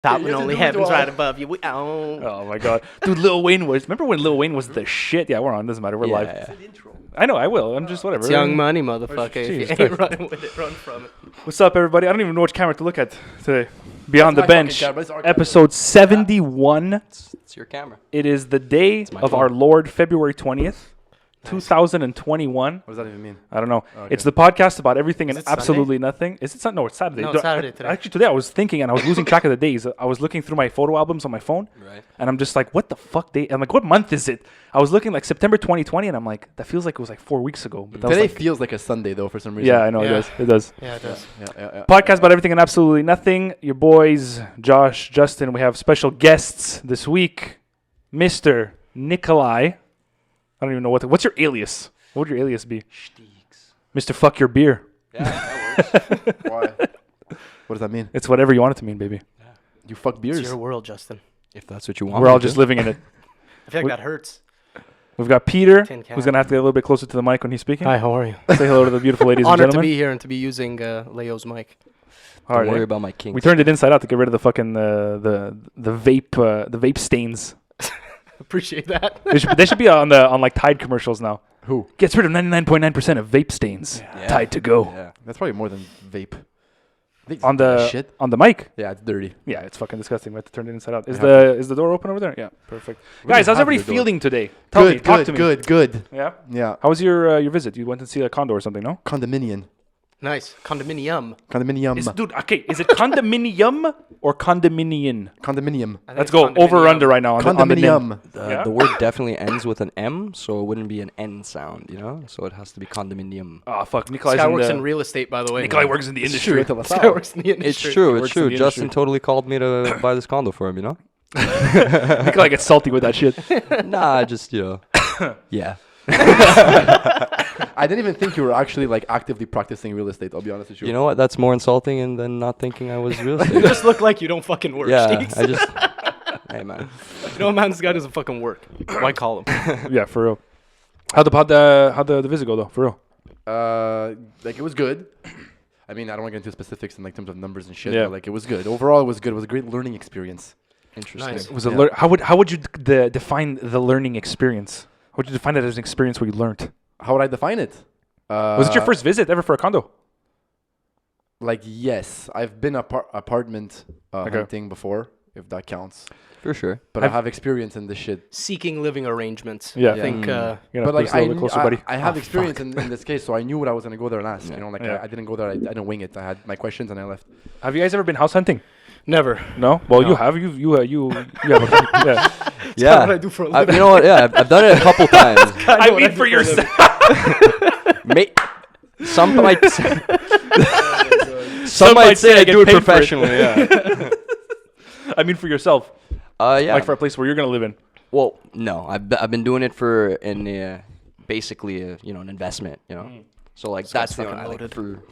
That one only happens right above you. Oh my god, dude! Lil Wayne was. Remember when Lil Wayne was the shit? Yeah, we're on. Doesn't matter. We're live. Yeah. I know. I will. I'm just whatever. It's Young Money, motherfucker. Jesus If you ain't Christ. running with it, run from it. What's up, everybody? I don't even know which camera to look at today. Beyond That's the my bench, fucking camera. It's our camera. episode 71. It's your camera. It is the day my of phone. our Lord, February 20th, 2021. What does that even mean? I don't know. Okay. It's the podcast about everything Is and it Sunday? absolutely nothing. Is it Sunday? No, it's Saturday. No, it's Saturday today. Actually, today I was thinking and I was losing track of the days. I was looking through my photo albums on my phone. Right. And I'm just like, what the fuck day? I'm like, what month is it? I was looking like September 2020, and I'm like, that feels like it was like 4 weeks ago. But that was Today like, feels like a Sunday though for some reason. yeah, I know Yeah. it does. It does. Yeah, it does. Yeah. Podcast about everything and absolutely nothing. Your boys, Josh, Justin. We have special guests this week, Mr. Nicolai. I don't even know what's your alias. What would your alias be? Steaks. Mr. Fuck Your Beer. Yeah, that works. Why? What does that mean? It's whatever you want it to mean, baby. You fuck beers. It's your world, Justin. If that's what you want. We're all just living in it. I feel like We- that hurts. We've got Peter, Tin can. who's going to have to get a little bit closer to the mic when he's speaking. Hi, how are you? Say hello to the beautiful ladies and Honored to gentlemen. be here and to be using Leo's mic. All Don't right, worry eh? about my kinks. We turned it inside out to get rid of the fucking the vape stains. Appreciate that. They should be on like Tide commercials now. Who? Gets rid of 99.9% of vape stains. Yeah. Tide to go. Yeah. That's probably more than vape. I think On it's the shit. on the mic. Yeah, it's dirty. Yeah, it's fucking disgusting. We have to turn it inside out. Is Yeah. the door open over there? Yeah, perfect. We Guys, don't how's have everybody the door. feeling today? Tell me, talk to me. Good. Yeah. Yeah. How was your visit? You went to see a condo or something? No. Condominium. Nice. Condominium. Dude, okay. Is it condominium or condominium? Condominium. I think Let's it's go over or condominium. under right now. On the nim. Condominium. Yeah? The word definitely ends with an M, so it wouldn't be an N sound, you know? So it has to be condominium. Oh fuck, This Nicolai's guy works in the, real estate, by the way. Nicolai works in the It's industry. true, This guy works in the It's industry. true, works it's in true. the Justin industry. totally called me to buy this condo for him, you know? Nicolai gets salty with that shit. Nah, just, you know. Yeah. I didn't even think you were actually like actively practicing real estate. I'll be honest with you. You know what? That's more insulting than not thinking I was real You estate. just look like you don't fucking work. Yeah, Steaks. I just... Hey, man. You know, man, this guy doesn't fucking work. Why call him? Yeah, for real. How'd the visit go though? For real. Like it was good. I mean, I don't want to get into specifics in like terms of numbers and shit. Yeah. But like it was good. Overall, it was good. It was a great learning experience. Interesting. Nice. It was a Yeah. how would you define the learning experience? How would you define it as an experience where you learned? How would I define it? Was it your first visit ever for a condo? Like yes, I've been apartment Okay. hunting before, if that counts. For sure. But I have experience in this shit. Seeking living arrangements. Yeah. I think. You But like a little bit closer, buddy. I have Oh, experience fuck. in this case, so I knew what I was gonna go there and ask. Yeah. You know, like Yeah. I didn't go there. I didn't wing it. I had my questions and I left. Have you guys ever been house hunting? Never. No. Well, No. you have. You have. Yeah. Yeah. what I do for a living. You know what? Yeah, I've done it a couple times. I mean, for yourself. Some might say, some might say I do it professionally. Yeah. I mean, for yourself. Yeah. Like for a place where you're gonna live in. Well, no, I've been doing it for basically an investment. You know, so like that's the fucking I like loaded. for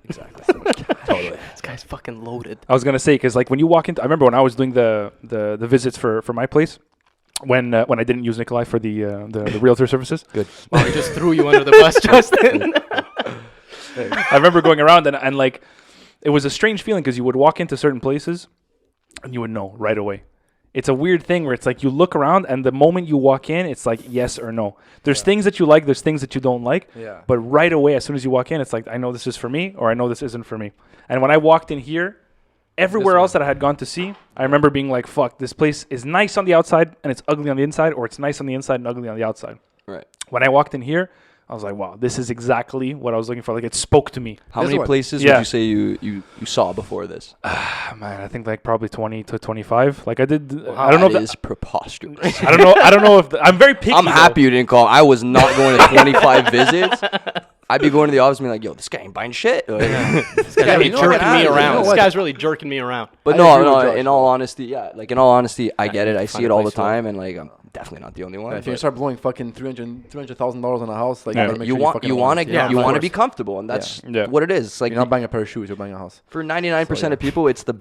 exactly. Totally. This guy's fucking loaded. I was gonna say because like when you walk into, I remember when I was doing the visits for my place. When I didn't use Nicolai for the realtor services, Good. Well, he just threw you under the bus, Justin. I remember going around and like it was a strange feeling because you would walk into certain places and you would know right away. It's a weird thing where it's like you look around and the moment you walk in, it's like yes or no. There's things that you like, there's things that you don't like, Yeah. but right away as soon as you walk in, it's like I know this is for me or I know this isn't for me. And when I walked in here, everywhere else that I had gone to see, I remember being like, fuck, this place is nice on the outside and it's ugly on the inside, or it's nice on the inside and ugly on the outside. Right. When I walked in here, I was like, wow, this is exactly what I was looking for. Like it spoke to me. How This many one. places Yeah. would you say you saw before this? Man, I think like probably 20 to 25. Like I did. Wow, I don't know. that If is preposterous. I don't know. I don't know if I'm very picky. I'm though. happy you didn't call. I was not going to 25 visits. I'd be going to the office and be like, yo, this guy ain't buying shit. This guy's really you know what? jerking me You know around. This what? guy's really jerking me around. But I no, agree with no. Josh, In all though. honesty, yeah. Like in all honesty, I get it. I see find it a all the place to live. time, and like I'm definitely not the only one. If you're gonna but- start blowing fucking $300,000 on a house, like Yeah. you gotta make you sure want fucking you own want it. to Yeah, you of want to course. be comfortable, and that's Yeah. what it is. It's like You're not buying a pair of shoes. You're buying a house. for 99% So, yeah. of people, it's the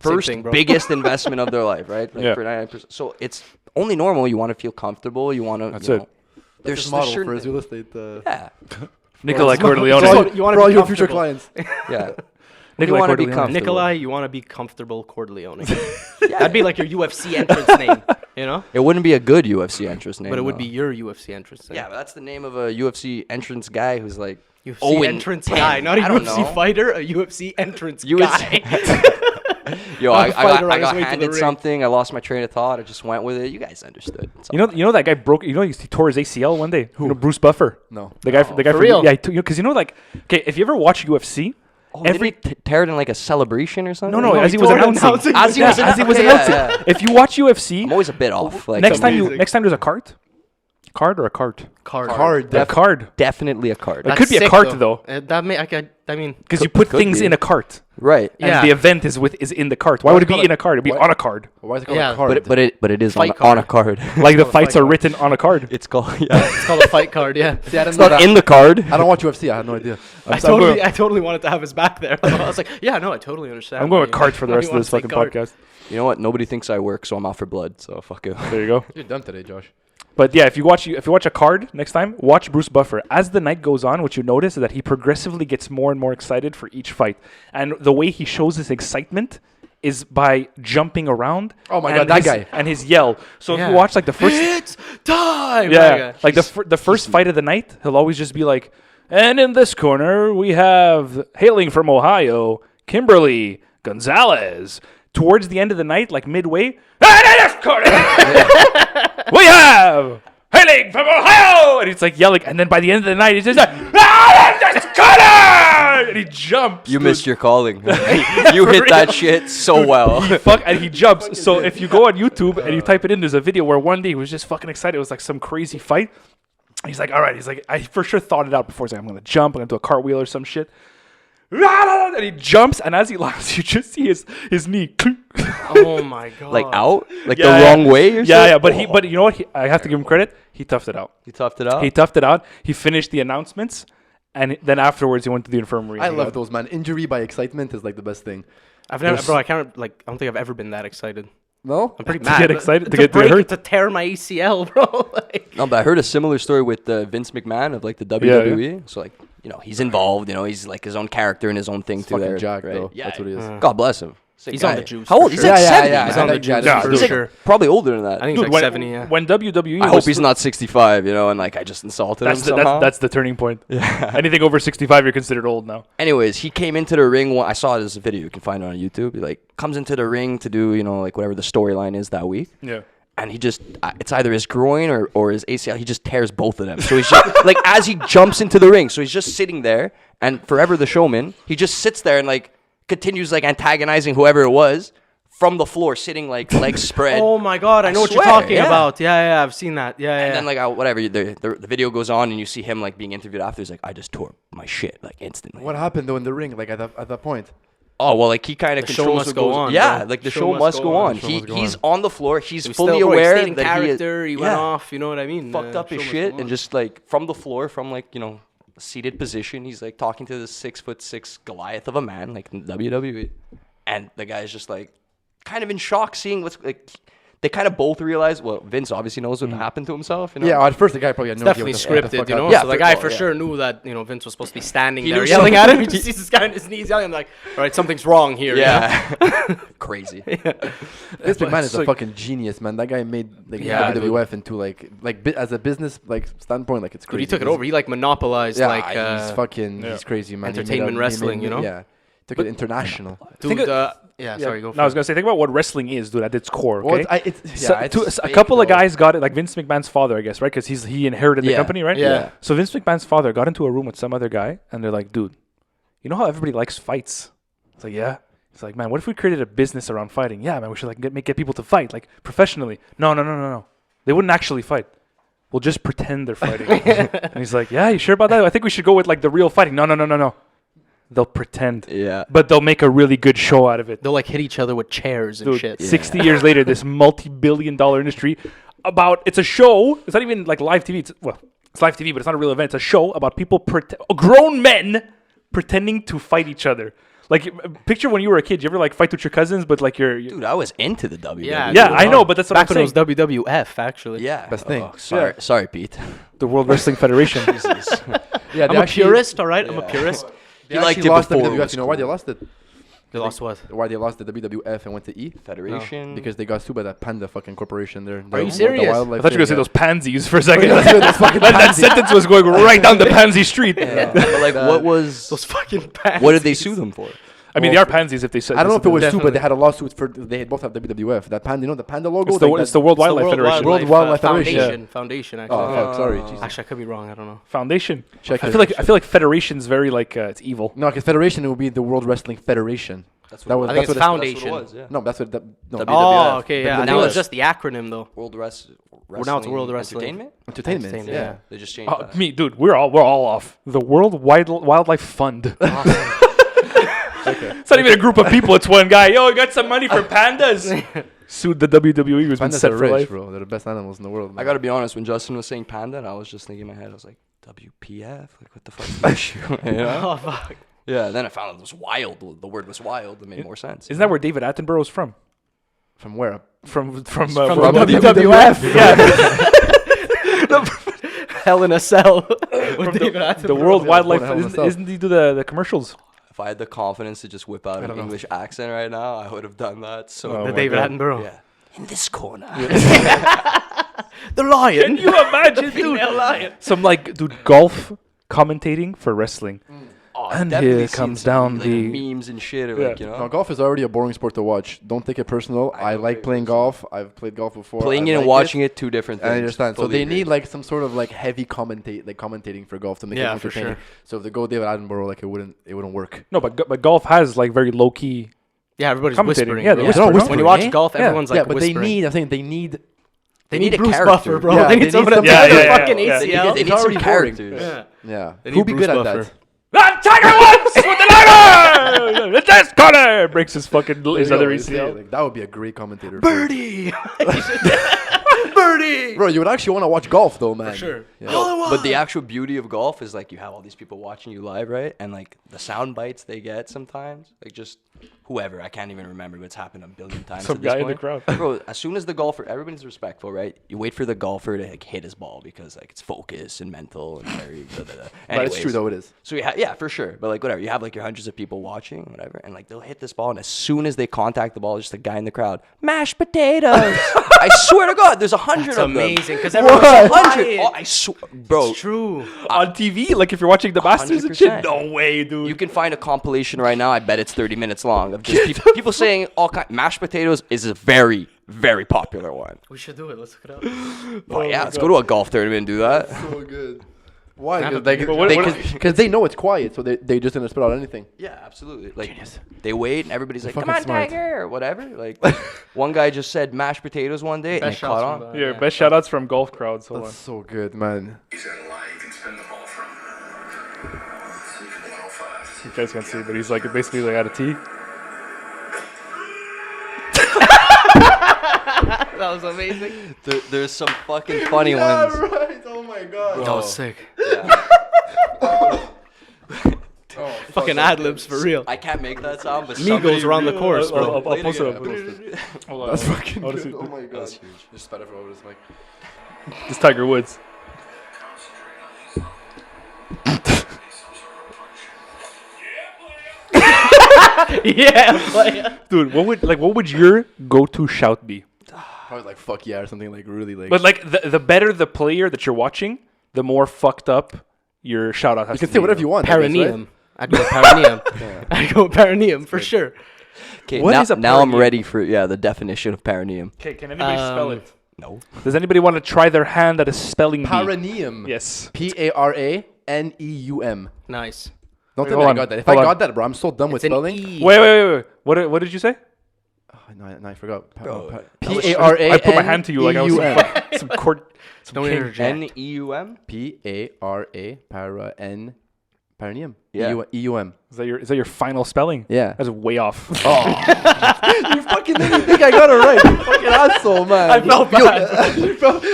first thing, bro. biggest investment of their life, right? Like Yeah. For 99%, so it's only normal. You want to feel comfortable. You want to. That's you it. know, there's His model certain for his real estate. Yeah, Nicolai For all- Cordileone. You wanna for all be your future comfortable. clients. yeah. You want to be Cordileone. comfortable. Nicolai, you want to be comfortable Cordileone. Yeah. That'd be like your UFC entrance name, you know? It wouldn't be a good UFC entrance name. But it would though. be your UFC entrance name. Yeah, but that's the name of a UFC entrance guy who's like UFC 0-10. entrance guy, not a I don't UFC know. fighter, a UFC entrance UFC guy. Yo, Not a I fighter on his got way to the handed ring. something. I lost my train of thought. I just went with it. You guys understood. It's You know that guy broke. You know he tore his ACL one day. Who? You know, Bruce Buffer. No. The guy. The guy for from real? Yeah, because you know like okay, if you ever watch UFC, Oh, every didn't he tear it in like a celebration or something? no, No, as he he was tore it announcing, announcing. As he was as he was okay, announcing. yeah. If you watch UFC, I'm always a bit off. Like next time amazing. there's a cart, or a cart, Card. a card, definitely a card. It could be a sick, cart, though. That I mean, because you put could things be. in a cart, Right. and Yeah. the event is in the cart. Why Why would is it be it called in a card? It'd be why- on a card. Why is it called Yeah. a card? But it is Fight on a card. card. Like the called a fights fight are card. written on a card. It's called yeah. it's called a fight card, yeah. See, I didn't It's know not that. in the card. I don't watch UFC. I had no idea. I totally wanted to have his back there. I was like, yeah, no, I totally understand. I'm going why with cart for the why rest you of wanna this say fucking cart. podcast. You know what? Nobody thinks I work, so I'm out for blood. So fuck it. There you go. You're dumb today, Josh. But yeah, if you watch a card next time, watch Bruce Buffer. As the night goes on, what you notice is that he progressively gets more and more excited for each fight, and the way he shows his excitement is by jumping around. Oh my and God, that his- guy. and his yell. So if Yeah. you watch like the first, It's time. yeah, like the first fight of the night, he'll always just be like, and in this corner we have hailing from Ohio, Kimberly Gonzalez. Towards the end of the night, like midway, and in this corner we have hailing from Ohio, and he's like yelling, and then by the end of the night, he's just like, and in this corner, and he jumps. You dude. missed your calling. You hit that shit so well. And he jumps. So if you go on YouTube and you type it in, there's a video where one day he was just fucking excited. It was like some crazy fight. He's like, all right. He's like, I for sure thought it out before. He's like, I'm going to jump. I'm going to do a cartwheel or some shit. And he jumps. And as he lands, you just see his knee. Oh my god. Like out, like Yeah, the yeah. wrong way. Or Yeah, something? yeah. But you know what? I have to give him credit. He toughed it out. He toughed it out. He toughed it out. He finished the announcements. And then afterwards, he went to the infirmary. I and he love got- those, man. Injury by excitement is like the best thing. I've never, bro. I can't like. I don't think I've ever been that excited. No? I'm pretty To mad. get but excited? To to get break hurt? it, to tear my ACL, bro. Like, No, but I heard a similar story with Vince McMahon of like the WWE. So like, he's involved. He's like his own character and his own thing He's too. fucking There, jacked, right? though. Yeah, That's what he is. God bless him. Sick He's guy. on the juice. How old? for He's sure. like Yeah, 70. yeah, He's I on the think, yeah, juice yeah, for dude. sure. Probably older than that. I think Dude, he's like 70. Yeah. when WWE I was hope he's not 65, and like I just insulted him somehow. that's the turning point. Anything over 65, you're considered old now. Anyways, he came into the ring. I saw this video. You can find it on YouTube. He like comes into the ring to do, like whatever the storyline is that week. Yeah. And he just, it's either his groin or his ACL. He just tears both of them. So he's just, like, as he jumps into the ring, so he's just sitting there, and forever the showman, he just sits there and, like, continues, like, antagonizing whoever it was from the floor, sitting, like, legs spread. Oh my god, I know what swear, you're talking yeah. about. Yeah, I've seen that. Yeah, And yeah. then, like, whatever, the video goes on, and you see him, like, being interviewed after. He's like, I just tore my shit, like, instantly. What happened, though, in the ring, like, at that point? Oh, well, like, he kind of The show controls must what go goes on, Yeah, bro. like, the show must go on. The show must go He's on. on the floor. He's He fully still, bro, he aware stayed in that character. He went yeah. off. You know what I mean? fucked up his show must shit go and on. just like from the floor, from like a seated position, he's like talking to this 6'6" Goliath of a man, like in WWE, and the guy's just like kind of in shock, seeing what's like. They kind of both realize. Well, Vince obviously knows what happened to himself. Yeah, at first, the guy probably had It's no idea definitely what the scripted, fuck you know. happened. Yeah, so the for- guy well, for yeah. sure knew that Vince was supposed to be standing He there knew yelling at him. He something. just sees this guy on his knees yelling. I'm like, all right, something's wrong here. you know? Yeah, crazy. This McMahon is a fucking genius, man. That guy made like Yeah, WWF into like as a business like standpoint, like it's Dude, crazy. he took it over. He like monopolized Yeah, like he's fucking he's crazy, man. He made entertainment he wrestling, made- you know? Yeah, took it international. dude. Think Yeah, sorry, go for No, I was it. gonna say, think about what wrestling is, dude, at its core. Well, Okay. it's A fake, couple of though. guys got it, like Vince McMahon's father, I guess, right? Because he inherited the Yeah. company, right? Yeah. So Vince McMahon's father got into a room with some other guy, and they're like, dude, you know how everybody likes fights? It's like, yeah. It's like, man, what if we created a business around fighting? Yeah, man, we should like get people to fight, like professionally. No. They wouldn't actually fight. We'll just pretend they're fighting. And he's like, yeah, you sure about that? I think we should go with like the real fighting. No. They'll pretend. Yeah. But they'll make a really good show out of it. They'll like hit each other with chairs and Dude, shit. 60 years later, this multi-billion-dollar industry it's a show. It's not even like live TV. It's live TV, but it's not a real event. It's a show about people, grown men, pretending to fight each other. Like, picture when you were a kid. You ever like fight with your cousins, but like you're Dude, I was into the WWE. Yeah, yeah, dude, I know, but that's what back I'm when saying. it was WWF, actually. Yeah. Best thing. Sorry, Pete. The World Wrestling Federation. Yeah, I'm a purist, all right? I'm a Yeah. purist. They He liked actually it lost before it WWF. was You know why they cool. lost it? They lost what? Why they lost the WWF and went to E? Federation. Because they got sued by that Panda fucking corporation there. Are you serious? I thought you were gonna say those pansies for a second. That sentence was going right down the pansy street. Yeah. But like, what was? Those fucking pants. What did they sue them for? I mean, they are pansies if they said. I don't know if it was Definitely. sued, but they had a lawsuit for. They both have WWF. That Panda, the Panda logo. It's the World Wildlife Federation. World Wildlife Federation. Foundation, actually. Oh fuck, sorry. Jesus. Actually, I could be wrong. I don't know. Foundation. Check I it. feel like Federation's very like it's evil. No, because Federation it would be the World Wrestling Federation. That's That was. I think that's it's what Foundation. That's what it was, yeah. No, that's what. No. WWF. Oh, okay, yeah. The I think it was name- just the acronym, though. World Wrestling. Well, now it's World Wrestling. Entertainment. Entertainment. Entertainment, Yeah. They just changed that. Me, dude, we're all off. The World Wildlife Fund. It's not even a group of people. It's one guy. Yo, I got some money for pandas. Sued the WWE, who's been Pandas set are for rich, life. bro. They're the best animals in the world. I gotta be honest. When Justin was saying panda, and I was just thinking in my head, I was like, WPF? Like, what the fuck's the issue? You know? Oh, fuck. Yeah. Then I found it was wild. The word was wild. It made more sense. Isn't that where David Attenborough's from? From where? From WWF. Yeah. Hell in a Cell. The World Wildlife. Hell in a Cell. Isn't he do the commercials? If I had the confidence to just whip out an English accent right now, I would have done that. So Oh The my David God. Attenborough. yeah. In this corner. The Lion. Can you imagine, dude? Lion. Some like, dude, golf commentating for wrestling. Oh, And definitely here seen comes some, down like, the- memes and shit. Or Yeah. like, you know, No, golf is already a boring sport to watch. Don't take it personal. I like playing golf. I've played golf before. playing I it and like watching it, two different things. I understand. So Fully they agree. need like some sort of like heavy commentating for golf to make Yeah, it for entertaining. sure. So if they go David Attenborough, like it wouldn't work. No, but golf has like very low key. Yeah, everybody's Commentating. whispering. Yeah, they bro. whisper, They're all no? whispering, When you watch eh? golf, everyone's like yeah, but whispering. they need. They need a Bruce character. Buffer, bro. Yeah, they need they someone need to some- play Yeah, the yeah, fucking yeah. ACL. They need already some boring. characters. Yeah. Yeah. They Who need be Bruce good at Buffer. that? Tiger Woods with the lager. The test corner breaks his fucking his There other you go, ACL. like, that would be a great commentator. Birdie. Birdie. Bro, you would actually want to watch golf though, man. For sure. Yeah. But the actual beauty of golf is like you have all these people watching you live, right? And like the sound bites they get sometimes, like just whoever, I can't even remember, but it's happened a billion times. Some at this guy in the point. crowd. Bro, as soon as the golfer, everybody's respectful, right? You wait for the golfer to like hit his ball because like it's focused and mental and very. But it's Anyways, true though. It is. So yeah, for sure. But like whatever, you have like your hundreds of people watching, whatever, and like they'll hit this ball, and as soon as they contact the ball, there's just a guy in the crowd, mashed potatoes. I swear to God, there's 100 That's of them. amazing because everyone's so 100. quiet. Oh, I swear, bro. It's true. On TV, like if you're watching the Masters and shit. 100%. No way, dude. You can find a compilation right now. I bet it's 30 minutes long of just people saying all kind. Mashed potatoes is a very, very popular one. We should do it. Let's look it up. Oh yeah, let's go to a golf tournament and do that. So good. Why? Have a Because they know it's quiet, so they just didn't spit out anything. Yeah, absolutely. Like they wait and everybody's like, "Come fucking on, smart. Tiger," or whatever. Like one guy just said mashed potatoes one day and Best it caught shots on. from Yeah, best shout outs from golf crowds. Hold on. That's so good, man. He's got a line you can spin the ball from. See if 105. You guys can't see, but he's like basically like at a tee. That was amazing. There's some fucking funny ones. Right. Oh my god. That was sick. Yeah. Fucking ad libs for real. I can't make that sound, but Migos around the course, bro. I'll Play it post it again. up. Hold on. That's hold on. fucking I wanna good. see- Oh my god. That's huge. Just spat it for over this mic. This Tiger Woods. Yeah, playa. Dude, what would your go-to shout be? Probably like fuck yeah or something like really like. But like the better the player that you're watching, the more fucked up your shout out has you to can be. say whatever you want. I guess, right? Perineum. I'd go perineum. I'd go perineum for sure. Okay, What now, is a now I'm perineum? ready for the definition of perineum. Okay, can anybody spell it? No. Does anybody want to try their hand at a spelling bee? Perineum. Yes. Paraneum. Nice. Don't Wait, tell me hold I on, got that. If hold I on. got that, bro, I'm so done with It's an spelling. E. Wait. What did you say? Oh, no, I forgot. Bro, I put my hand to you like I was some court. Some Don't king. interject. N-E-U-M? Perineum. Yeah. E-U-M. Is that your final spelling? Yeah. That's way off. You fucking made me think I got it right. You fucking asshole, man. I felt bad.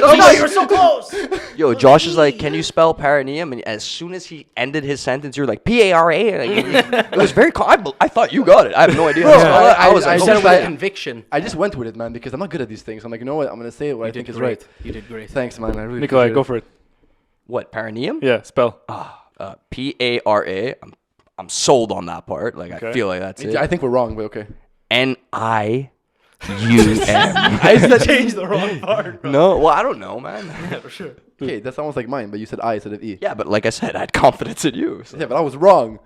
Oh no, you were so close. Yo, Josh is like, can you spell perineum? And as soon as he ended his sentence, you're like, P-A-R-A. Like, it was very I thought you got it. I have no idea. how to spell it. I was I like, I said it just- with conviction. I just went with it, man, because I'm not good at these things. I'm like, you know what? I'm gonna say what I think is right. You did great. Thanks, man. I really Nicolai, appreciate go it. for it. what, perineum? Yeah, spell. P-A-R-A. I'm sold on that part. Like, I Okay. feel like that's it. I think we're wrong, but okay. Nium. Changed the wrong part. No, well, I don't know, man. Yeah, for sure. Okay, that's almost like mine, but you said I instead of E. Yeah, but like I said, I had confidence in you. So. Yeah, but I was wrong.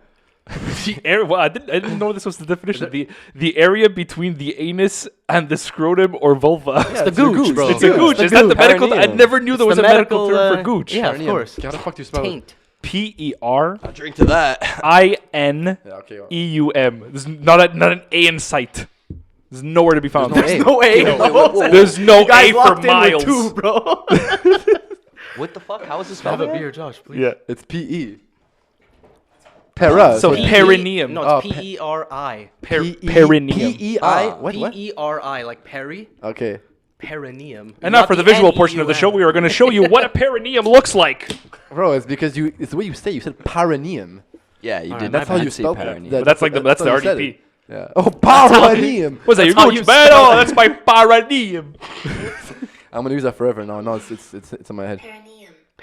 Well, I didn't know this was the definition. The area between the anus and the scrotum or vulva. It's the gooch, bro. It's a gooch. Is that the medical? I Perineum. never knew there was a medical term for gooch. Yeah, of course. How the fuck do you spell it? Taint. I'll drink to that. Perineum. Yeah, okay. There's not an A in sight. There's nowhere to be found. There's No A. No. There's no You guys A for locked in with miles. two, bro. What the fuck? How is this Have spelled? a beer, Josh, please. Yeah. It's P-E. Para. So P-E- perineum. No, Oh, it's P-E-R-I. Perineum. P-E-I? What? P-E-R-I, like peri. Okay. Perineum. And now for the visual portion of the show, N-E-U-M. we are going to show you what a perineum looks like. Bro, it's because it's the way you say. You said perineum. Yeah, you Alright, did. that's how you say spelled that. perineum. But that's like that's the how you said RDP. it. Yeah. Oh, perineum. What's that? Your how gooch, you man? spell Oh, that's my perineum. I'm gonna use that forever now. No, it's in my head.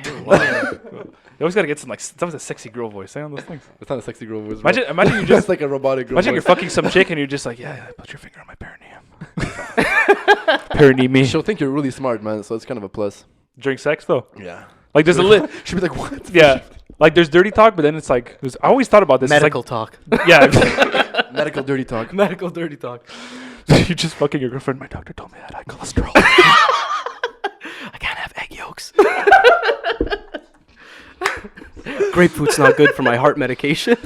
You always got to get some a sexy girl voice. Say on those things. It's not a sexy girl voice. bro. Imagine you It's just like a robotic girl imagine you're voice. fucking some chick and you're just like, yeah, put your finger on my perineum. Perineum me. She'll think you're really smart, man. So it's kind of a plus. During sex though, Yeah. like there's a She'll be like, what? yeah, like there's dirty talk, but then it's like I always thought about this. It's Medical talk. Like, yeah, Medical dirty talk. Medical dirty talk. you just fucking your girlfriend. My doctor told me that I had cholesterol. I can't have egg yolks. Grapefruit's not good for my heart medication.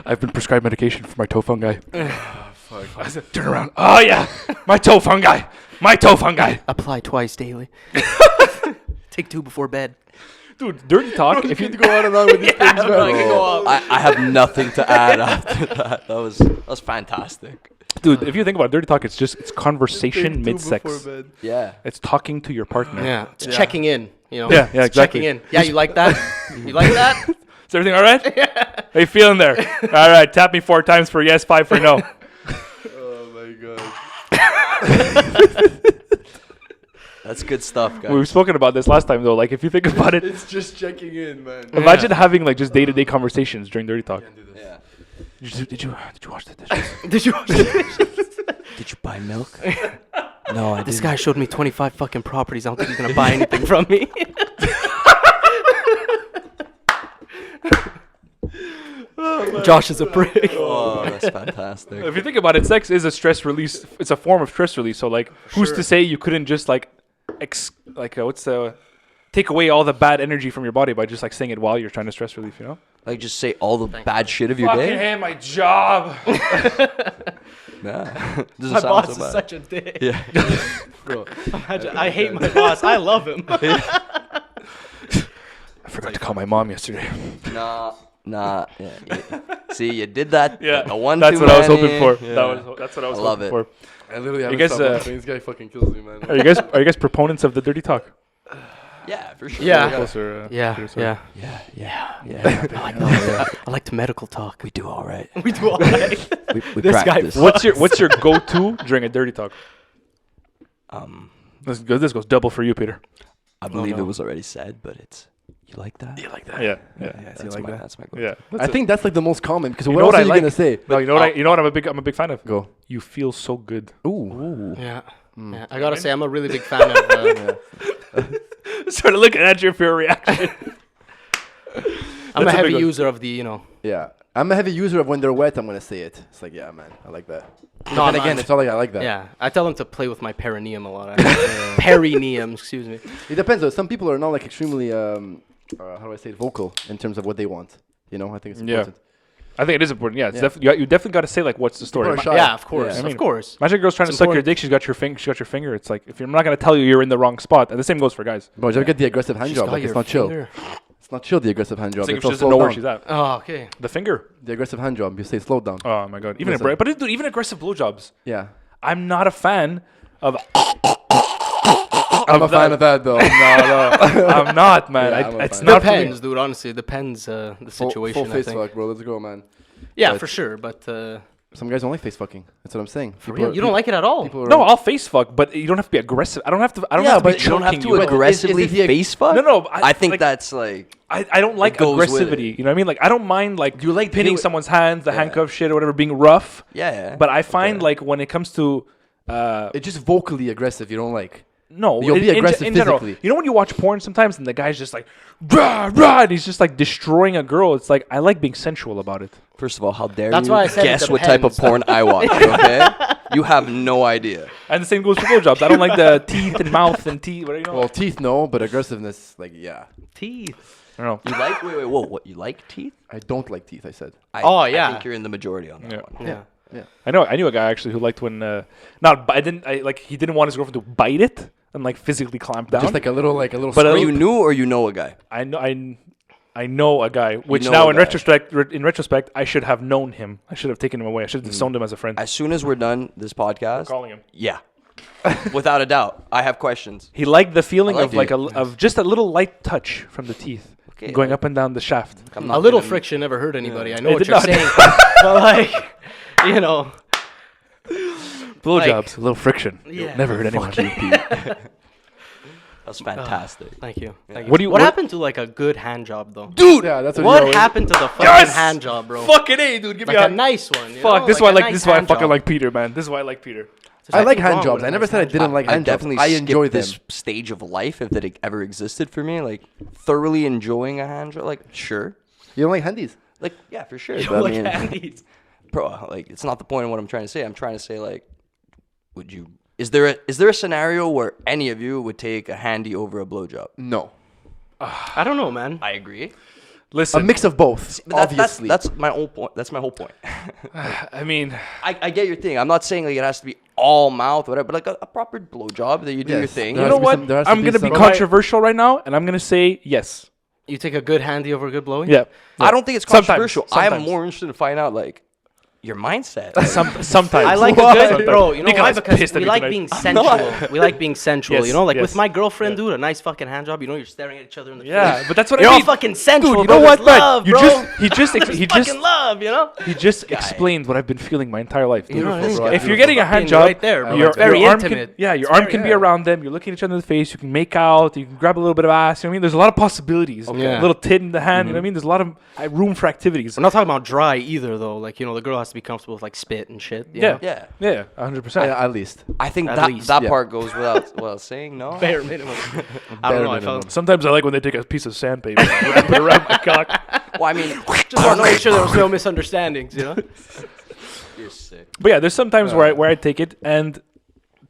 I've been prescribed medication for my toe fungi. I said, turn around. Oh yeah, my toe fungi. My toe fungi. Apply twice daily. Take 2 before bed. Dude, dirty talk. If you go on and on with these things, bro, I can go off. I have nothing to add after that. That was fantastic. Dude, if you think about it, dirty talk, it's conversation mid-sex. Yeah. It's talking to your partner. Yeah, it's checking in. You know. Yeah, yeah, It's checking exactly. in. Yeah, you like that? You like that? Is everything all right? How you feeling there? All right, tap me 4 times for yes, 5 for no. Oh my god. That's good stuff, guys. We've spoken about this last time though. Like if you think about it, It's just checking in, man. imagine having like just day-to-day conversations during dirty talk. Yeah. Did you wash the dishes? Did you watch this? Did you buy milk? No, I This didn't. guy showed me 25 fucking properties. I don't think he's gonna buy anything from me. Josh is a prick. Oh, that's fantastic. If you think about it, sex is a stress release. It's a form of stress release. So like, who's to say you couldn't just like, take away all the bad energy from your body by just like saying it while you're trying to stress relief, you know? Like, just say all the bad shit of your Fucking day. hate my job. Yeah. Doesn't My sound boss so is bad. such a dick. Yeah. I hate my boss. I love him. I forgot to call my mom yesterday. Nah. Yeah. See, you did that. Yeah, The one that's too what I was hoping many. for. Yeah. That's what I was I love hoping it. for. I literally haven't guys, stopped laughing. This guy fucking kills me, man. Are you guys proponents of the dirty talk? Yeah, for sure. Yeah. Closer, Yeah, Peter, sorry. yeah. Yeah. I like to medical talk. We do all right. We do all right. We This guy practice. What's your go-to during a dirty talk? This goes double for you, Peter. I believe no. it was already said, but it's. You like that? You like that? Yeah. That's my. That's my. Yeah. I think that's like the most common because You what know else what are I you like? gonna say? No, you know what I'm a big fan of. Go. You feel so good. Ooh. Yeah. Yeah. I gotta say, I'm a really big fan of. Sort of looking at you for a reaction. I'm a That's a heavy big one. user of the, Yeah. I'm a heavy user of when they're wet. I'm gonna say it. It's like, yeah, man, I like that. No, And again, it's all like I like that. Yeah, I tell them to play with my perineum a lot. Perineum, excuse me. It depends though. Some people are not like extremely how do I say it, vocal in terms of what they want. You know, I think it's Yeah. important. I think it is important. Yeah, it's Yeah. you definitely got to say like, what's the story? People are shy. Yeah, of course, Yeah. I mean, of course. Imagine a girl's trying to It's suck your important. dick. She's got your finger. It's like if I'm not gonna tell you you're in the wrong spot. And the same goes for guys. But you get the aggressive hand She's job. got Like, it's your not chill. finger. It's not chill. The aggressive hand job. It's like if It's she all doesn't know where down. she's at. Oh, okay. The finger. The aggressive hand job. You say slow down. Oh my god. Even Listen. dude, even aggressive blowjobs. Yeah. I'm not a fan of. I'm a fan of that though. No, I'm not, man. Yeah, I'm a It's fan. not for me. Depends, dude. Honestly, it depends the situation. Full I face think. fuck, bro. Let's go, man. Yeah, but- for sure. But Some guys don't like face fucking. That's what I'm saying. For real? You don't like it at all? No, I'll face fuck, but you don't have to be aggressive. I don't have to. I don't have to be but you don't have choking to you. aggressively Is it the- face fuck. No. I think like, that's like. I don't like goes with aggressivity. You know what I mean? Like I don't mind like You like pinning do- someone's hands, the handcuff shit or whatever, being rough. Yeah. But I find like when it comes to It's just vocally aggressive. You don't like. no, You'll be aggressive in general. physically. You know when you watch porn sometimes and the guy's just like rah rah, and he's just like destroying a girl. It's like I like being sensual about it. First of all, how dare That's you why I said it guess what type of depends. porn I watch? Okay, you have no idea. And the same goes for blowjobs. I don't like the teeth and mouth and teeth. What do you know? Well, teeth no, but aggressiveness, like yeah. Teeth. I don't know. You like whoa, what you like teeth? I don't like teeth. I said. Oh, yeah. I think you're in the majority on that Yeah. one. Yeah. I knew a guy actually who liked when he didn't want his girlfriend to bite it and like physically clamp down. Just like a little But Or scrape. you knew or you know a guy. I know a guy, which know now a in guy. retrospect, I should have known him. I should have taken him away. I should have disowned him as a friend. As soon as we're done this podcast, Calling him. yeah, without a doubt, I have questions. He liked the feeling I of like like of just a little light touch from the teeth Okay, going like- up and down the shaft. I'm A not little gonna- friction never hurt anybody. I know It what did you're not. saying. But like, you know. Blowjobs, a little friction. Yeah. Never hurt anyone. That's fantastic. Thank you. Thank you. What do you- what what- happened to like a good hand job though? Dude, Yeah, that's what. What you happened to the fucking Yes! hand job, bro? fucking A, dude. Give Like me a nice one. You Fuck, know? this is why I like. a This is nice why I hand fucking job. like Peter, man. This is why I like Peter. There's I like nothing hand wrong jobs. with a I never nice said I hand didn't job. like I hand jobs. definitely I skipped enjoy them. this stage of life if it ever existed for me. Like thoroughly enjoying a hand job. Like sure, You don't like handies? like yeah, for sure. You But like I mean, handies. bro, like it's not the point of what I'm trying to say. I'm trying to say like, would you? Is there a scenario where any of you would take a handy over a blowjob? No. I don't know, man. I agree. A Listen, mix of both. But Obviously. that's my whole point. That's my whole point. I mean, I get your thing. I'm not saying like it has to be all mouth, whatever, but like a proper blowjob that you do your Yes. thing. There you has know to be what? there has to I'm be gonna be some- controversial right now, and I'm gonna say yes. You take a good handy over a good blowing? Yeah. I don't think it's Sometimes, controversial. I am sometimes. more interested in finding out like your mindset. Sometimes I like a What? good, bro. You know why? Nicolai's Because pissed at we me like tonight. being sensual. We like being sensual. Yes, You know, like yes. with my girlfriend, dude, a nice fucking hand job. You know, you're staring at each other in the Yeah, face. but that's what You're I all mean. fucking sensual. Dude, you bro. know what, There's man? love, You bro. just he just There's fucking love, you know. he just explained what I've been feeling my entire life. Dude. You know what I mean? Bro, If you're getting a hand Fucking job, right there, bro. your, It's very your arm intimate. Can, your It's arm very- can be yeah. around them. You're looking at each other in the face. You can make out. You can grab a little bit of ass. You know what I mean? There's a lot of possibilities. Yeah. A little tit in the hand. You know what I mean? There's a lot of room for activities. We're not talking about dry either, though. Like, you know, the girl has to be comfortable with like spit and shit. you Yeah. know? yeah, Yeah, 100%. At least. I think At that least, that yeah. part goes without saying. No, Bare minimum. I Bare don't know. I minimum. felt. Sometimes I like when they take a piece of sandpaper and put it around my cock. well, I mean, Just want to make sure there was no misunderstandings, you know? you're sick. But yeah, there's sometimes where I take it, and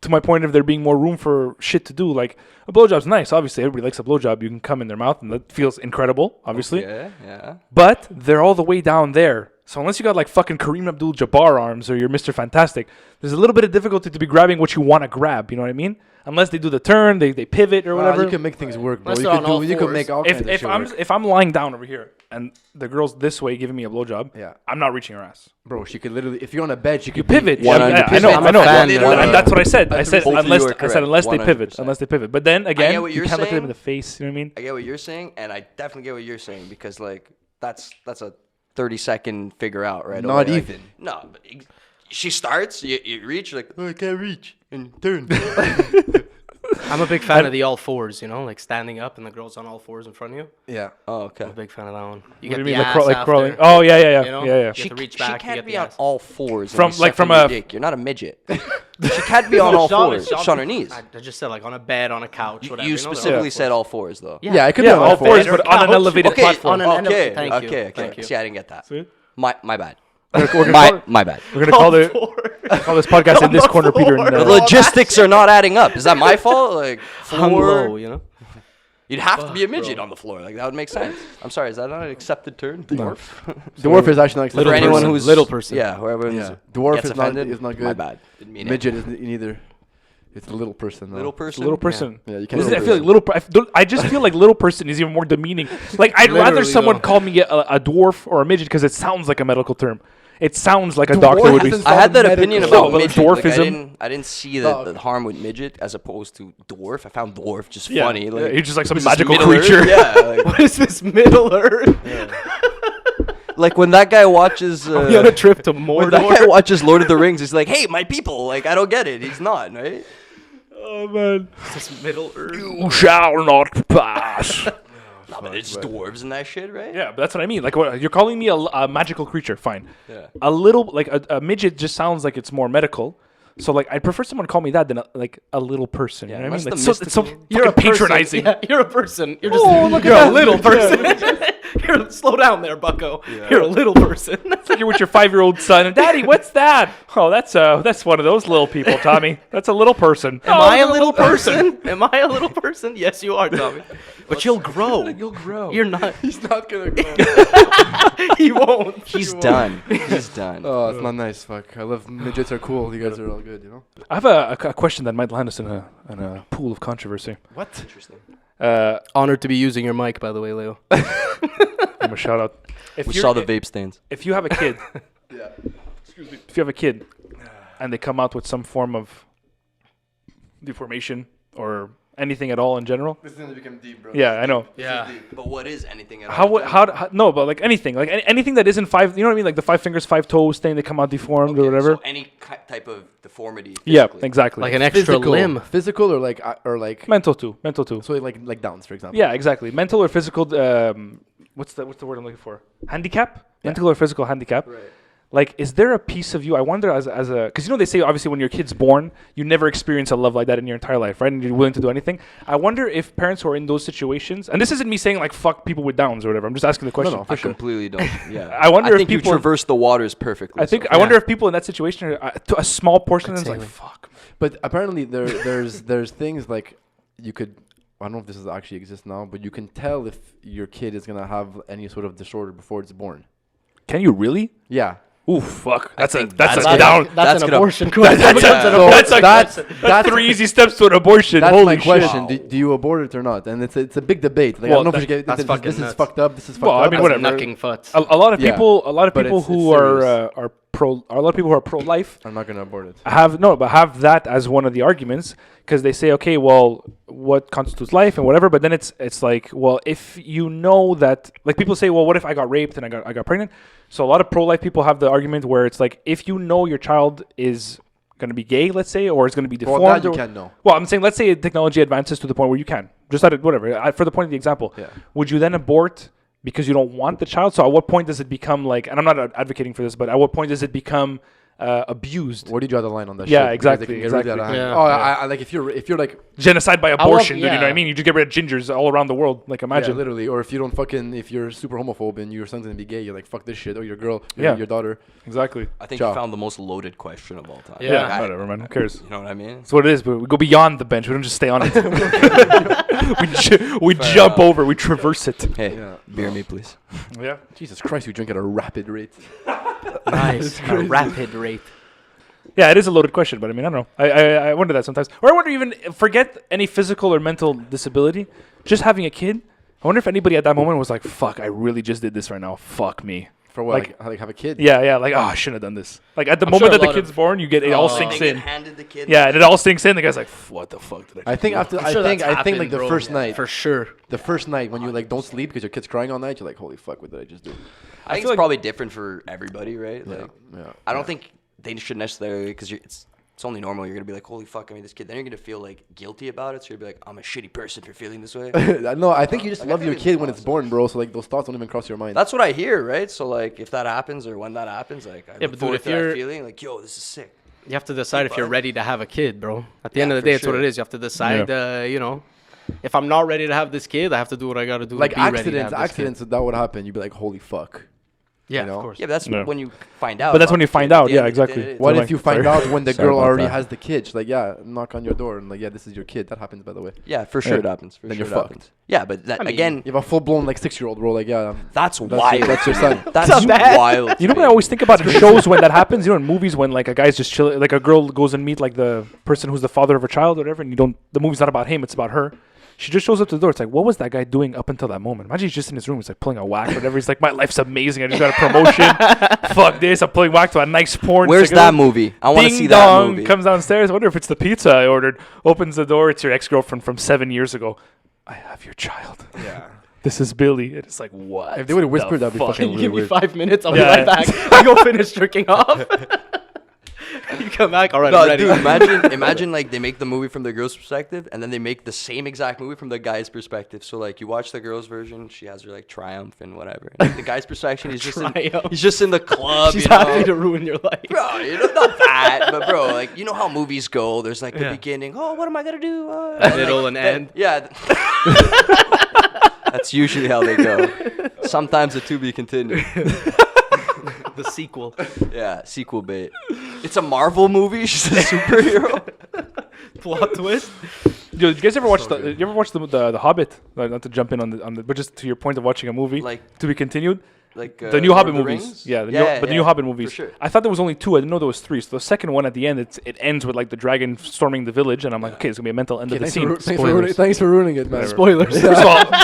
to my point of there being more room for shit to do, like a blowjob's nice. Obviously, everybody likes a blowjob. You can come in their mouth, and that feels incredible, obviously. Yeah. But they're all the way down there. So unless you got like fucking Kareem Abdul-Jabbar arms or you're Mr. Fantastic, there's a little bit of difficulty to be grabbing what you want to grab. You know what I mean? Unless they do the turn, they pivot or whatever. You can make things work, bro. Unless You they're could on all do. You could fours. make all kinds of shit work. if I'm lying down over here and the girl's this way giving me a blowjob, Yeah. I'm not reaching her ass. Bro, she could literally. If you're on a bed, she You could pivot. Be, Yeah, 100%. I know. I'm a I know. fan, And that's what I said. I said Both of you unless are I said correct, unless they pivot. 100%. Unless they pivot. But then again, get what you you're can't look at them saying. in the face. You know what I mean? I get what you're saying, and I definitely get what you're saying because like that's a 30-second figure out right Not away. Like, even. no, but she starts, you reach, you're like, oh, I can't reach, and turn. I'm a big fan of the all fours, you know, like standing up and the girl's on all fours in front of you. Yeah. Oh, okay. I'm a big fan of that one. What do You get you the mean, ass like after, crawling? Oh yeah, you know? yeah. You have to reach She back. you can't get be the on ass. all fours. From- and like, be from sucking a- your dick. You're not a midget. She can't be on all fours. She's on her knees. I just said like on a bed, on a couch, whatever. You know, they're specifically all said fours. all fours though. Yeah, I could Yeah, be on all fours, Bed or but on an couch. elevated Okay, platform. on an okay, thank you, okay. thank you. See, I didn't get that. See? My bad. We're gonna call- My bad. We're gonna call this podcast in this corner, Peter. And, The logistics are not adding up. Is that my fault? Like Hung low, floor, you know. you'd have to be a midget on the floor. Like that would make sense. I'm sorry, is that not an accepted term? Dwarf. Dwarf is actually not For acceptable. anyone person. who's Little person. Yeah, whoever Yeah. Dwarf gets is not offended. is not good. My bad. Didn't mean Midget isn't either. It's a little person. Though. Little person. little person. Yeah, you can't. I feel like little. I just feel like little person is even more demeaning. Like I'd rather Literally, someone though. call me a dwarf or a midget because it sounds like a medical term. It sounds like a Dwarf doctor would be. doesn't I had that Medical. opinion No, about but midget. dwarfism- Like, I didn't see the harm with midget as opposed to dwarf. I found dwarf just Yeah, funny. Like yeah, he's just like some what is this, magical Middle Earth? creature. Yeah. Like, What is this Middle Earth? Like when that guy watches. We on a trip to When that guy Mordor. watches Lord of the Rings, he's like, "Hey, my people!" Like I don't get it. He's not right. Oh man. This Middle Earth. You shall not pass. No, but it's dwarves and that shit, right? Yeah, but that's what I mean. Like, what, you're calling me a magical creature. Fine. Yeah. A little, like, a midget just sounds like it's more medical. So, like, I'd prefer someone call me that than, a little person. Yeah, you know what I mean? unless Like, the it's so mystical- You're a fucking person. patronizing. Yeah, you're a person. You're just look at you're that. a little person. You're slow down there, Bucko. You're a little person. It's like you're with your 5-year-old son. And, Daddy, what's that? Oh, that's one of those little people, Tommy. That's a little person. Am I a little person? Am I a little person? Yes, you are, Tommy. But you'll grow. You'll grow. You're not. He's not gonna go. He won't. He's done. He's done. Oh, it's not nice. Fuck. I love midgets. Are cool. You guys are all good. You know. I have a question that might land us in a pool of controversy. What? Interesting. Honored to be using your mic, by the way, Leo. I'm a shout out. If We you're- saw the vape stains. If you have a kid, Yeah. if you have a kid, and they come out with some form of deformation or anything at all in general, This is gonna become deep, bro. yeah, I know. Yeah. But what is anything at all? How no, but like anything, like anything that isn't five, you know what I mean, like the 5 fingers, 5 toes thing, they come out deformed or whatever. So any type of deformity. Yeah, physically. exactly. Like an extra limb. Physical or like. mental too. So like Downs, for example. Yeah, exactly. Mental or physical. What's the word I'm looking for? Handicap. Mental or physical handicap. Right. Like, is there a piece of you? I wonder, as a, because they say obviously when your kid's born, you never experience a love like that in your entire life, right? And you're willing to do anything. I wonder if parents who are in those situations, and this isn't me saying like fuck people with Downs or whatever. I'm just asking the question. no, I for sure. completely don't. Yeah. I wonder if think people- you traverse the waters perfectly. I wonder if people in that situation are to a small portion is like sailing. fuck. But apparently there's things like you could. I don't know if this is actually exists now, but you can tell if your kid is gonna have any sort of disorder before it's born. Can you really? Yeah. Ooh, fuck. That's a think that's that's a good. down. That's an gonna- abortion question. That's 3 easy steps to an abortion. That's Holy my shit. question. Do you abort it or not? And it's a big debate. Like, Well, I don't know if that- we should get that's this fucking is nuts. fucked up. This is fucked Well, I up. mean, That's whatever. Knucking futs. A lot of Yeah. people, But who it's are pro-life I'm not gonna abort it. have that as one of the arguments because they say, okay, well, what constitutes life and whatever, but then it's like, well, if you know that, like people say, well, what if I got raped and I got pregnant? So a lot of pro-life people have the argument where it's like, if you know your child is going to be gay, let's say, or is going to be deformed. Well, that you or- can know. Well, I'm saying, let's say technology advances to the point where you can. Just at it, whatever. For the point of the example, Yeah. would you then abort because you don't want the child? So at what point does it become like, and I'm not advocating for this, but at what point does it become abused? Where do you draw the line on that? Yeah, shit? Because exactly, they can get really out of exactly. hand. Yeah. Oh, I like if you're like Genocide by abortion, then you know what I yeah. mean? You just get rid of gingers all around the world. Like, imagine. yeah, literally, or if you don't if you're super homophobe and your son's gonna be gay, you're like fuck this shit. Or your girl, Yeah. your daughter. Exactly. I think Ciao. you found the most loaded question of all time. Yeah. Yeah, Like, whatever, man. Who cares? You know what I mean? That's what it is, but we go beyond the bench. We don't just stay on it. we jump over. We traverse it. Hey, Yeah. beer me, please. Yeah. Jesus Christ, you drink at a rapid rate. Nice. A rapid rate. Yeah, it is a loaded question, but I mean, I don't know. I wonder that sometimes. Or I wonder even, forget any physical or mental disability, just having a kid. I wonder if anybody at that moment was like, fuck, I really just did this right now. Fuck me. For what? Like- Like have a kid? Yeah, like, oh, I shouldn't have done this. Like, at the I'm moment sure a that the lot kid's of- born, it all sinks They in. get handed the kid. Yeah, and it all sinks in. The guy's like, what the fuck did I I think after I Sure think that's I think like happened, the bro. first night, For sure. the first night when you like don't sleep because your kid's crying all night, you're like, holy fuck, what did I just do? I think feel it's like- probably different for everybody, right? Yeah, Like, yeah. I don't think they should necessarily, because it's only normal. You're gonna be like, holy fuck, I made this kid. Then you're gonna feel like guilty about it. So you're gonna be like, I'm a shitty person for feeling this way. No, I think you just Like, I love think your it's kid when it's awesome. born, bro. So like those thoughts don't even cross your mind. That's what I hear, right? So like, if that happens or when that happens, like, I Yeah, look but dude, forward if to that you're- feeling, like, yo, this is sick. You have to decide if you're bud. ready to have a kid, bro. At the end Yeah, of the for day, it's what sure. it is. You have to decide, if I'm not ready to have this kid, I have to do what I got to do like to be ready to accidents, have this kid. that would happen. You'd be like, holy fuck. Yeah, you know? of course. Yeah, but that's Yeah. when you find out. But that's about when you the find kid. At out, the yeah, end of the exactly. day, What So if you like- find sorry. out when the Sorry girl about already that. has the kid? She's like, yeah, knock on your door and like, yeah, this is your kid. That happens, by the way. Yeah, for sure Yeah. it happens. For Then sure you're it fucked. happens. Yeah, but that, I mean- again, You have a full blown like 6-year-old, bro. Like, yeah, that's wild. that's your son. That's not bad. wild. You know to what I me. always think about in shows when that happens? You know, in movies when like a guy's just chilling, like a girl goes and meet like the person who's the father of her child or whatever, and the movie's not about him, it's about her. She just shows up to the door. It's like, what was that guy doing up until that moment? Imagine he's just in his room. He's like pulling a whack or whatever. He's like, my life's amazing. I just got a promotion. Fuck this. I'm pulling whack to a nice porn. Where's It's like, that movie? I want to Ding see dong, that movie. comes downstairs. I wonder if it's the pizza I ordered. Opens the door. It's your ex-girlfriend from 7 years ago. I have your child. Yeah. This is Billy. And it's like, what? If they would have whispered, the that'd be fuck? fucking You really give me weird. 5 minutes, I'll Yeah. be right back. I go finish jerking off. You come back, all right, I'm No, ready. dude, imagine like they make the movie from the girl's perspective, and then they make the same exact movie from the guy's perspective. So like you watch the girl's version, she has her like triumph and whatever. And, like, the guy's perspective, he's just in the club. She's you know? happy to ruin your life. Bro, you know, not that, but bro, like you know how movies go. There's like the beginning. Oh, what am I gonna do? Middle and end. Yeah. That's usually how they go. Sometimes the to be continued. The sequel. Yeah, sequel bait. It's a Marvel movie. She's a superhero. Plot twist. Dude, you guys ever watch the Hobbit? Like, not to jump in on the, but just to your point of watching a movie, Like- to be continued. Like The new Lord Hobbit of the movies, Rings? yeah, the new yeah, Hobbit for movies. sure. I thought there was only 2. I didn't know there was 3. So the second one at the end, it ends with like the dragon storming the village, and I'm like, okay, it's gonna be a mental end of the scene. Thanks for ruining it, man. Spoilers.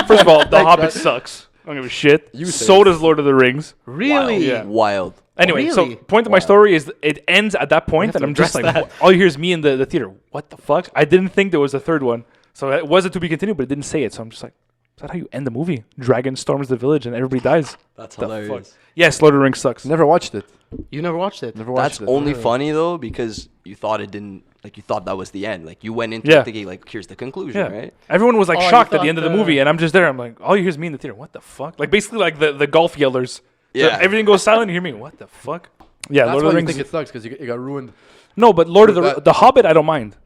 First of all, the Hobbit sucks. I don't give a shit. You say So it. does Lord of the Rings. Really? Yeah. Wild. Anyway, so Really? point of my story is it ends at that point, and to I'm just like, address that. all you hear is me in the theater. What the fuck? I didn't think there was a third one, so it was to be continued, but it didn't say it. So I'm just like, is that how you end the movie? Dragon storms the village and everybody dies. That's The fuck? hilarious. Yes, Lord of the Rings sucks. Never watched it. You never watched it? Never watched That's it. only funny though because you thought it didn't. Like you thought that was the end. Like you went into Yeah. it thinking like, here's the conclusion, Yeah. right? Everyone was like Oh, you shocked at the thought end of the the- movie, and I'm just there. I'm like, all you hear is me in the theater. What the fuck? Like basically like the golf yellers. Yeah. Everything goes silent. You hear me. What the fuck? Yeah, That's Lord why of the you Rings. think it sucks because it got ruined. No, but Lord of That- the Hobbit, I don't mind.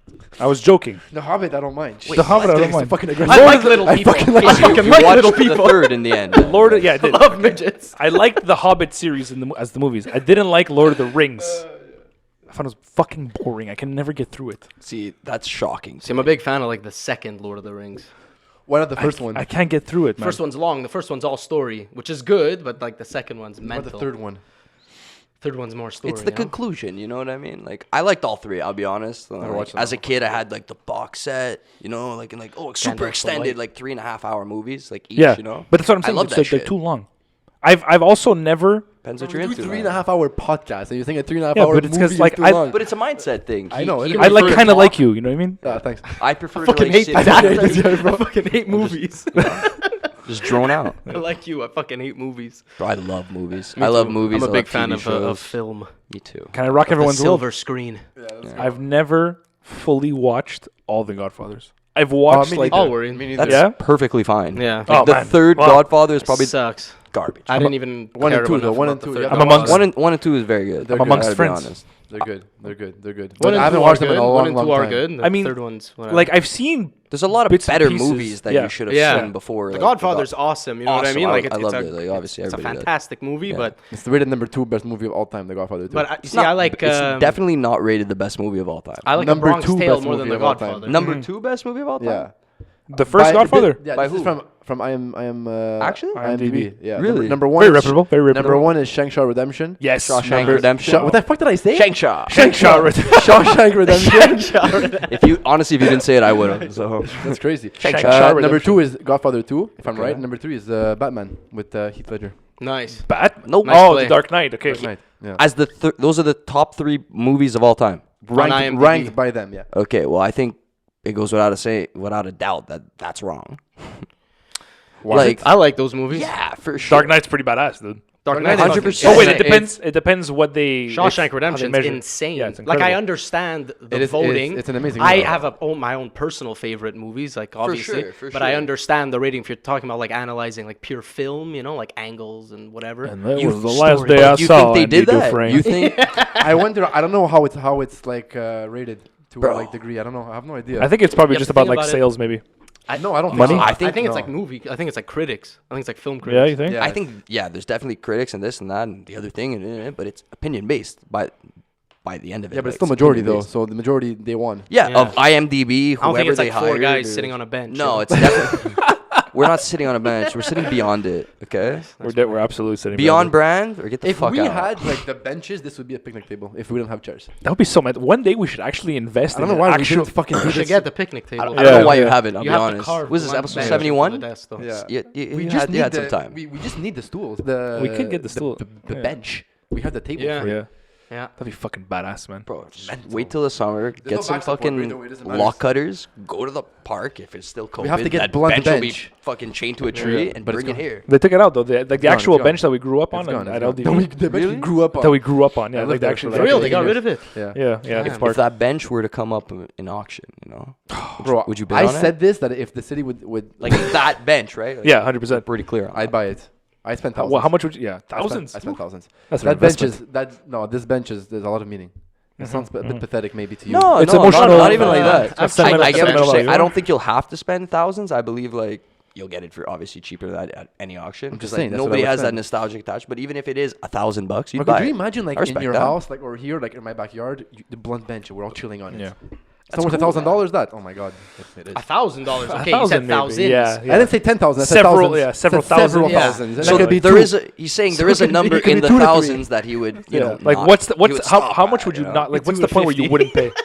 I was joking. The Hobbit, I don't mind. The Hobbit, I don't It's mind. fucking aggressive. I like little I people. fucking like I it. fucking You like watched little the people. third in the end. Lord, yeah, I did. Love midgets. I liked the Hobbit series as the movies. I didn't like Lord of the Rings. I found it was fucking boring. I can never get through it. See, that's shocking. See, I'm a big fan of like the second Lord of the Rings. Why not the first one? I can't get through it, man. First one's long. The first one's all story, which is good, but like the second one's What mental. about the third one? Third one's more story. It's the you know? conclusion, you know what I mean? Like I liked all 3. I'll be honest. Like, watched them as a all. kid, I had like the box set, you know, like and like super Gandalf the extended, White. like 3.5 hour movies, like each, yeah, you know. but that's what I'm I saying. love It's that like they're shit. too long. I've also never. Depends what We you're do into. 3.5 man. hour podcast, and you think a 3.5 Yeah, hour but it's 'cause, movie like, is too I- long. But it's a mindset thing. I know, He it I like prefers kind of talk- like you. You know what I mean? Yeah, thanks. I prefer fucking to like hate sit that. down, I fucking hate movies. just drone out. I like you. I fucking hate movies. Bro, I love movies. Me I love too. movies. I'm a I big love fan TV of shows. film. Me too. Can I rock The everyone's silver world? screen. I've never fully watched all the Godfathers. I've watched me like. I'll worry. Me neither. That's Yeah? perfectly fine. Yeah. Oh, the man. third Wow. Godfather is probably Sucks. garbage. I didn't even. One care and two, enough though. One about and the two. third You have one. I'm amongst- One and two is very good. They're I'm good, amongst I gotta be friends. honest. They're good. They're good. They're good. One But and I haven't two watched are them in a good. long, One and long two are time. good. The I mean, third one's whatever. Like I've seen. There's a lot of Bits and better pieces. movies that Yeah. you should have Yeah. seen before. The like, Godfather's awesome. You know what I Awesome. mean? I- Like I it's loved a, it. Like, obviously, it's a everybody did. fantastic movie, Yeah. but It's rated number 2 best movie of all time, The Godfather 2. you It's see, not- I like It's definitely not rated the best movie of all time. I like Number The Bronx 2 Tale best more than movie The of all time. Godfather. Number 2 best movie of all time. Yeah. The first Godfather. Yeah, By this is who? from I am Actually? IMDb. Yeah. Really? Number 1 Very is reputable. Very reputable. Number 1 is Shawshank Redemption. Yes. Shawshank number- Redemption. What the fuck did I say? Shangsha. Shawshank Redemption. If you honestly, if you didn't say it, I would have. So That's crazy. Shawshank Number Redemption. 2 is Godfather 2, if I'm Okay. right. Number 3 is Batman with Heath Ledger. Nice. Bat. Nope. Nice Oh, play. The Dark Knight. Okay. Dark Knight. Yeah. as those are the top 3 movies of all time. IMDb. Ranked by them, yeah. Okay, well, I think it goes without a doubt that that's wrong. Like, I like those movies. yeah, for sure. Dark Knight's pretty badass, dude. Dark Dark Knight. Knight's 100%. Oh wait, it It's- depends. It depends what they. Shawshank how they Redemption's measure. insane. Yeah, it's Like I incredible. understand the It is- voting. it's an amazing I movie. have my own personal favorite movies, like obviously, for but I sure. understand the rating if you're talking about like analyzing like pure film, you know, like angles and whatever. And that You- was the last story. day I you saw think they Andy did that? Dufresne. You think? I wonder. I don't know how it's like rated to Bro. what like degree. I don't know. I have no idea. I think it's probably Yeah, just but think about like about it. sales, maybe. no, I don't Money? think so. I I think it's no. like movie. I think it's like critics. I think it's like film critics. Yeah, you think? Yeah. I think there's definitely critics and this and that and the other thing, but it's opinion based by the end of it. Yeah, but like, it's still majority though. opinion-based. So the majority they won. Yeah, Yeah. of IMDb, I don't whoever think it's they like four hired, guys or- sitting on a bench. No, it's definitely. We're not sitting on a bench. We're sitting beyond it. Okay, We're absolutely sitting beyond brand or get the If fuck we out. had like the benches, this would be a picnic table. If we didn't have chairs, That would be so mad. One day we should actually invest I don't in know why we actual. didn't fucking do You should this. get the picnic table. I don't Yeah, know why you yeah. haven't. I'll You be have to honest. carve Was this one episode bench 71? for the desk, though. Yeah. You we had, just you need had the, some time. We just need the stools. We could get the stool. The Yeah. bench. We have the table. Yeah. For it. Yeah. Yeah. That'd be fucking badass, man. Bro, just wait till the summer. no Get some back support, fucking by the way, it doesn't matter. lock cutters. Go to the park if it's still COVID. have to get that blunt bench will be bench. fucking chained to a tree and but it's bring it gone. here. They took it out though. The gone, actual it's bench gone. that we grew up on It's gone, at it's LDV. gone. The bench we grew up on. That we grew up on, yeah. I Like lived the there actual for For like real, 18 they got rid years. of it. Yeah. Yeah, Damn. it's If part. If that bench were to come up in auction, Bro, would you bid I on it? said this that if the city would like that bench, right? Like, Yeah, 100%. pretty clear. On I'd that. buy it. I spent thousands. Well, how much would you? Yeah, I spent- thousands. I spent thousands. That's an That bench investment. is this bench is there's a lot of meaning. It sounds a bit pathetic maybe to you. No, It's no, emotional, not even like that. it's I sentimental- get what you're sentimental saying. value. I don't think you'll have to spend thousands. I believe like you'll get it for obviously cheaper than at any auction. I'm just Because, saying, that's what I nobody would has that spend. nostalgic attached. But even if it is $1,000, you'd Or buy could you it. imagine like I in respect your that. house, like or here, like in my backyard, the blunt bench, and we're all chilling on it. Yeah. It's not worth $1,000. That? Oh my god, it is. $1,000. Okay, you 1,000 said maybe. thousands. Yeah, I didn't say 10,000. I said Several- thousands. yeah, several Said several thousand. Yeah. thousands. And So that could be there two. is a. He's saying there is a it could be- number it could in be the 2 to 3. thousands that he would. You know, Like not- what's he would how stop much at, would you know? not like? What's the It's point where you 250. wouldn't pay?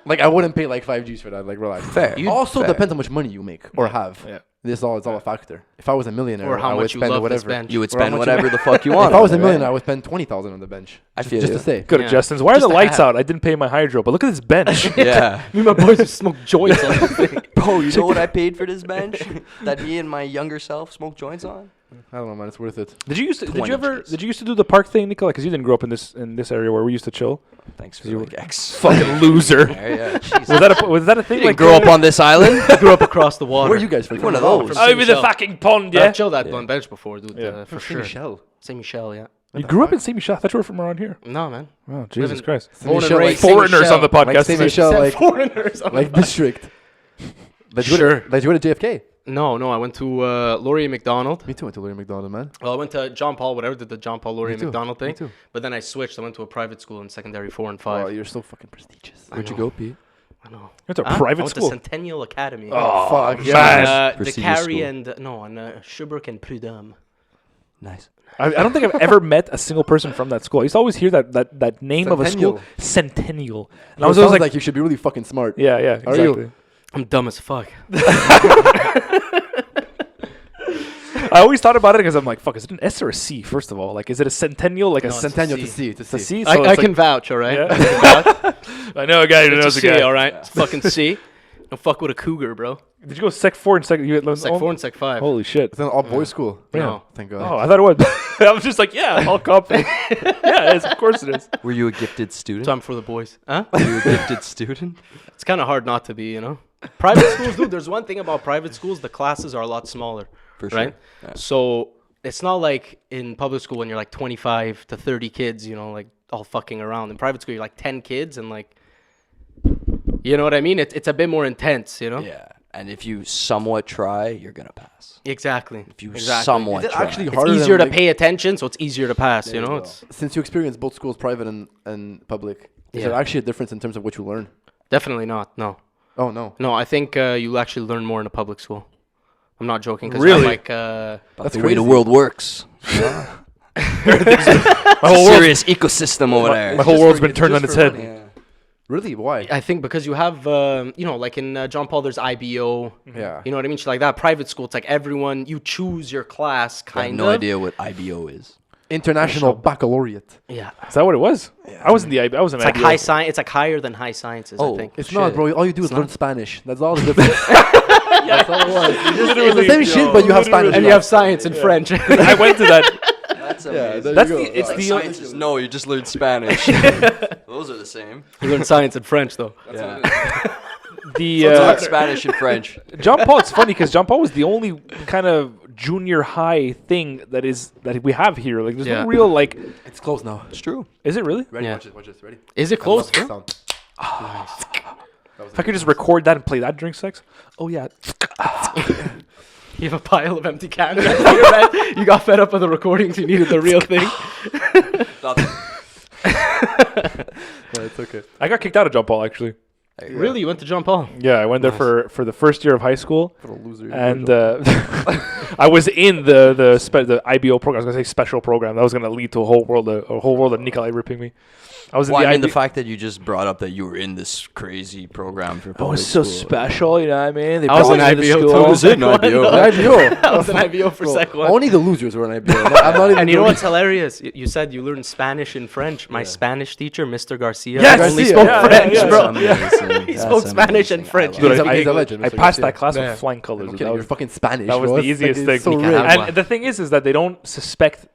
Like I wouldn't pay like 5 Gs for that. Like relax. Fair. Also Fair. depends how much money you make or have. Yeah. It's all a factor. If I was a millionaire, Or how I would much you spend love whatever. this bench. You would Or how spend much whatever you- the fuck you want. If I was a right? millionaire, I would spend 20,000 on the bench. I feel just you. to say. Good Yeah. adjustments. Why are the Just to lights have. out? I didn't pay my hydro, but look at this bench. Yeah. Me and my boys would smoke joints on the thing. Bro, you know what I paid for this bench? That me and my younger self smoked joints on? I don't know, man. It's worth it. Did you used to? Did 20 you ever? inches. Did you used to do the park thing, Nicolai? Because you didn't grow up in this area where we used to chill. Thanks for You like X. Fucking loser. Yeah, Was that a thing? You Like didn't grow up on this island? I grew up across the water. Where are you guys from? One of Oh, those. From over the Michel. fucking pond, Yeah. yeah. I've chilled that one bench before, dude. Yeah. For Saint sure. Michel. Saint Michel, yeah. You grew up in Saint Michel. I thought you were from around here. No, man. Oh, Jesus Living- Christ. Born and Michel, raised like Saint Foreigners Michel. on the podcast. Like Saint Michel, Said like foreigners. on like the- district. Did Sure. you go to JFK? No, I went to Laurier McDonald. Me too. Went to Larry McDonald, man. Well, I went to John Paul, whatever, did the John Paul Laurier Me too, McDonald me thing. too. But then I switched. I went to a private school in secondary 4 and Oh, 5. you're so fucking prestigious. Where'd you go, Pete? I know. It's a Huh? private I went school. to Centennial Academy. Oh, fuck, man. yeah. The Prestigious Carrie school. and on Schuberg and Prudhomme. Nice. I don't think I've ever met a single person from that school. I used to always hear that name of a school, Centennial. Centennial. And I I was sounds always like you should be really fucking smart. yeah, Are you? exactly. I'm dumb as fuck. I always thought about it because I'm like, fuck, is it an S or a C? First of all, like, is it a centennial? Like No, a it's Centennial to C. see. To It's a see. C. So I it's can vouch, all right? Yeah. I can vouch. I know a guy who It's knows a a C, guy. all right? It's fucking C. Don't fuck with a cougar, bro. Did you go Sec 4 and Sec? You had Sec 4 and Sec 5. Holy shit! It's an all boys school. No. Thank Oh, God. I thought it was. I was just like, yeah, all confident. Yeah, it is. Of course it is. Were you a gifted student? Time for the boys. Huh? Were you a gifted student? It's kind of hard not to be, you know? Private schools, dude, there's one thing about private schools. The classes are a lot smaller. For sure. Right? Yeah. So it's not like in public school when you're like 25 to 30 kids, you know, like all fucking around. In private school, you're like 10 kids and like, you know what I mean? It's a bit more intense, you know? Yeah. And if you somewhat try, you're going to pass. Exactly. If you exactly. somewhat Is it try. actually It's harder easier than, to pay attention, so it's easier to pass, you know? you go. It's Since you experience both schools, private and public, is Yeah. there actually a difference in terms of what you learn? definitely not. No. Oh no. No, I think you'll actually learn more in a public school. I'm not joking. 'Cause Really? like, That's That's the way the crazy. world works. My whole world, Serious ecosystem over there. my whole world's been turned on its head. Yeah. Really? Why? I think because you have, you know, like in John Paul, there's IBO. Yeah. You know what I mean? Shit like that. Private school, it's like everyone, you choose your class, I have kind no of. idea what IBO is. International Baccalaureate. Yeah. Is that what it was? I was in the IB. I was in It's like IBO. high science. It's like higher than high sciences, I Oh. think. It's not, bro. All you do is learn Spanish. That's all the difference. That's all it was. It's the same shit, but you have Spanish. And you have science and French. I went to that. That's amazing. That's you the. go. It's Like the. sciences, no, you just learned Spanish. Those are the same. You learn science and French, though. Yeah. The Learn Spanish and French. John Paul. It's funny because John Paul was the only kind of junior high thing that we have here. Like, there's Yeah. no real like. It's closed now. It's true. Is it really? Ready? Yeah. Watch this. Ready? Is it closed? I love the sound. If I could just record that and play that during sex. Oh yeah. You have a pile of empty cans next to your bed. You got fed up with the recordings. You needed the real thing. No, it's okay. I got kicked out of John Paul actually. Really? You went to John Paul? Yeah, I went there for the first year of high school. What a loser. And I was in the IBO program. I was gonna say special program that was gonna lead to a whole world of Nicolai ripping me. I was in Well, the I mean, the IB fact that you just brought up that you were in this crazy program for I public was so school. special, you know what I mean? They I was brought in me to IBO school. too. I was in Second one, IBO. though. IBO. I was in IBO for Bro, second one. only the losers were in IBO. I'm not even And you know the- what's hilarious? You said you learned Spanish and French. My Spanish teacher, Mr. Garcia, Yes! only Garcia, spoke yeah, French, yeah, bro. yeah. He spoke Spanish and French. Dude, He's a- I, he's a legend, I Mr. passed Garcia. that class Yeah. with flying colors. I'm That kidding, you're was, fucking Spanish. that was bro. the It's like, easiest it's thing. So Nicaragua. rich. and the thing is that they don't suspect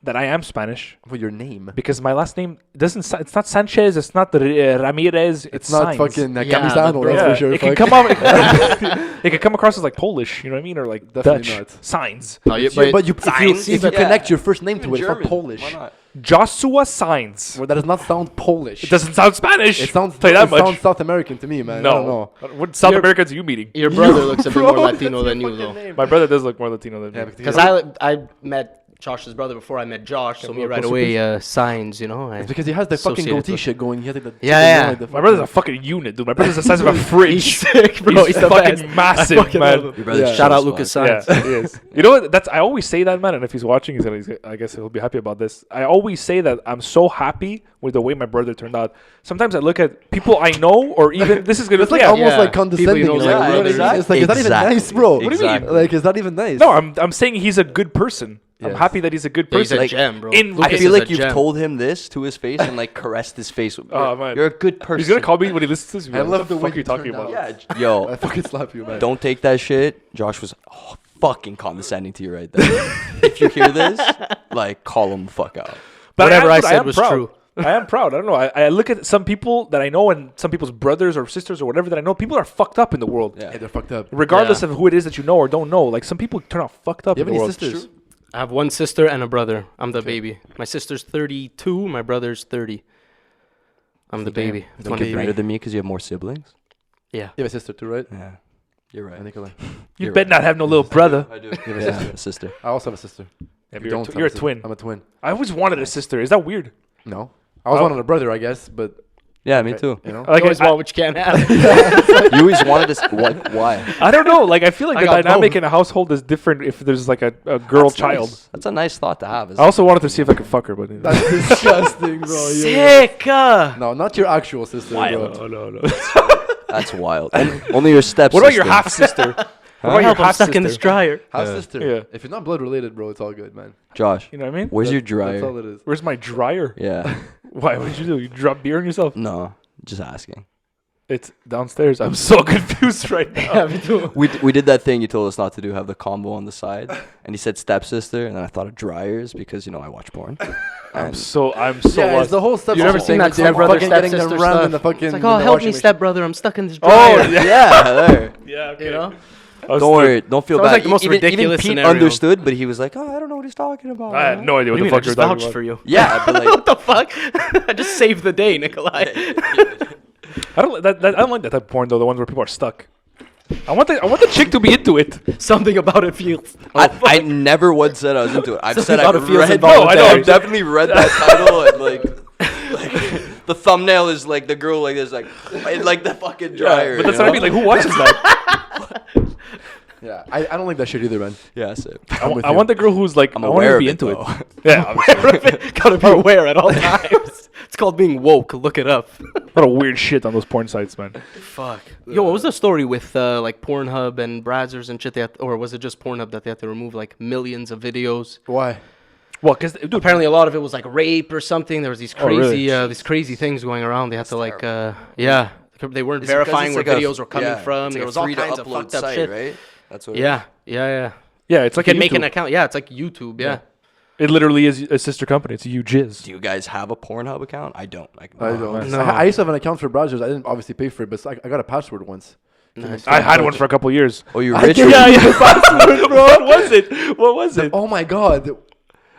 that I am Spanish For your name. because my last name doesn't. It's not Sanchez. It's not Ramirez. It's not Signs. fucking Yeah, Camisano, but that's Yeah, for sure. it can fuck. come off. It can come across as like Polish. You know what I mean, or like Definitely Dutch. not. Signs. No, you- But you, Signs? if you Yeah. connect your first name to Even it, it's not German. Polish. Why not? Joshua Signs. Well, that does not sound Polish. It doesn't sound Spanish. It sounds. Tell you that it much. sounds South American to me, man. I don't know. What South Your- Americans are you meeting? Your brother looks a bit more Latino than you, though. My brother does look more Latino than Yeah, me. Because I met Josh's brother before I met Josh, so me little right closer, away signs, you know. It's because he has the fucking associated goatee with- shit going. He has like the Yeah, like the My brother's a fucking unit, dude. My brother's the size of a He's fridge. sick, bro. He's the fucking best. massive, I fucking man. love him. Your brother Yeah. shows Shout out fuck. Lucas Yeah, Signs. he is. You know what? That's I always say that, man. And if he's watching, I guess he'll be happy about this. I always say that I'm so happy with the way my brother turned out. Sometimes I look at people I know, or even this is gonna. It's like yeah. almost Yeah. like condescending. People you know, like, like you know what I mean? brothers. It's like it's not even Exactly. nice, bro. What do you mean? Exactly. Like it's not even nice. No, I'm saying he's a good person. I'm Yes. happy that he's a good Yeah, he's person. a gem, bro. in- I Lucas feel is like a you've gem. told him this to his face and like caressed his face. Oh, man. You're a good person. He's gonna call me when he listens to this. I What love the the fuck way are you you talking turned about? out. Yeah, yo, I fucking slap you, man. don't take that shit. Josh was fucking condescending to you right there. If you hear this, like, call him the fuck out. But Whatever I dude, said am was proud. true. I am proud. I don't know. I look at some people that I know and some people's brothers or sisters or whatever that I know. People are fucked up in the world. Yeah. Yeah, they're fucked up. Regardless Yeah. of who it is that you know or don't know. Like some people turn out fucked up You have in the any world. sisters? I have one sister and a brother. I'm the baby. My sister's 32. My brother's 30. I'm the baby. You think you're better than me because you have more siblings? Yeah. You have a sister too, right? Yeah, you're right. Nicolai. You You're better not have no little brother. I do. You have a Yeah, sister. a sister. I also have a sister. Yeah, You you're don't have you're a sister. twin. I'm a twin. I always wanted a sister. Is that weird? No, I was Oh. wanting a brother, I guess, but Yeah, me too. you know. Like You always I, want what you can't have. You always wanted to. What? Why? I don't know. Like I feel like I the got dynamic both. in a household is different if there's like a girl That's child. nice. That's a nice thought to have. I also wanted to see if I could fuck her, but That's disgusting, bro. Sick. No, not your actual sister, bro. no. That's wild. Only your stepsister. What about your half sister? What about your Help, I'm half stuck in this sister? dryer. Half sister. Yeah. If you're not blood related, bro, it's all good, man. Josh? You know what I mean? Where's your That's dryer? all it is. Where's my dryer? Yeah. Why? What did you do? You drop beer on yourself? No, just asking. It's downstairs. I'm so confused right now. We did that thing you told us not to do. Have the combo on the side, and he said stepsister, and then I thought of dryers because I watch porn. I'm so Yeah, lost. it's the whole step. You never seen that stepbrother, stepsister around in the stuff? fucking. It's like, in oh, the help washing me, machine. stepbrother. I'm stuck in this Oh, dryer. Yeah, there. yeah. Okay. You know? Don't worry. Don't feel Sounds bad. like the most even ridiculous Pete scenario. understood, but he was like, "Oh, I don't know what he's talking about." I had no idea What what do you the mean? I fuck you're just talking vouched about. for you. Yeah, but like, What the fuck? I just saved the day, Nicolai. I don't like that type of porn though. The ones where people are stuck. I want the chick to be into it. Something about it feels. I never once said I was into it. I've said Something I've about it feels read. involuntary. No, I know. I've definitely read that title and like the thumbnail is like the girl like this, like in like the fucking dryer. But that's you what I mean. know? Like, who watches that? Yeah, I don't like that shit either, man. Yeah, that's it. with I you. want the girl who's like, I'm I want her aware to of be it, into though. it. Yeah, obviously. Gotta be aware at all times. It's called being woke. Look it up. A lot of weird shit on those porn sites, man. Fuck. Yo, what was the story with like Pornhub and Brazzers and shit? Or was it just Pornhub that they had to remove like millions of videos? Why? Well, because dude, Apparently, a lot of it was like rape or something. There was these Oh, really? crazy things going around. They had to like, yeah, they weren't It's because verifying it's where like a- videos were coming yeah, from. it's like There a was all free to kinds of upload fucked up site, shit. right? That's what. Yeah. yeah, it's You like can a make an YouTube. account. Yeah, it's like YouTube. Yeah. It literally is a sister company. It's a UJizz. Do you guys have a Pornhub account? I don't. I don't. No. I used to have an account for browsers. I didn't obviously pay for it, but I got a password once. Nice. I had one for a couple years. Oh, you're I rich. gave Yeah, password, bro. What was it? What was it? Oh my god!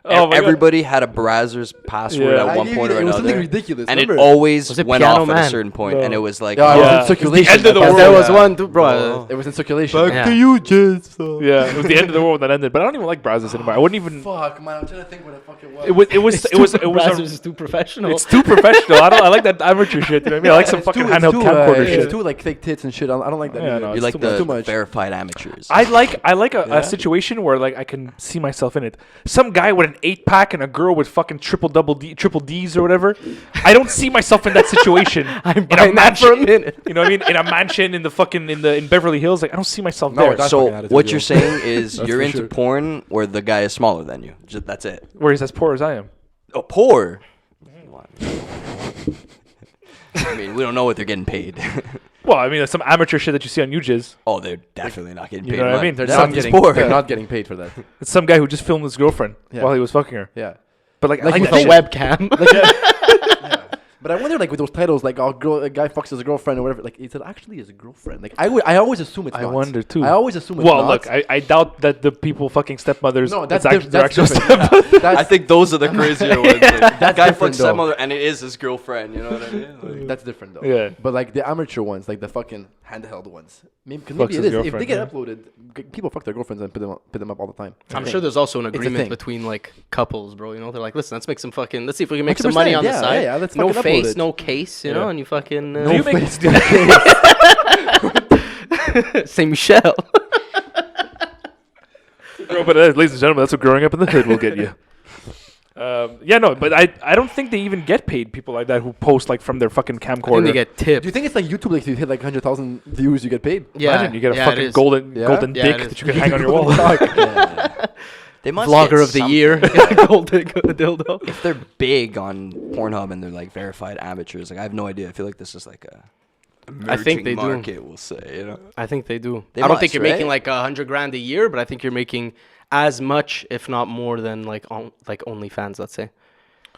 Oh my God. Everybody had a Brazzers password Yeah. at I one gave point it or was something another, ridiculous. and it remember? always Was it went Piano off at Man? a certain point, No. and it was like, Yeah, it was Yeah. in circulation. It's the end of the That's world. There it. was one, too, bro. It was in circulation. Yeah. you, Jizz. Yeah, it was the end of the world that ended. But I don't even like Brazzers anymore. I wouldn't even. Fuck, man. I'm trying to think what it fucking was. It was. Brazzers is too professional. It's too professional. I like that amateur shit. You know what I mean? I like some It's fucking too- handheld it's too, camcorder It's shit. too like fake tits and shit. I don't like that. Yeah, either. no, you it's like too the too much. verified amateurs. I like Yeah. a situation where like I can see myself in it. Some guy with an an 8-pack and a girl with fucking triple D's or whatever, I don't see myself in that situation. I'm in a buying that for a mansion. minute. You know what I mean? In a mansion in the fucking in Beverly Hills, like I don't see myself No, there. that's So fucking attitude, what yo. you're saying is That's you're for into sure. porn where the guy is smaller than you. That's it. Where he's as poor as I am. Oh, poor. I mean, we don't know what they're getting paid. Well, I mean, that's some amateur shit that you see on UJIS. Oh, they're definitely not getting You paid. know what I much. mean? They're That not means getting. poor. They're not getting paid for that. It's some guy who just filmed his girlfriend Yeah. while he was fucking her. Yeah. But like, I Like like With that a shit. webcam. But I wonder, like, with those titles, like, a guy fucks his girlfriend or whatever. Like, is it actually his girlfriend? Like, I always assume it's I not. wonder too. I always assume it's Well, not. look, I doubt that the people fucking stepmothers. No, that's actually, they're that's actually different. That's, I think those are the crazier ones. Like, that guy different fucks though. stepmother and it is his girlfriend. You know what I mean? Like, that's different though. Yeah. But like the amateur ones, like the fucking handheld ones, maybe, cause Fucks maybe it his is. If they get girlfriend, uploaded, people fuck their girlfriends and put them up all the time. I'm sure there's also an a agreement thing. between like couples, bro. You know, they're like, listen, let's see if we can make some money 100%, on the yeah, side. yeah, let's no fucking upload face, it. no case, you Yeah. know, and you fucking Do you make, Saint Michel. but ladies and gentlemen, that's what growing up in the hood will get you. Yeah, no, but I don't think they even get paid. People like that who post like from their fucking I think camcorder. they get tipped. Do you think it's like YouTube? Like, if you hit like 100,000 views, you get paid? Yeah, Imagine you get a yeah, it fucking is. golden Yeah? golden Yeah, dick it is. that you can hang on your wall. they must Vlogger get of the something. year, golden dildo. If they're big on Pornhub and they're like verified amateurs, like I have no idea. I feel like this is like a I think they emerging do. market, we'll say. You know. I think they do. They I don't must, think you're right? making like $100,000 a year, but I think you're making as much, if not more, than like OnlyFans. Let's say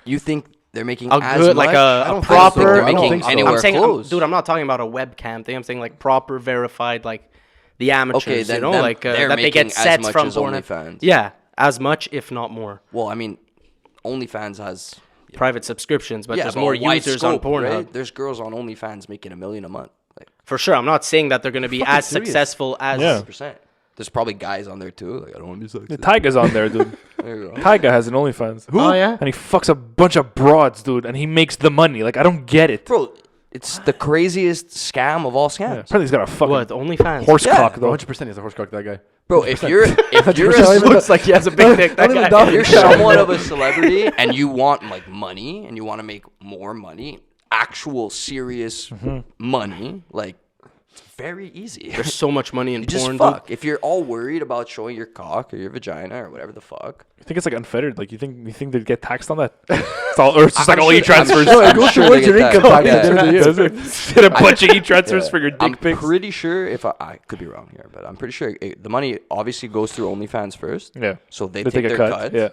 You think they're making a as good, much? like I a don't think so. proper. they're I don't making think so. anywhere I'm saying, close. dude, I'm not talking about a webcam thing. I'm saying like proper verified, like the amateurs. Okay, then you know, them- like they're that they making get as sets much from as Pornhub. OnlyFans. Yeah, as much, if not more. Well, I mean, OnlyFans has Private subscriptions, but there's but more a wide users scope, on Pornhub. right? There's girls on OnlyFans making $1 million a month. Like For sure, I'm not saying that they're going to be as serious. successful as. Yeah. 100%. There's probably guys on there too. Like I don't want to be sexy. Tyga's on there, dude. There you go. Tyga has an OnlyFans. Oh yeah. And he fucks a bunch of broads, dude, and he makes the money. Like I don't get it. Bro, it's the craziest scam of all Yeah, scams. apparently he's got a fucking What OnlyFans? horse Yeah. cock though. 100% is a horse cock, that guy. Bro, if you're a It looks like he has a big dick. That Don't even guy. doubt if you're it. somewhat of a celebrity and you want like money and you want to make more money, actual serious money, like it's very easy. There's so much money in You just porn, fuck. dude. If you're all worried about showing your cock or your vagina or whatever the fuck. You think it's like unfettered? Like you think they'd get taxed on that? It's all, or it's just like I'm all sure- e-transfers. I'm sure- No, it I'm goes sure towards they your get income taxed. tax at the end of the year. Does it? Get a bunch of e-transfers for your dick I'm pics. pretty sure if I could be wrong here, but I'm pretty sure the money obviously goes through OnlyFans first. Yeah. So they They take take their a cut. Yeah.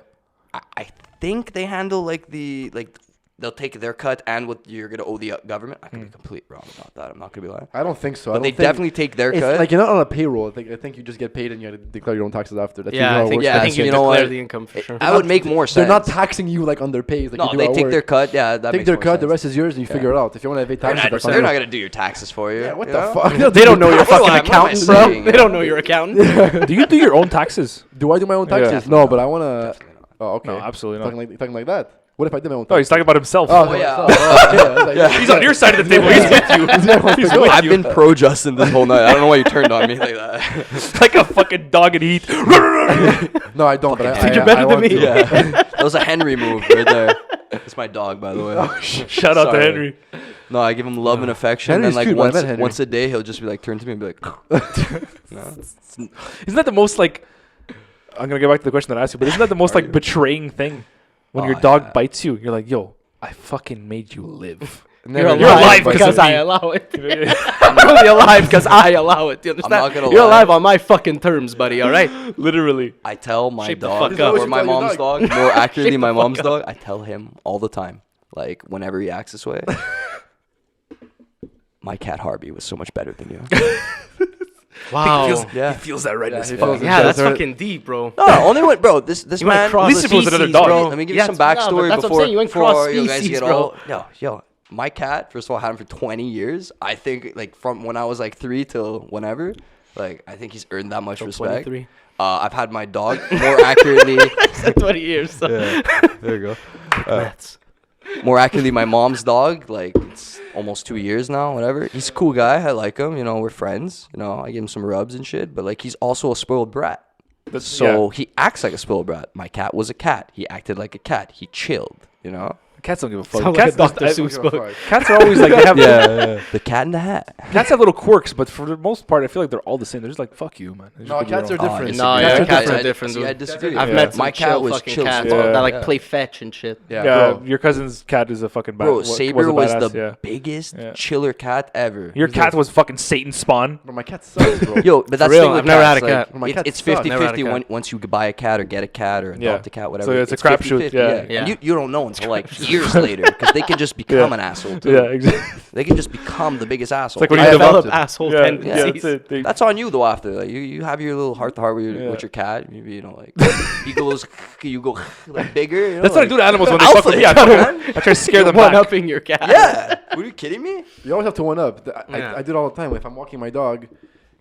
I think they handle like they'll take their cut and what you're gonna owe the government. I could be completely wrong about that. I'm not gonna be lying. I don't think so. I But don't they think definitely take their it's cut. like you're not on a payroll. I think you just get paid and you have to declare your own taxes after. That's Yeah, usually how I it think works. yeah, I think so you you know declare what? the income for sure. I would make more sense. They're not taxing you like on their pays. Like No, you do they at take work. their cut. Yeah, that Take makes their more cut. The sense. rest is yours, and you figure it out. If you want to evade They're taxes, not, that's they're fine. not gonna do your taxes for you. Yeah, what you the know? fuck? They don't know your What am fucking I- what am I accountant, bro. saying? They don't know your accountant. Do you do your own taxes? Do I do my own Yeah. taxes? No, but I want to. Oh, okay. No, absolutely not. Talking like that. What if I did my own Oh, he's taxes? talking about himself. Oh, yeah. He's on your side of the table. He's with you. He's with I've you. been pro Justin this whole night. I don't know why you turned on me like that. like a fucking dog in heat. No, I don't. But I, You're I better than want me. to. Yeah, that was a Henry move right there. That's my dog, by the way. Shout out to Sorry. Henry. No, I give him love and affection, Henry's and like cute, man. I once met Henry. once a day, he'll just be like, turn to me and be like, no. Isn't that the most like? I'm gonna get back to the question that I asked you, but isn't that the most like betraying thing when your Oh, dog yeah. bites you? You're like, yo, I fucking made you live. You're Never- alive because because of I me. allow it. I'm only alive because I allow it. Do you understand? not gonna You're lie. alive on my fucking terms, buddy. All right. Literally. I tell my Shape the dog, fuck up. or my Tell your mom's dog. dog, more accurately, Shape my the fuck mom's up. dog. I tell him all the time, like whenever he acts this way. My cat Harvey was so much better than you. Wow. Yeah. He feels that right in his he fuck. feels it. Yeah, that's That's right. fucking deep, bro. No, only when, bro. This You went man. cross At least if it was another species, dog. bro. Let me give Yeah, you some no, but backstory that's what I'm before, saying. You went before cross you guys species, get bro. all. Yo, my cat. First of all, I had him for 20 years. I think like from when I was like 3 till whenever. Like I think he's earned that much respect. 23. I've had my dog more accurately. 20 years. So. There you go. That's More accurately, my mom's dog. Like it's almost 2 years now. Whatever. He's a cool guy. I like him. You know, we're friends. You know, I give him some rubs and shit. But like he's also a spoiled brat. So he acts like a spoiled brat. My cat was a cat. He acted like a cat. He chilled, you know? Cats don't give a fuck. Sound like Cats, a Dr. I- Seuss book. cats are always like they have The cat in the hat. cats have little quirks, but for the most part, I feel like they're all the same. They're just like fuck you, man. They just No, put their cats are own- different. No, disagree. yeah, Cats cats are are different. See, Dude. I disagree. I've Yeah. met some My cat chill was fucking chill cats as fuck. that like Yeah. play fetch and shit. Yeah, Yeah, bro. your cousin's cat is a fucking bad. Bro, was Saber a was badass, the biggest Yeah. chiller cat ever. Your cat was fucking Satan spawn. Bro, my cat sucks, bro. Yo, but that's real, the thing with I've never cats, had a like, cat. My cat It's sucks. Never had a 50-50 cat. once you buy a cat or get a cat or adopt Yeah. a cat, whatever. So it's a crapshoot, 50-50, yeah. Yeah. And you don't know until like years later because they can just become Yeah. an asshole too. Yeah, exactly. They can just become the biggest asshole. like when I you develop develop- asshole Yeah, tendencies. that's it. They- That's on you though. After like you have your little heart to heart with Yeah. with your cat. You know, like he goes, you go like bigger. You know, That's what I like, do to animals when they Alpha, fuck with me. I try to scare them One back. upping your cat. Yeah. Were you kidding me? You always have to one up. Yeah. I do it all the time. If I'm walking my dog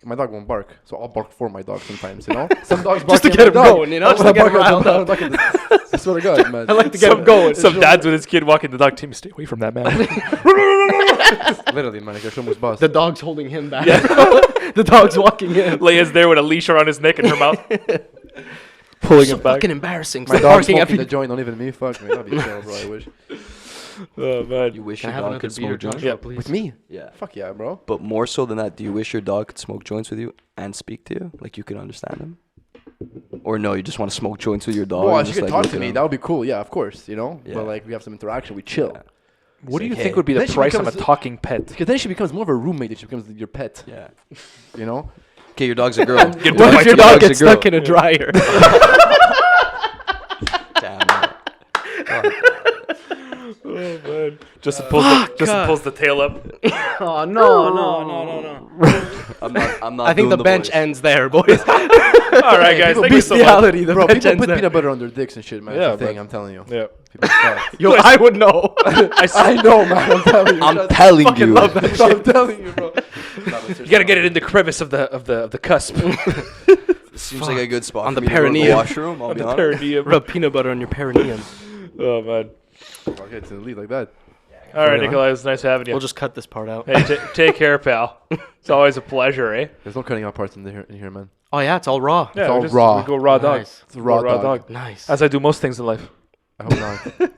won't bark, so I'll bark for my dog sometimes. You know, some dogs bark Just to at get my him dog. going, you know, I'll just to get bark him at riled them, up. bark at them. I swear to God, man. I like to get him going. Some dads with his kid walking the dog team. Stay away from that man. Literally, man. I got almost bust. The dog's holding him back. The dog's walking in. Leia's there with a leash around his neck and her mouth, pulling So him back. fucking embarrassing. My Stop dog's barking smoking every the joint, not even me. Fuck me. That'd be chill, bro. I wish. Oh man. You wish Can I your have dog another could beer, smoke joints. Joshua, Yeah. please? With me? Yeah. Fuck yeah, bro. But more so than that, do you wish your dog could smoke joints with you and speak to you? Like you could understand him? Or no, you just want to smoke joints with your dog? Well, and she just, could like, talk look to at me. him? That would be cool. Yeah, of course. You know, Yeah. but like we have some interaction. We chill. Yeah. What do It's you like, think hey, would be the then she price of a becomes- talking pet? Because then she becomes more of a roommate than she becomes your pet. Yeah. You know. Okay, your dog's a girl. Get What Why if your your dog dog's a gets girl? stuck in a dryer? Damn. man. Oh man. Justin pulls the tail up. Oh no. I'm not I think doing the bench voice. ends there, boys. All right, guys. Thank you so much. Bestiality, the Bro, bench people ends put there. peanut butter on their dicks and shit, man. Yeah, It's a thing. but- I'm telling you. Yeah. People fuck. Yo, I would know. I know, man. I'm telling you. I'm telling fucking you. love that I'm telling you, bro. You gotta get it in the crevice of the cusp. Seems like a good spot On for the me to go to the perineum. washroom. I'll On be the honest. perineum. Rub peanut butter on your perineum. Oh man. Okay, it's in the lead like that. All right, Fair Nicolai. It was nice having you. We'll just cut this part out. Hey, take care, pal. It's always a pleasure, eh? There's no cutting out parts in here, man. Oh yeah, it's all raw. Yeah, all we just- raw. We go raw dog. Nice. It's a raw Go dog. Nice. As I do most things in life. I hope not.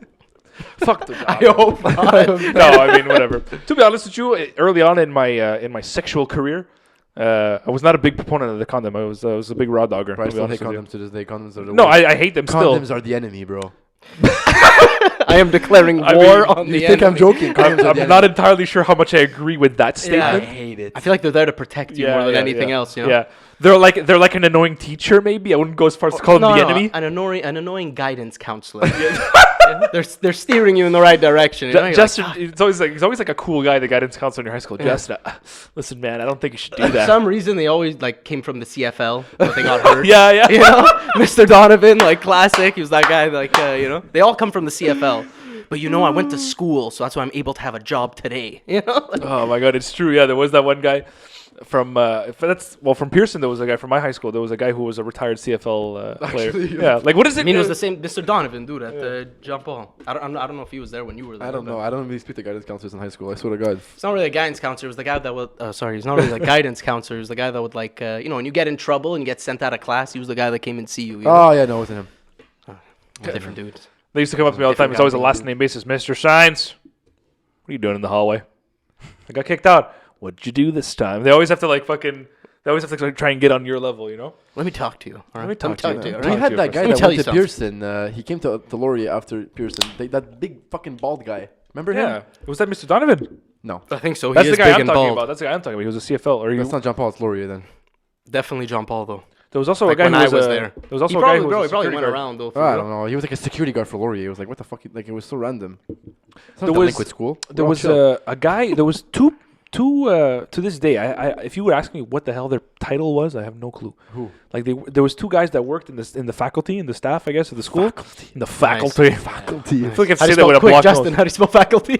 Fuck the I hope not. No, I mean whatever. To be honest with you, early on in my sexual career, I was not a big proponent of the condom. I was a big raw dogger. Bro, I to be still hate honest with you. condoms to this day. Condoms are the No, worst. I hate them still. Condoms are the enemy, bro. I am declaring war I mean, on You the think I'm enemy. joking? Condoms are the I'm not enemy. entirely sure how much I agree with that statement. hate it. I feel like they're there to protect you more than anything else. You know. Yeah, they're like an annoying teacher. Maybe I wouldn't go as far as to call them the enemy. An annoying guidance counselor. Yeah, they're steering you in the right direction. You know? You're Justin, like, it's always like a cool guy, the guidance counselor in your high school. Yeah. Justin, listen, man, I don't think you should do For that. some reason, they always like came from the CFL, but they got hurt. Yeah, yeah. You know, Mr. Donovan, like classic. He was that guy. Like you know, they all come from the CFL. But you know, I went to school, so that's why I'm able to have a job today. You know. Oh my god, it's true. Yeah, there was that one guy from from Pearson. There was a guy from my high school. There was a guy who was a retired CFL player. Actually, Yeah, like what is it? I mean, it was the same Mr. Donovan, dude, at Jean Paul. I don't know if he was there when you were there. I don't but know. I don't really speak to guidance counselors in high school. I swear to God. It's not really a guidance counselor. It was the guy that would. Sorry, he's not really the guidance counselor. He's the guy that would like, you know, when you get in trouble and you get sent out of class. He was the guy that came and see you. You know? Oh yeah, no, it wasn't him. Different dude. They used to come up to me all the time. Different It's always a guy. last name basis. Mr. Science, what are you doing in the hallway? I got kicked out. What'd you do this time? They always have to like fucking. They always have to like, try and get on your level, you know? Let me talk to you. All right? Let me talk to you. all Talk We right? had you that first. guy Let me that tell went you to Pearson. He came to Laurier after Pearson. That big fucking bald guy. Remember Yeah. him? Was that Mr. Donovan? No, I think so. That's he the is guy big I'm and talking bald. about. That's the guy I'm talking about. He was a CFL. Or that's not John Paul. It's Laurier then. Definitely John Paul though. there was also Like a guy when who I was, was a, there. There was also He a guy probably, who was a he probably security went guard. around though. for I real. don't know. He was like a security guard for Laurier. It was like, what the fuck? Like it was so random. It's not There that was- liquid school. There We're all was chill. a guy. There was two to this day. I if you would ask me what the hell their title was, I have no clue. Who? Like there was two guys that worked in the faculty, in the staff, I guess, of the school. In the faculty. Faculty. I feel like I have to How do say you that with spell a quick, block Justin? nose. How do you spell faculty?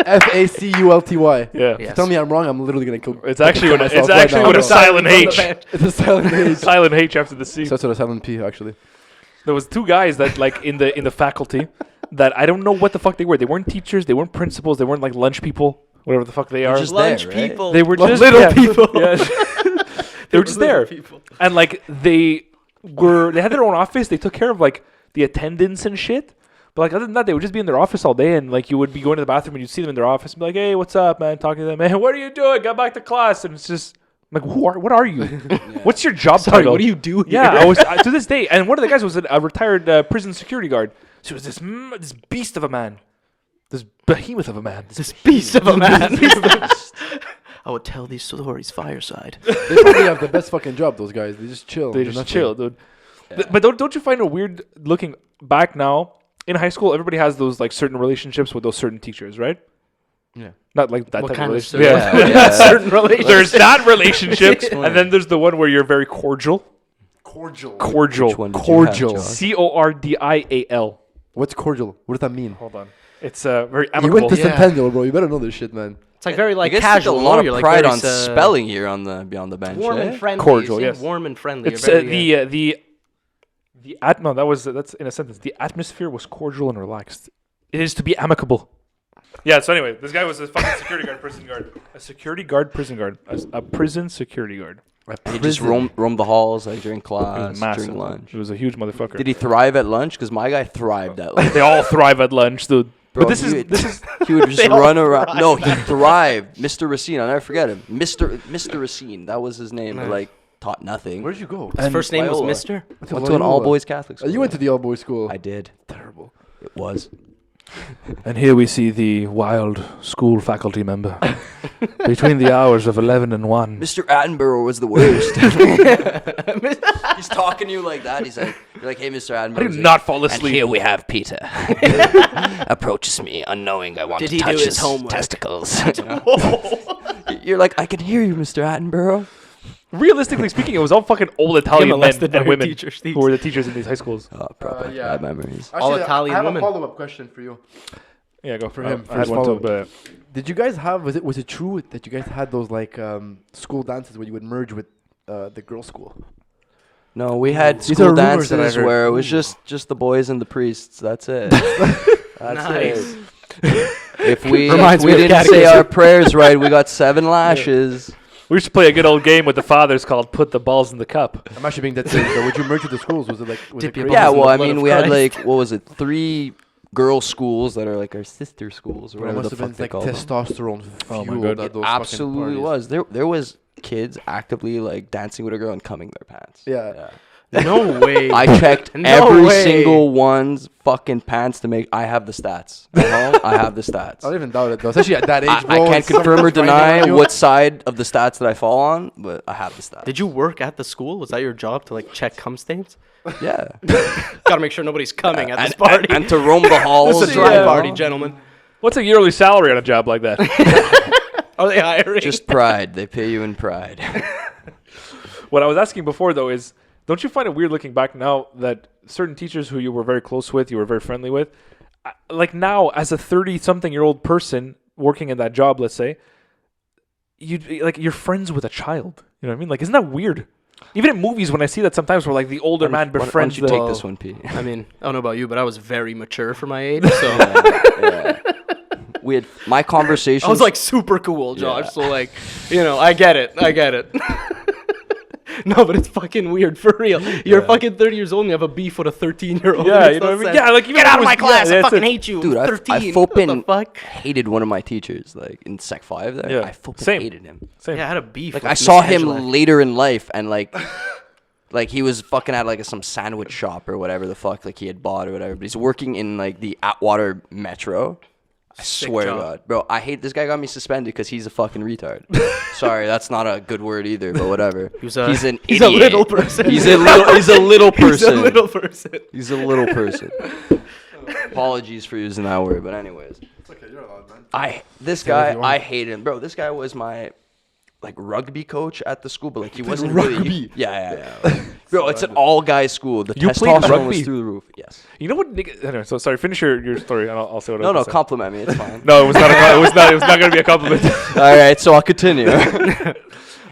Faculty. Yeah. Yes. Tell me I'm wrong. I'm literally gonna kill. It's actually kill with a, myself it's right actually now, with a bro. silent On the H. bench. It's a silent H. Silent H after the C. Starts with a silent P actually. There was two guys that like in the faculty that I don't know what the fuck they were. They weren't teachers. They weren't principals. They weren't like lunch people. whatever the fuck they are. just there, Lunch right? people. They were just little people. Yeah. They were just there, and like they had their own office. They took care of like the attendance and shit. But like other than that, they would just be in their office all day, and like you would be going to the bathroom and you'd see them in their office and be like, "Hey, what's up, man?" Talking to them, "Man, what are you doing? Got back to class." And it's just like, what are you? What's your job Sorry, title? what do you do here? Yeah, I was to this day, and one of the guys was a retired prison security guard. So it was this beast of a man, this behemoth of a man. This beast of a man. I would tell these stories fireside. They probably have the best fucking job. Those guys. They just chill. They They're just nothing. chill, dude. But don't you find it weird looking back now? In high school, everybody has those like certain relationships with those certain teachers, right? Yeah. Not like that What type kind of of relationship. Yeah, yeah. Certain relationships. There's that relationship, and then there's the one where you're very cordial. Cordial. Cordial. Which one did you have, Cordial. Josh? Cordial. What's cordial? What does that mean? Hold on. It's very You amicable. went to Centennial, bro. You better know this shit, man. It's like very like you guys casual. take a lot of you're, like, pride very on spelling here on the Beyond the Bench. Warm eh? and friendly. Cordial, You yes. seem warm and friendly. It's You're very, that's in a sentence. The atmosphere was cordial and relaxed. It is to be amicable. Yeah. So anyway, this guy was a fucking security guard, prison guard, a security guard, prison guard, a prison security guard. He just roamed the halls like during It was class, massive. during lunch. It was a huge motherfucker. Did he thrive at lunch? Because my guy thrived at lunch. They all thrive at lunch, dude. Bro, But this he is he would just They all run around. thrive. No, he thrived. Mr. Racine, I'll never forget him. Mr. Racine, that was his name. But like taught nothing. Where'd you go? his first name was Loyola. Mister. Went to an all boys Catholic school. You went to the all boys school. I did. Terrible. It was. And here we see the wild school faculty member between the hours of 11 and 1. Mr. Attenborough was the worst. He's talking to you like that. He's like, you're like, hey, Mr. Attenborough. I He's did like, not fall asleep. And here we have Peter. Approaches me, unknowing I want Did to he do touch his his homework? testicles. You're like, I can hear you, Mr. Attenborough. Realistically speaking, it was all fucking old Italian men molested by and her women teachers, who were the teachers in these high schools. Oh, proper yeah. bad memories. All Italian I have women. a follow-up question for you. Yeah, go For him, I had first one too, follow-up. but Did you guys have? Was it true that you guys had those like school dances where you would merge with the girls' school? No, we had These school are rumors that I dances heard. where it was just the boys and the priests. That's it. That's Nice. it. If we Reminds me of didn't say catechism. our prayers right, we got 7 lashes. we used to play a good old game with the fathers called "Put the Balls in the Cup." I'm actually being that serious. But would you merge with the schools? Was it like? Was it Dip your crazy? Yeah, balls in well, the I blood mean, of we had Christ. like what was it? 3 girls' schools that are like our sister schools or Bro, it whatever must the have fuck been they like call them. testosterone Oh my fueled God. at those Absolutely fucking was. There was kids actively like dancing with a girl and cumming their pants. Yeah. No way. I checked No every way. single one's fucking pants to make. I have the stats. At home, I have the stats. I don't even doubt it though. Especially at that age, I bro. can't when confirm or someone's grinding deny on you. what side of the stats that I fall on, but I have the stats. Did you work at the school? Was that your job to like check cum stains? Yeah. Gotta make sure nobody's coming at this party. And to roam the halls. It's a dry yeah. party, gentlemen. What's a yearly salary on a job like that? Are they hiring? Just pride. They pay you in pride. What I was asking before though is, don't you find it weird looking back now that certain teachers who you were very close with, you were very friendly with, like now as a 30-something-year-old person working in that job, let's say, you're friends with a child. You know what I mean? Like, isn't that weird? Even in movies, when I see that sometimes where like the older man Why befriends don't you the take this one, Pete? I mean, I don't know about you, but I was very mature for my age, so Yeah. We had my conversations. I was like super cool, Josh. Yeah. So like, I get it. No, but it's fucking weird for real. You're fucking 30 years old and you have a beef with a 13-year-old. Yeah, you know what I mean? Yeah, like even Get when out it of my was- class! yeah, I that's fucking it. hate you. Dude, I 13. flipping What the fuck? hated one of my teachers, like in Sec 5 there. Yeah. I flipping Same. hated him. Same. Yeah, I had a beef. Like with I Miss saw him Angela. later in life and like he was fucking at like some sandwich shop or whatever the fuck like he had bought or whatever, but he's working in like the Atwater Metro. I swear job. to God. Bro, I hate this guy got me suspended because he's a fucking retard. Sorry, that's not a good word either, but whatever. He's he's an he's a idiot. little person. He's a little He's a little person. He's a little person. Apologies for using that word, but anyways. It's okay, you're allowed, man. This Say whatever guy, you want. I hate him. Bro, this guy was my like rugby coach at the school, but like he wasn't rugby? really yeah. Bro, it's an all guys school. The You played testosterone rugby? was through the roof. Yes. You know what? Anyway, so sorry. Finish your story, and I'll say what I No, was gonna say. compliment me. It's fine. No, it was not. It was not. It was not going to be a compliment. All right, so I'll continue. I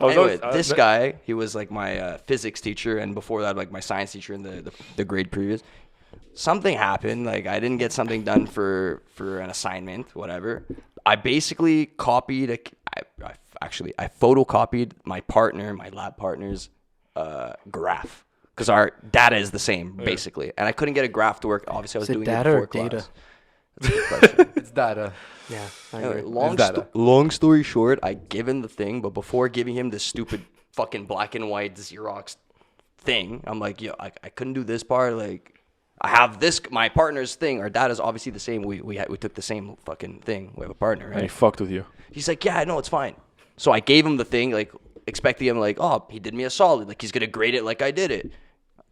was Anyway, always- this guy, he was like my physics teacher, and before that, like my science teacher in the grade previous. Something happened, like I didn't get something done for an assignment, whatever. I basically copied. I photocopied my lab partner's graph because our data is the same basically, and I couldn't get a graph to work. Obviously, I was doing data it or before data? class. That's a good question. It's data. Yeah. I Anyway, agree. long story short, I give him the thing, but before giving him this stupid fucking black and white Xerox thing, I'm like, yo, I couldn't do this part. Like, I have this, my partner's thing. Our data's obviously the same. We took the same fucking thing. We have a partner, And he right? fucked with you. He's like, yeah, no, it's fine. So I gave him the thing, like, expecting him, like, oh, he did me a solid. Like, he's going to grade it like I did it.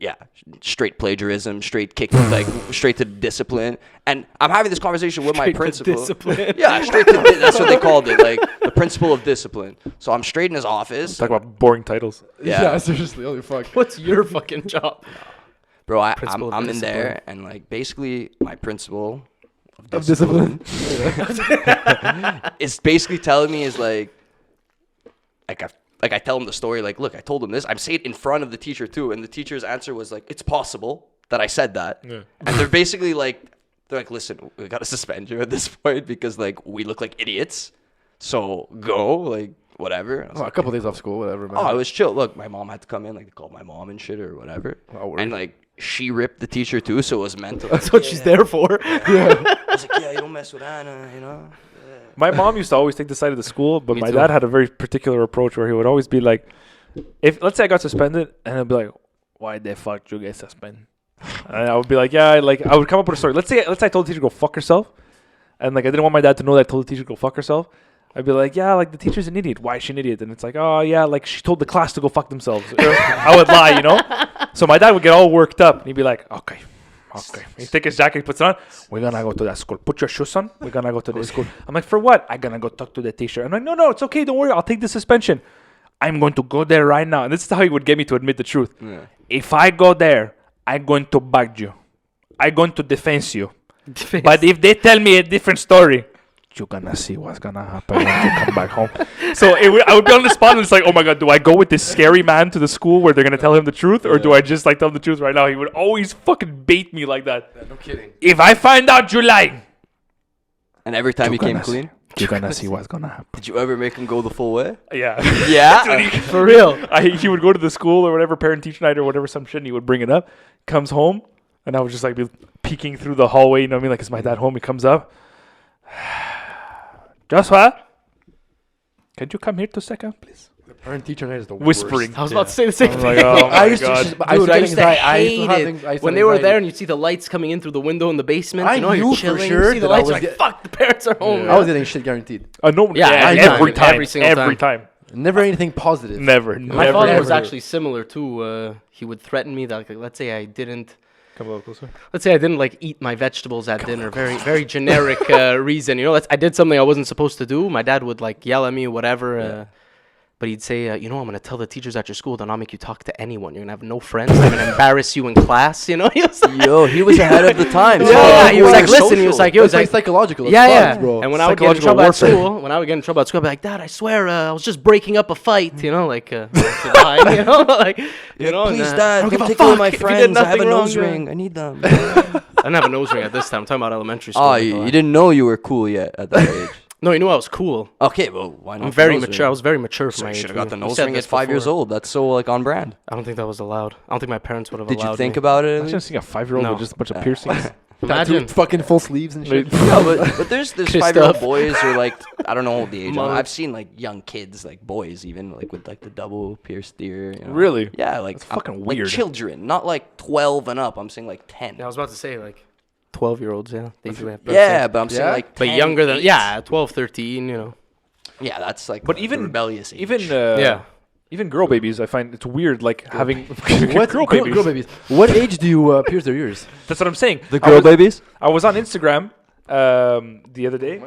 Yeah, straight plagiarism, straight kick, like, straight to discipline. And I'm having this conversation with my Straight to principal. discipline. Yeah, straight to that's what they called it, like, the principle of discipline. So I'm straight in his office. Talk about boring titles. Yeah. Seriously, holy fuck. What's your fucking job? Bro, Principle of I'm in discipline. there, and, like, basically, my principal Of discipline. is basically telling me is, like I tell him the story, like, look, I told him this. I'm saying it in front of the teacher, too, and the teacher's answer was, like, it's possible that I said that. Yeah. And they're basically, like, listen, we got to suspend you at this point because, like, we look like idiots. So go, like, whatever. I was Oh, a like, couple days off school, whatever, man. oh, it was chill. Look, my mom had to come in, like, they called my mom and shit or whatever. Oh, word. And, like, she ripped the teacher, too, so it was mental. That's what she's there for. I was like, yeah, you don't mess with Anna, you know? My mom used to always take the side of the school, but Me my too. dad had a very particular approach where he would always be like, if let's say I got suspended, and I'd be like, why the fuck did you get suspended? And I would be like, yeah, like I would come up with a story. Let's say I told the teacher to go fuck herself, and like I didn't want my dad to know that I told the teacher to go fuck herself. I'd be like, yeah, like the teacher's an idiot. Why is she an idiot? And it's like, oh yeah, like she told the class to go fuck themselves. I would lie, you know. So my dad would get all worked up, and he'd be like, okay. He take his jacket, puts it on. We're gonna go to that school. Put your shoes on. We're gonna go to the school. I'm like, for what? I'm gonna go talk to the teacher. I'm like, no, it's okay. Don't worry. I'll take the suspension. I'm going to go there right now. And this is how he would get me to admit the truth. Yeah. If I go there, I'm going to bug you. I'm going to defend you. But if they tell me a different story, you're gonna see what's gonna happen when you come back home. So I would be on the spot and it's like, oh my god, do I go with this scary man to the school where they're gonna tell him the truth, or do I just like tell him the truth right now? He would always fucking bait me like that. No kidding. If I find out you lying, And every time he you're came gonna clean, you're gonna see what's gonna happen. did you ever make him go the full way? Yeah. Yeah. For real. He would go to the school or whatever, parent-teacher night or whatever, some shit, and he would bring it up. Comes home, and I would just like be peeking through the hallway, you know what I mean? Like, is my dad home? He comes up. Joshua, can you come here 2 seconds, please? The parent-teacher night is the Whispering. I was about to say the same I'm thing. like, oh my I used god. to, Dude, I used to hate have it when they were there and you'd see the lights coming in through the window in the basement. I You know, knew you're for chilling. sure You see the that I lights, was you're like, fuck, the parents are home. I was getting shit guaranteed. No, Yeah, every time. every single time. Never anything positive. Never. My never. father was Never. actually similar too. He would threaten me that, like, let's say I didn't Come a little closer. like eat my vegetables at dinner. Very generic reason. You know, I did something I wasn't supposed to do. My dad would like yell at me, whatever. But he'd say, you know, I'm gonna tell the teachers at your school to not make you talk to anyone. You're gonna have no friends. I'm gonna embarrass you in class. You know. He was like, Yo, he was ahead of the time. yeah, he was like, Social. listen. He was like, It's like psychological. It's yeah. fun, bro. And when I would get in Psychological trouble warfare. at school, I'd be like, Dad, I swear, I was just breaking up a fight. You know, like, lying, you know, like, you know. Please, and, Dad, don't give come a take away fuck my if you did friends. I have a nothing nose wrong, ring. I need them. I didn't have a nose ring at this time. I'm talking about elementary school. Oh, you didn't know you were cool yet at that age. No, he knew I was cool. Okay, well, why not? I'm very nose mature. I ring? was very mature for So my you age. should have got the We nose said ring this at 5 years before. old. That's so like on brand. I don't think that was allowed. I don't think my parents would have Did allowed you think me. about it? Imagine At least? seeing a 5-year-old No. with just a bunch of piercings. Imagine. Fucking full sleeves and shit. No, but there's Christoph. 5-year-old boys who are like, I don't know the age. Mullet. I've seen like young kids, like boys even, like with like the double pierced ear. You know? Really? Yeah, like That's fucking like weird. children, not like 12 and up. I'm saying like 10. Yeah, I was about to say, like, 12-year-olds, yeah. They usually have Yeah, piercings. but I'm saying Yeah? like 10, But younger than, 8. yeah, 12, 13, you know. Yeah, that's like But the even rebellious age. Yeah. Even girl babies, I find it's weird, like having What? girl babies. Girl babies. What age do you pierce their ears? That's what I'm saying. the I girl was- babies. I was on Instagram the other day.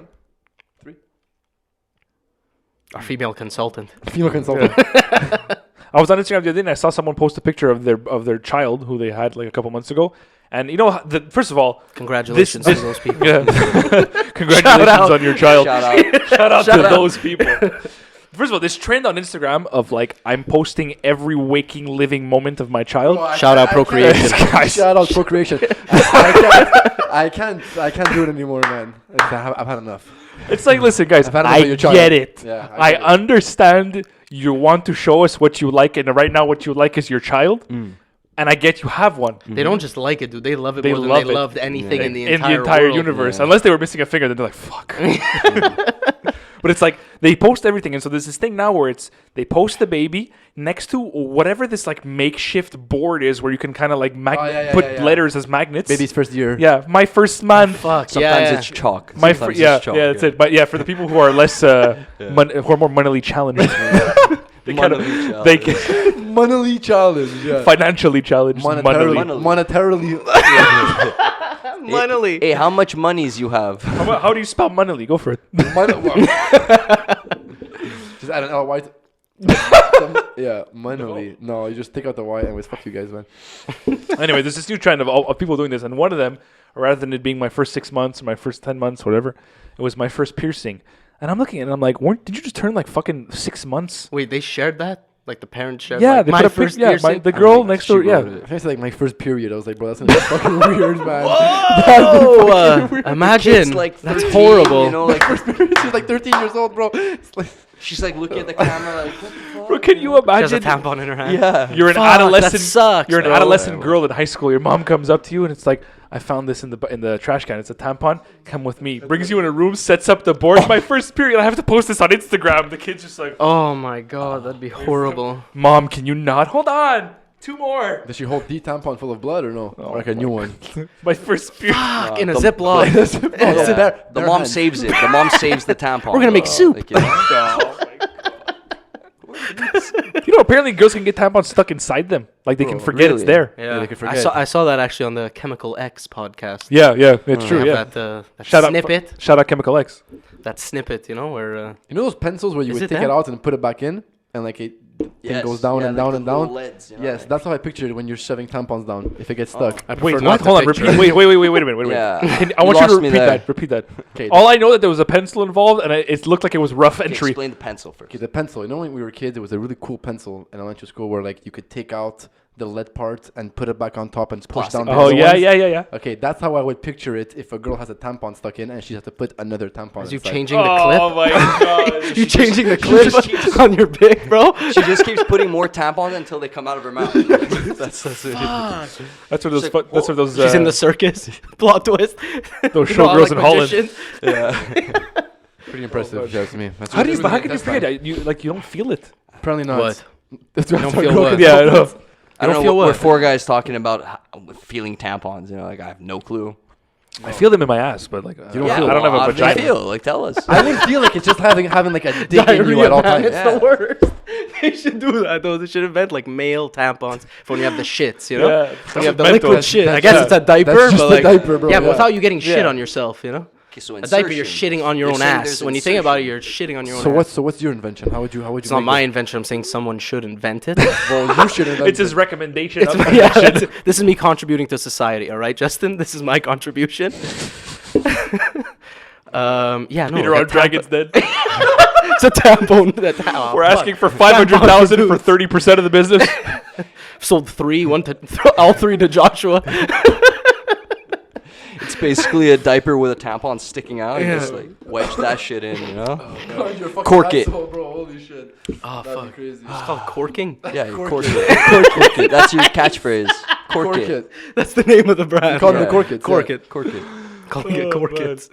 Our female consultant. Female consultant. I was on Instagram the other day and I saw someone post a picture of their child who they had like a couple months ago. And you know, first of all, Congratulations this- to those people. yeah, congratulations on your child. Shout out. Shout out Shout to out. those people. First of all, this trend on Instagram of like I'm posting every waking living moment of my child. Shout out procreation. Guys. Shout out procreation. I can't do it anymore, man. I've had enough. It's like, listen, guys, I've had enough I of your child. get it. Yeah, I get it. understand you want to show us what you like, and right now what you like is your child. And I get you have one. They don't just like it, dude. They love it They more than love they it. loved anything in the In entire the entire world. universe. Yeah. Unless they were missing a finger, then they're like, fuck. But it's like they post everything, and so there's this thing now where it's they post the baby next to whatever this like makeshift board is, where you can kind of like put letters as magnets. Baby's first year. Yeah, my first man. Fuck, Sometimes yeah. it's chalk. My Sometimes yeah, it's chalk, yeah, that's it. But yeah, for the people who are less, who are more monetally challenged, they kind of Monetally they challenged. can Monetally challenged. Yeah. financially challenged. Monetarily. Money. Hey, how much monies you have? How do you spell money? Go for it. Just add an L-Y. Yeah, money. No, you just take out the Y. Anyways, fuck you guys, man. Anyway, there's this new trend of people doing this, and one of them, rather than it being my first 6 months or my first 10 months, whatever, it was my first piercing. And I'm looking at it, and I'm like, did you just turn like fucking 6 months? Wait, they shared that? Like the parents shared? Yeah, like, they my put a first pic- yeah, piercing? the girl next door, yeah. I think it's like my first period. I was like, bro, that's gonna be fucking weird, man. Oh, imagine. Kid's like That's 13, horrible. You know, like She's like 13 years old, bro. It's like, she's like looking at the camera like, what the fuck? Bro, can you She has a imagine? tampon in her hand. Yeah. You're an Fuck, adolescent. that sucks, You're an bro. adolescent girl in high school. Your mom comes up to you and it's like, I found this in the trash can. It's a tampon. Come with me. Brings you in a room, sets up the board. My first period. I have to post this on Instagram. The kid's just like, Oh my god, that'd be horrible. Mom, can you not? Hold on. 2 more. does she hold the tampon full of blood or no? Or like a new one. My first period. Fuck, in a the- Ziploc. Yeah. The mom saves it. The mom saves the tampon. We're gonna make soup. Like, you know? Oh my God. You know, apparently girls can get tampons stuck inside them. Like they can forget it's really? there. Yeah, they could I forget. saw that actually on the Chemical X podcast. Yeah, it's true. They Yeah. have that Shout snippet. Shout out Chemical X. That snippet, you know, where You know those pencils where you Is would it take them? it out and put it back in, and like it thing goes down and down and down. Yes, that's how I pictured it when you're shoving tampons down. If it gets stuck. I Wait, prefer what? not to Hold on. picture Repeat. it. Wait a minute. Yeah. I want you to lost me repeat there. that. Repeat that. Okay. All I know that there was a pencil involved, and it looked like it was rough entry. Explain the pencil first. Okay, the pencil. You know when we were kids, it was a really cool pencil in elementary school where like you could take out the lead part and put it back on top and push down the Oh other yeah, ones. yeah. Okay, that's how I would picture it if a girl has a tampon stuck in and she has to put another tampon Is you inside. changing the Oh clip? my god. You changing the clip on your pic, bro? She just keeps putting more tampons until they come out of her mouth. that's it. That's what those. She's like, That's what those. She's in the circus. Plot twist. Those You know, showgirls like in Holland. magicians. Pretty impressive, if you ask me. That's How do you? really How can you that's forget fine. it? You don't feel it. Apparently not. What? That's You don't feel what? Yeah, I know. I don't don't know. feel We're what? four guys talking about feeling tampons. You know, like I have no clue. I feel them in my ass, but like don't I feel don't have a how do you vagina. feel? Like tell us. I think feel like it's just having like a dick in you at all man, times. it's the worst. They should do that though. They should invent like male tampons for when you have the shits, you know? Yeah, When you have the mental. liquid shit. I that's- guess it's a diaper, that's just but a like diaper, bro. yeah, but Yeah. without you getting shit Yeah. on yourself, you know? Okay, so A diaper, you're insertion. shitting on your You're own saying ass. there's When you think about it, insertion. you're shitting on your own So ass. what's your invention? How would you It's not make my it? invention. I'm saying someone should invent it. Well, you should invent It's his it. recommendation. It's of yeah, invention. this is me contributing to society. All right, Justin. This is my contribution. Yeah, no. Peter the on Dragon's Den. It's a tampon. We're asking for 500,000 for 30% of the business. Sold all three to Joshua. It's basically a diaper with a tampon sticking out. You Yeah. just like wedge that shit in, you know? God, you're a fucking Cork it. asshole, bro. Holy shit. Oh That'd be fuck! crazy. It's called corking. Yeah, you cork it. Cork it. That's your catchphrase. Cork, Cork it. it. That's the name of the brand. Call them Yeah. the cork it. Cork it. Cork it. Calling it cork it.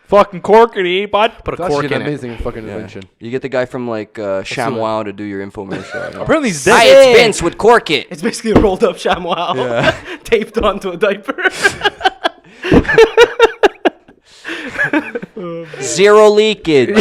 Fucking corkity, bud. Put a That's cork actually in an it. amazing fucking Yeah. invention. You get the guy from like ShamWow to do your infomercial. You know? Apparently he's Hi, dead. it's Vince with Cork It. It's basically a rolled up chamois taped onto a diaper. Zero leakage.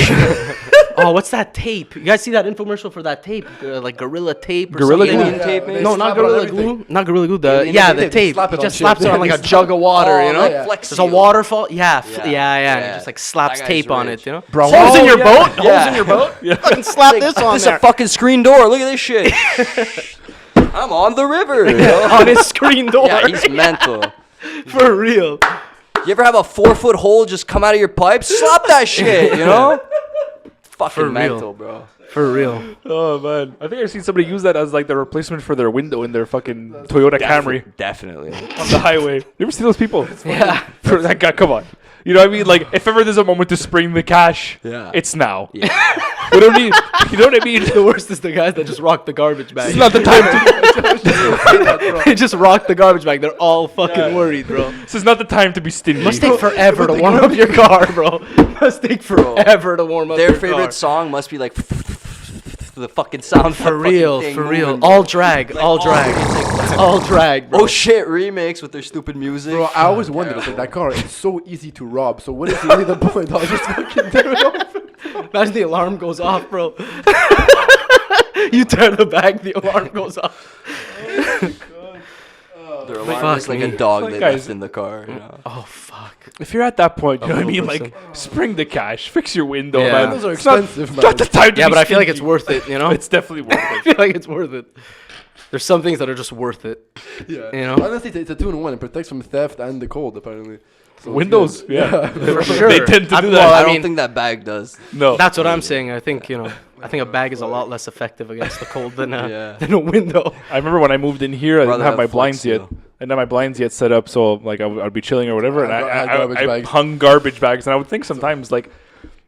Oh, what's that tape? You guys see that infomercial for that tape? Like Gorilla Tape or Gorilla something? Glue? Tape, maybe? No, Slap not it on Gorilla everything. Glue. Not Gorilla Glue. The Alien yeah, tape, the they tape. slap He it on just shit. slaps it on like a They jug of water, Oh, you know? like Flex Just a Seal. waterfall. Yeah, Yeah. and Yeah. he just like slaps That tape guy's on rich. it, you know? Bro, Holes in your yeah. boat? Yeah. Holes in your boat? Fucking slap this on This is there. a fucking screen door. Look at this shit. I'm on the river. You know? On his screen door. Yeah, he's mental. For real. You ever have a 4-foot hole just come out of your pipe? Slap that shit, you know? Fucking For real. mental, bro. For real. Oh man, I think I've seen somebody use that as like the replacement for their window in their fucking Toyota Camry Definitely. on the highway. You ever see those people? Yeah. For that guy, come on. You know what I mean? Like, if ever there's a moment to spring the cash, it's now. Yeah. We don't need. You know what I mean? The worst is the guys that just rock the garbage bag. It's not the time to. They just rock the garbage bag. They're all fucking worried, bro. This is not the time to be stingy. Must take forever to warm up your car, bro. Must take forever to warm up Their your favorite car. song must be like the fucking sound For real, thing for real. moving. All drag, all drag. It's all drag, bro. Oh shit, remix with their stupid music. Bro, I always wondered, like, that car is so easy to rob. So what is really the point? I'll just fucking tear it off. Imagine the alarm goes off, bro. You tear the bag, the alarm goes off. Their alarm Fuck is like me. a dog Like, they guys- left in the car. You know? Oh, fuck. If you're at that point, you know what I mean? 100%. Like, spring the cash, fix your window, Yeah. man. Those are It's not- expensive, it's man. not the time to Yeah, be but I feel like stingy. it's worth it, you know? It's definitely worth I it. feel like it's worth it. There's some things that are just worth it. Yeah. You know? Honestly, it's a 2-in-1. It protects from theft and the cold, apparently. So it's Windows, good. yeah. For sure. They tend to do that. Well, I I don't mean, think that bag does. No. that's what I'm saying. I think, you know, I think a bag is a lot less effective against the cold than Yeah. than a window. I remember when I moved in here, I didn't Rather have have my Flex blinds yet. Seal. I didn't have my blinds yet set up, so like I'd be chilling or whatever, and I had I garbage bags. hung garbage bags, and I would think sometimes like.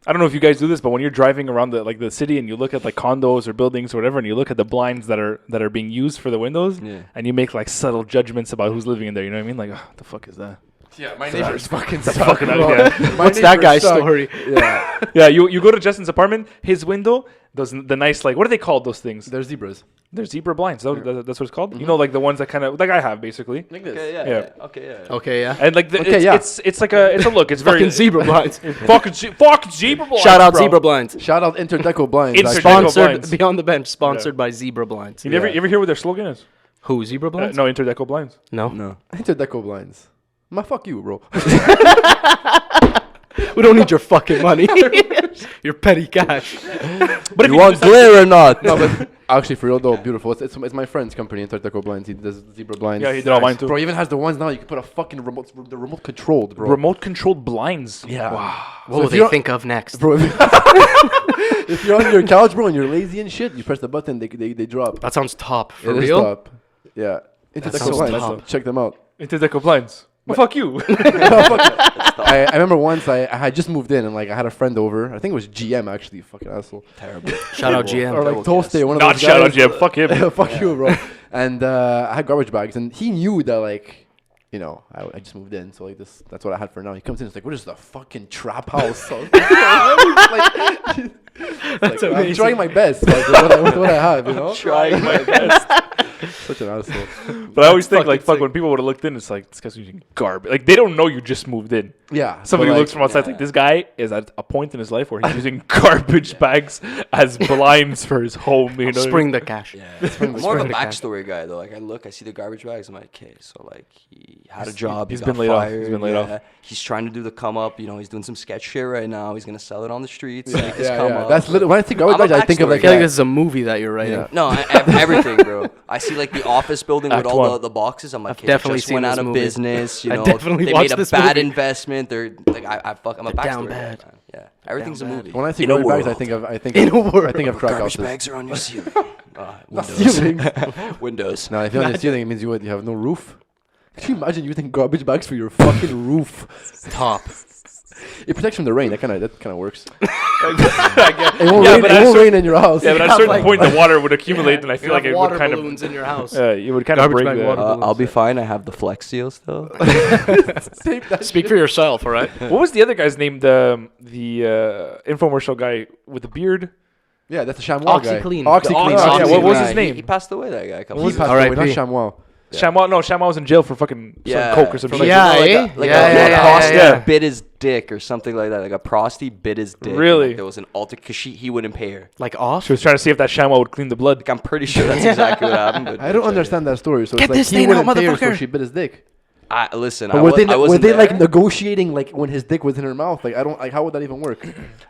I don't know if you guys do this, but when you're driving around the city and you look at like condos or buildings or whatever, and you look at the blinds that are being used for the windows, and you make like subtle judgments about who's living in there. You know what I mean? Like, oh, the fuck is that? Yeah, my neighbor's fucking fucking bro. yeah. My What's that neighbors guy's suck. story? Yeah, Yeah, you go to Justin's apartment, his window, those the nice like what are they called? Those things? they're zebras. They're zebra blinds. That's what it's called. You know, like the ones that kind of like I have basically. Like this. Okay, Yeah. yeah. Okay, yeah. Okay, yeah. And like Okay, yeah. it's like a look. It's very Fucking zebra blinds. fucking zebra blinds. Shout out bro. zebra blinds. Shout out Interdeco Blinds. Interdeco actually. Sponsored blinds. Beyond the Bench, sponsored by Zebra Blinds. You ever hear what their slogan is? Who, Zebra Blinds? No, Interdeco blinds. No. No. Interdeco Blinds. Ma, fuck you, bro. We don't need your fucking money. Your petty cash. But if You want do glare or not? No, but actually, for real though, beautiful. It's my friend's company, Interdeco Blinds. He does zebra blinds. Yeah, he did all mine too. Bro, he even has the ones now you can put a fucking remote controlled, bro. remote controlled blinds. Yeah. Wow. What will if they you're- think of next? Bro, if you're on your couch, bro, and you're lazy and shit, you press the button, they drop. That sounds top. For It is real? top. Yeah. Interdeco sounds Blinds. top. Check them out. Interdeco blinds. Well, fuck you. I remember once I had just moved in and like I had a friend over. I think it was GM actually, fucking asshole. Terrible. Shout out GM. Or like Toasty, one of Not those shout out guys. Jim. Fuck him. Fuck you, bro. And I had garbage bags, and he knew that like, you know, I just moved in, so like that's what I had for now. He comes in, it's like, what is the fucking trap house? So I was like, I'm amazing. trying my best like, with what I have, you know. Trying my best. Such an asshole. But I always think fucking like fuck sick. when people would have looked in, it's like this guy's using garbage. Like they don't know you just moved in. Yeah. Somebody but, like, looks from outside like this guy is at a point in his life where he's using garbage bags as blinds for his home. You know, Spring the cash. Yeah. I'm more of a spring the cash. backstory guy though. Like I see the garbage bags. I'm like, okay, so like he had a job. he's he been got laid off. fired, He's been laid off. He's trying to do the come up. You know, he's doing some sketch shit right now. He's gonna sell it on the streets. make his come yeah. up. That's literally when I think garbage I'm a bags, I think of backstory like I feel like that. this is a movie that you're writing. Yeah. No, everything, bro. I see like the office building with Act all one. the boxes. I'm like, I've okay, definitely just seen went this out of movie. business. You I know, definitely they watched made a this bad movie. investment. They're like, I'm a backstory. Down guy, bad. man. Yeah, everything's a Down movie. When I see In a garbage bags, I world. think of I think In a of, world. I think of crack Garbage houses. bags are on your ceiling. Not Windows. ceiling. Windows. No, if you're on the ceiling, it means you have no roof. Can you imagine using garbage bags for your fucking roof? Top. It protects from the rain. That kind of works. I guess. It won't Yeah, rain. but It at a won't certain- rain in your house. Yeah, but at a have, certain like- point the water would accumulate, and I feel You like have it water would kind balloons in your house. of. It would kind of Garbage break bag the. water balloons. I'll be fine. I have the Flex Seal still. Tape that Speak for yourself, all right? What was the other guy's name? The infomercial guy with the beard. Yeah, that's a chamois guy. OxyClean. OxyClean. Yeah, what was his He- name? He passed away. That guy. A couple He years passed ago. away, R.I.P. not chamois. Chamois was in jail for fucking Yeah, some coke or some for shit. Yeah, like eh? a, like Yeah, a, yeah, a yeah, prosty yeah, yeah. bit his dick or something like that. Like a prosty bit his dick. and, Really? like, there was an alter because he wouldn't pay her. Like off? She was trying to see if that chamois would clean the blood. Like I'm pretty sure that's exactly what happened. But I don't understand that story. So Get it's like this he thing out, wouldn't pay her, so motherfucker. she bit his dick. Listen, But I were was, they I wasn't were they like there. negotiating like when his dick was in her mouth? Like I don't like how would that even work?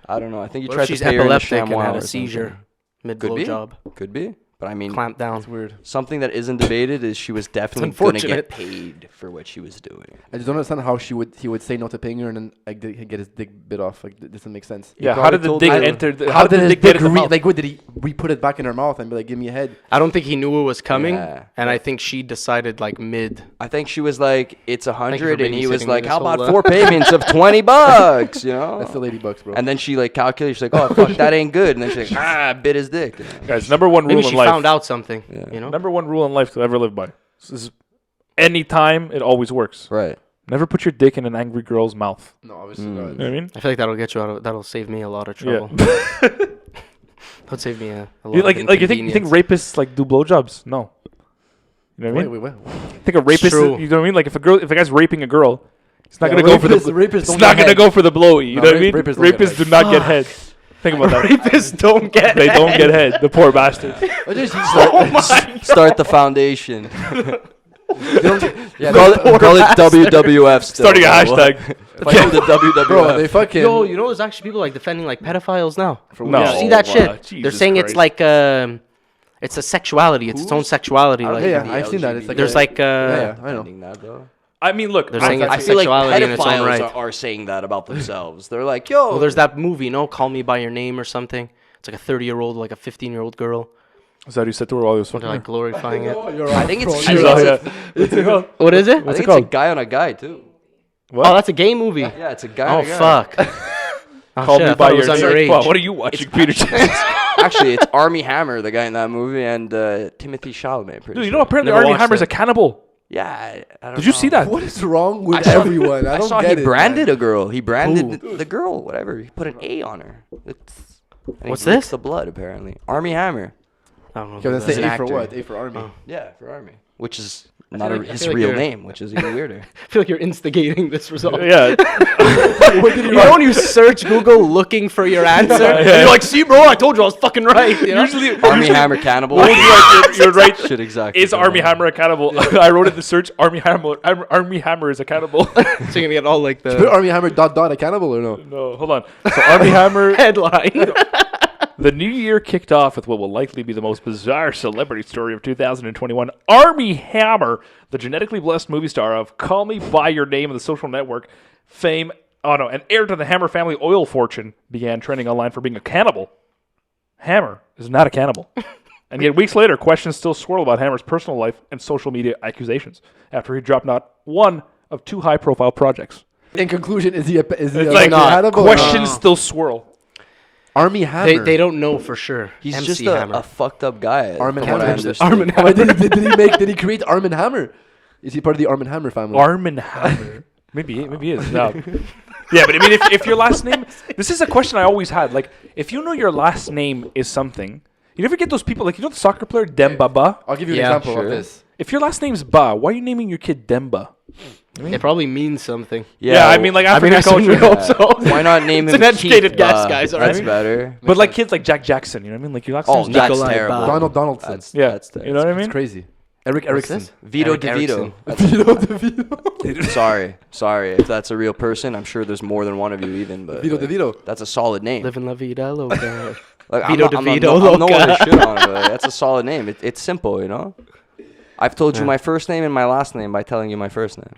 I don't know. I think he What tried if she's to pay her in a epileptic and chamois had or a seizure something. mid Could be. blowjob? Could be. But I mean, Clamp down. It's weird. something that isn't debated is she was definitely going to unfortunate. get paid for what she was doing. I just don't understand how he would say no to paying her and then like get his dick bit off. Like that doesn't make sense. Yeah, how probably did the told dick her- enter? How did the his dick dick get in the mouth? like what did he re-put it back in her mouth and be like, "Give me a head." I don't think he knew it was coming, Yeah. and I think she decided like mid. I think she was like, "It's 100," and he was babysitting like, me "How this whole, about 4 payments of $20?" You know. That's the $80, bro. And then she like calculated. She's like, "Oh fuck, that ain't good." And then she's like, bit his dick. You know? Guys, number one rule Maybe in she life. found out something. You know. Number one rule in life to ever live by. This is anytime it always works. Right. Never put your dick in an angry girl's mouth. no, obviously You know what I mean? I feel like that'll get you out of. That'll save me a lot of trouble. Yeah. That'll save me a lot. You of you think rapists like do blowjobs? No. You know what I mean? Wait. Think a rapist. True. You know what I mean? Like if a guy's raping a girl, he's not Yeah, gonna go for the. rapists It's don't not get gonna head. go for the blowy. You No, know what I mean? rapists don't get Rapists head. do not get head. Think about that. rapists don't get. They don't get head. The poor bastard. Start the foundation. Yeah, Call it WWF. Still, Starting a bro. hashtag. Fight the WWF. bro, they fucking. Yo, you know, there's actually people like defending like pedophiles now. No. You see that wow, shit? They're Jesus saying Christ. it's like it's a sexuality. It's its own sexuality. I don't Like think yeah, I've seen that. It's like there's a- like yeah, I know. Defending that, though. I mean, look. They're saying I it's feel like sexuality in its own pedophiles right. are saying that about themselves. They're like, yo. Well, there's that movie, no, Call Me by Your Name or something. It's like a 30-year-old, like a 15-year-old girl. Is that what you said to her while he was They're fucking like her? glorifying it. I think it's, She's all, yeah. What's it called? What is it? I think it's called? a guy on a guy, too. What? Oh, that's a gay movie. Yeah, it's a guy Oh on a guy. fuck. Oh, Call shit, me I by thought it your was name. underage. Wow, what are you watching, Peter? Dude, Actually, it's Army Hammer, the guy in that movie, and Timothy Chalamet. Pretty you sure. know apparently Never Army watched Hammer's it. a cannibal. Yeah, I don't Did you know. see that? What is wrong with I saw- everyone? I don't saw get he it. branded man. a girl. He branded the girl, whatever. He put an A on her. It's, and What's he licks this? The blood, apparently. Army Hammer. I don't know. Okay, who let's that say is. an A for actor. what? A for army. Yeah, for Army. Which is feel not like- I his feel like real you're- name, which is even weirder. I feel like you're instigating this result. Yeah. You know when you search Google looking for your answer? Yeah. You're like, see, bro, I told you I was fucking right. You know? Usually, Army Hammer cannibal. What would you like? You're right. Shit, exactly. Is Army Hammer a cannibal? I wrote in the search, Army Hammer is a cannibal. So you're gonna get all like Put the Army Hammer ... a cannibal or no? No, hold on. So Army Hammer, headline. the new year kicked off with what will likely be the most bizarre celebrity story of 2021. Army Hammer, the genetically blessed movie star of Call Me By Your Name and the Social Network fame, and heir to the Hammer family oil fortune, began trending online for being a cannibal. Hammer is not a cannibal. And yet weeks later, questions still swirl about Hammer's personal life and social media accusations after he dropped not one of 2 high-profile projects. In conclusion, is he a like cannibal? Questions still swirl. Army Hammer. They don't know for sure. He's MC just Hammer. a fucked up guy. Arm and from what I Hammer. understand. Arm and Why did he create Arm and Hammer? Is he part of the Arm and Hammer family? Arm Hammer. Maybe he is. No. Yeah, but I mean, if your last name... This is a question I always had. Like, if you know your last name is something... You never get those people, like, you know the soccer player, Demba Ba? I'll give you an Yeah, example sure. of this. If your last name's Ba, why are you naming your kid Demba? It probably means something. Yeah, I mean, like, African I certainly culture. hope so. Why not name It's him an educated Keith? guess, guys, all right? That's better. But, like, kids like Jack Jackson, you know what I mean? Like, your last Oh, name's that's Nicolai terrible. Ba. Donaldson. That's, Yeah, that's you know what I It's mean? crazy. Eric What's Erickson. this? Vito Eric DeVito. Erickson. Vito Sorry. If that's a real person, I'm sure there's more than one of you even. But Vito like, DeVito. that's a solid name. Living La Vida Loca. Like, Vito I'm DeVito no one Loca. to shit on it, but like, that's a solid name. It's simple, you know. I've told you my first name and my last name by telling you my first name,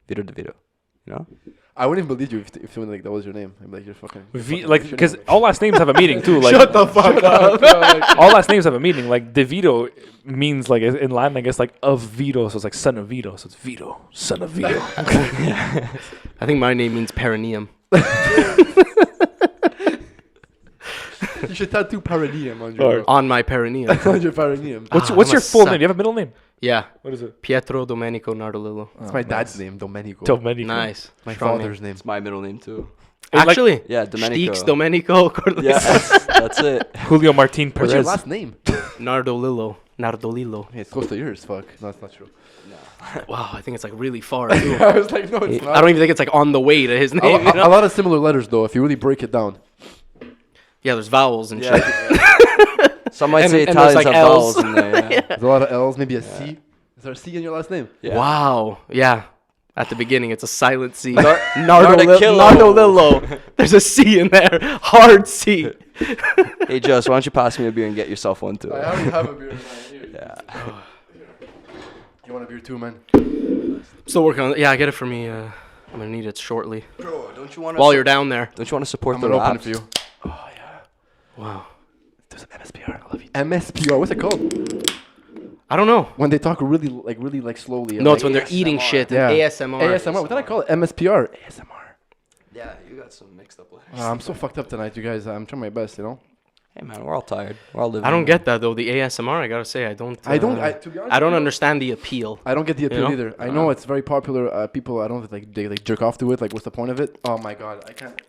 Vito DeVito. You know. I wouldn't even believe you if someone like that was your name. I'd be like, you're fucking. Like, because all last names have a meaning, too. Like, Shut the fuck up. all last names have a meaning. Like, DeVito means, like, in Latin, I guess, like, of Vito. So it's like son of Vito. So it's Vito, son of Vito. I think my name means perineum. You should tattoo perineum on Or- your On my perineum. on your perineum. What's I'm your a full suck. name? Do you have a middle name? Yeah. What is it? Pietro Domenico Nardolillo. That's my dad's name, Domenico. Domenico. Nice. My Strong father's name. It's my middle name too. Like- Actually, Yeah, Domenico. Steaks Domenico Cordileone. Yeah, that's it. Julio Martin What's your Perez. last name? Nardolillo. Hey, it's close to yours. Fuck. No, it's not true. Wow, I think it's like really far too. I was like, no, it's I not. don't even think it's like on the way to his A, name. You a know? lot of similar letters though. If you really break it down. Yeah, there's vowels and shit. Yeah. Some might And- say and Italians there's, like, have L's. vowels in there. Yeah. There's a lot of L's. Maybe a C. Is there a C in your last name? Yeah. Wow. Yeah. At the beginning, it's a silent C. Nardolillo. Nardolillo. There's a C in there. Hard C. Hey, Joss, why don't you pass me a beer and get yourself one too? already have a beer in here. Yeah. You want a beer too, man? Still working on it. Yeah, get it for me. I'm gonna need it shortly. Bro, don't you want to? While you're down there. Don't you want to support I'm the gonna open raps? it for you. Wow. There's an MSPR. MSPR. What's it called? I don't know. When they talk really slowly. No, like, it's when they're eating shit. yeah. ASMR. ASMR. What did I call it? MSPR. ASMR. Yeah, you got some mixed up letters. I'm so fucked up tonight, you guys. I'm trying my best, you know. Hey man, we're all tired. We're all living. I don't get that though. The ASMR, I gotta say, I don't. To be honest, I don't understand the appeal. I don't get the appeal know? either. I know it's very popular. People, I don't know, like they like jerk off to it. Like, what's the point of it? Oh my god, I can't.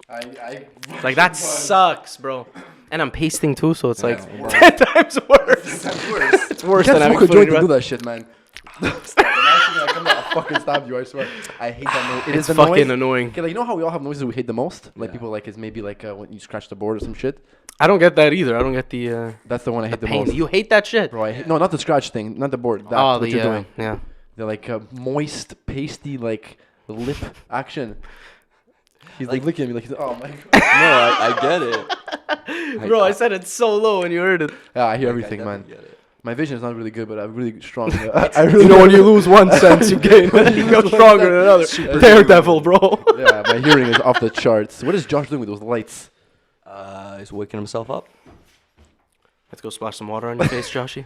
I Like that sucks, bro. And I'm pasting too, so it's like 10 times worse. It's worse You than can't having smoke a food in joint your to do mouth. that shit, man. Stop. The next thing I come out, I'll fucking stab you, I swear. I hate that noise. It It's is the fucking noise. annoying. Okay, like, you know how we all have noises we hate the most? Like, people like, is maybe like when you scratch the board or some shit. I don't get that either. I don't get the That's the one I hate the pain. most. You hate that shit. Bro, no, not the scratch thing, not the board. That's Oh, what you're doing. Yeah. The like moist, pasty, like lip action. He's like looking at me like, oh my god. No, I get it. Bro, I said it so low and you heard it. Yeah, I hear I everything, man. definitely get it. My vision is not really good, but I'm really strong. I really You know, when you lose one sense, you gain. You go stronger than another. Daredevil, bro. yeah, my hearing is off the charts. What is Josh doing with those lights? He's waking himself up. Let's go splash some water on your face, Joshy.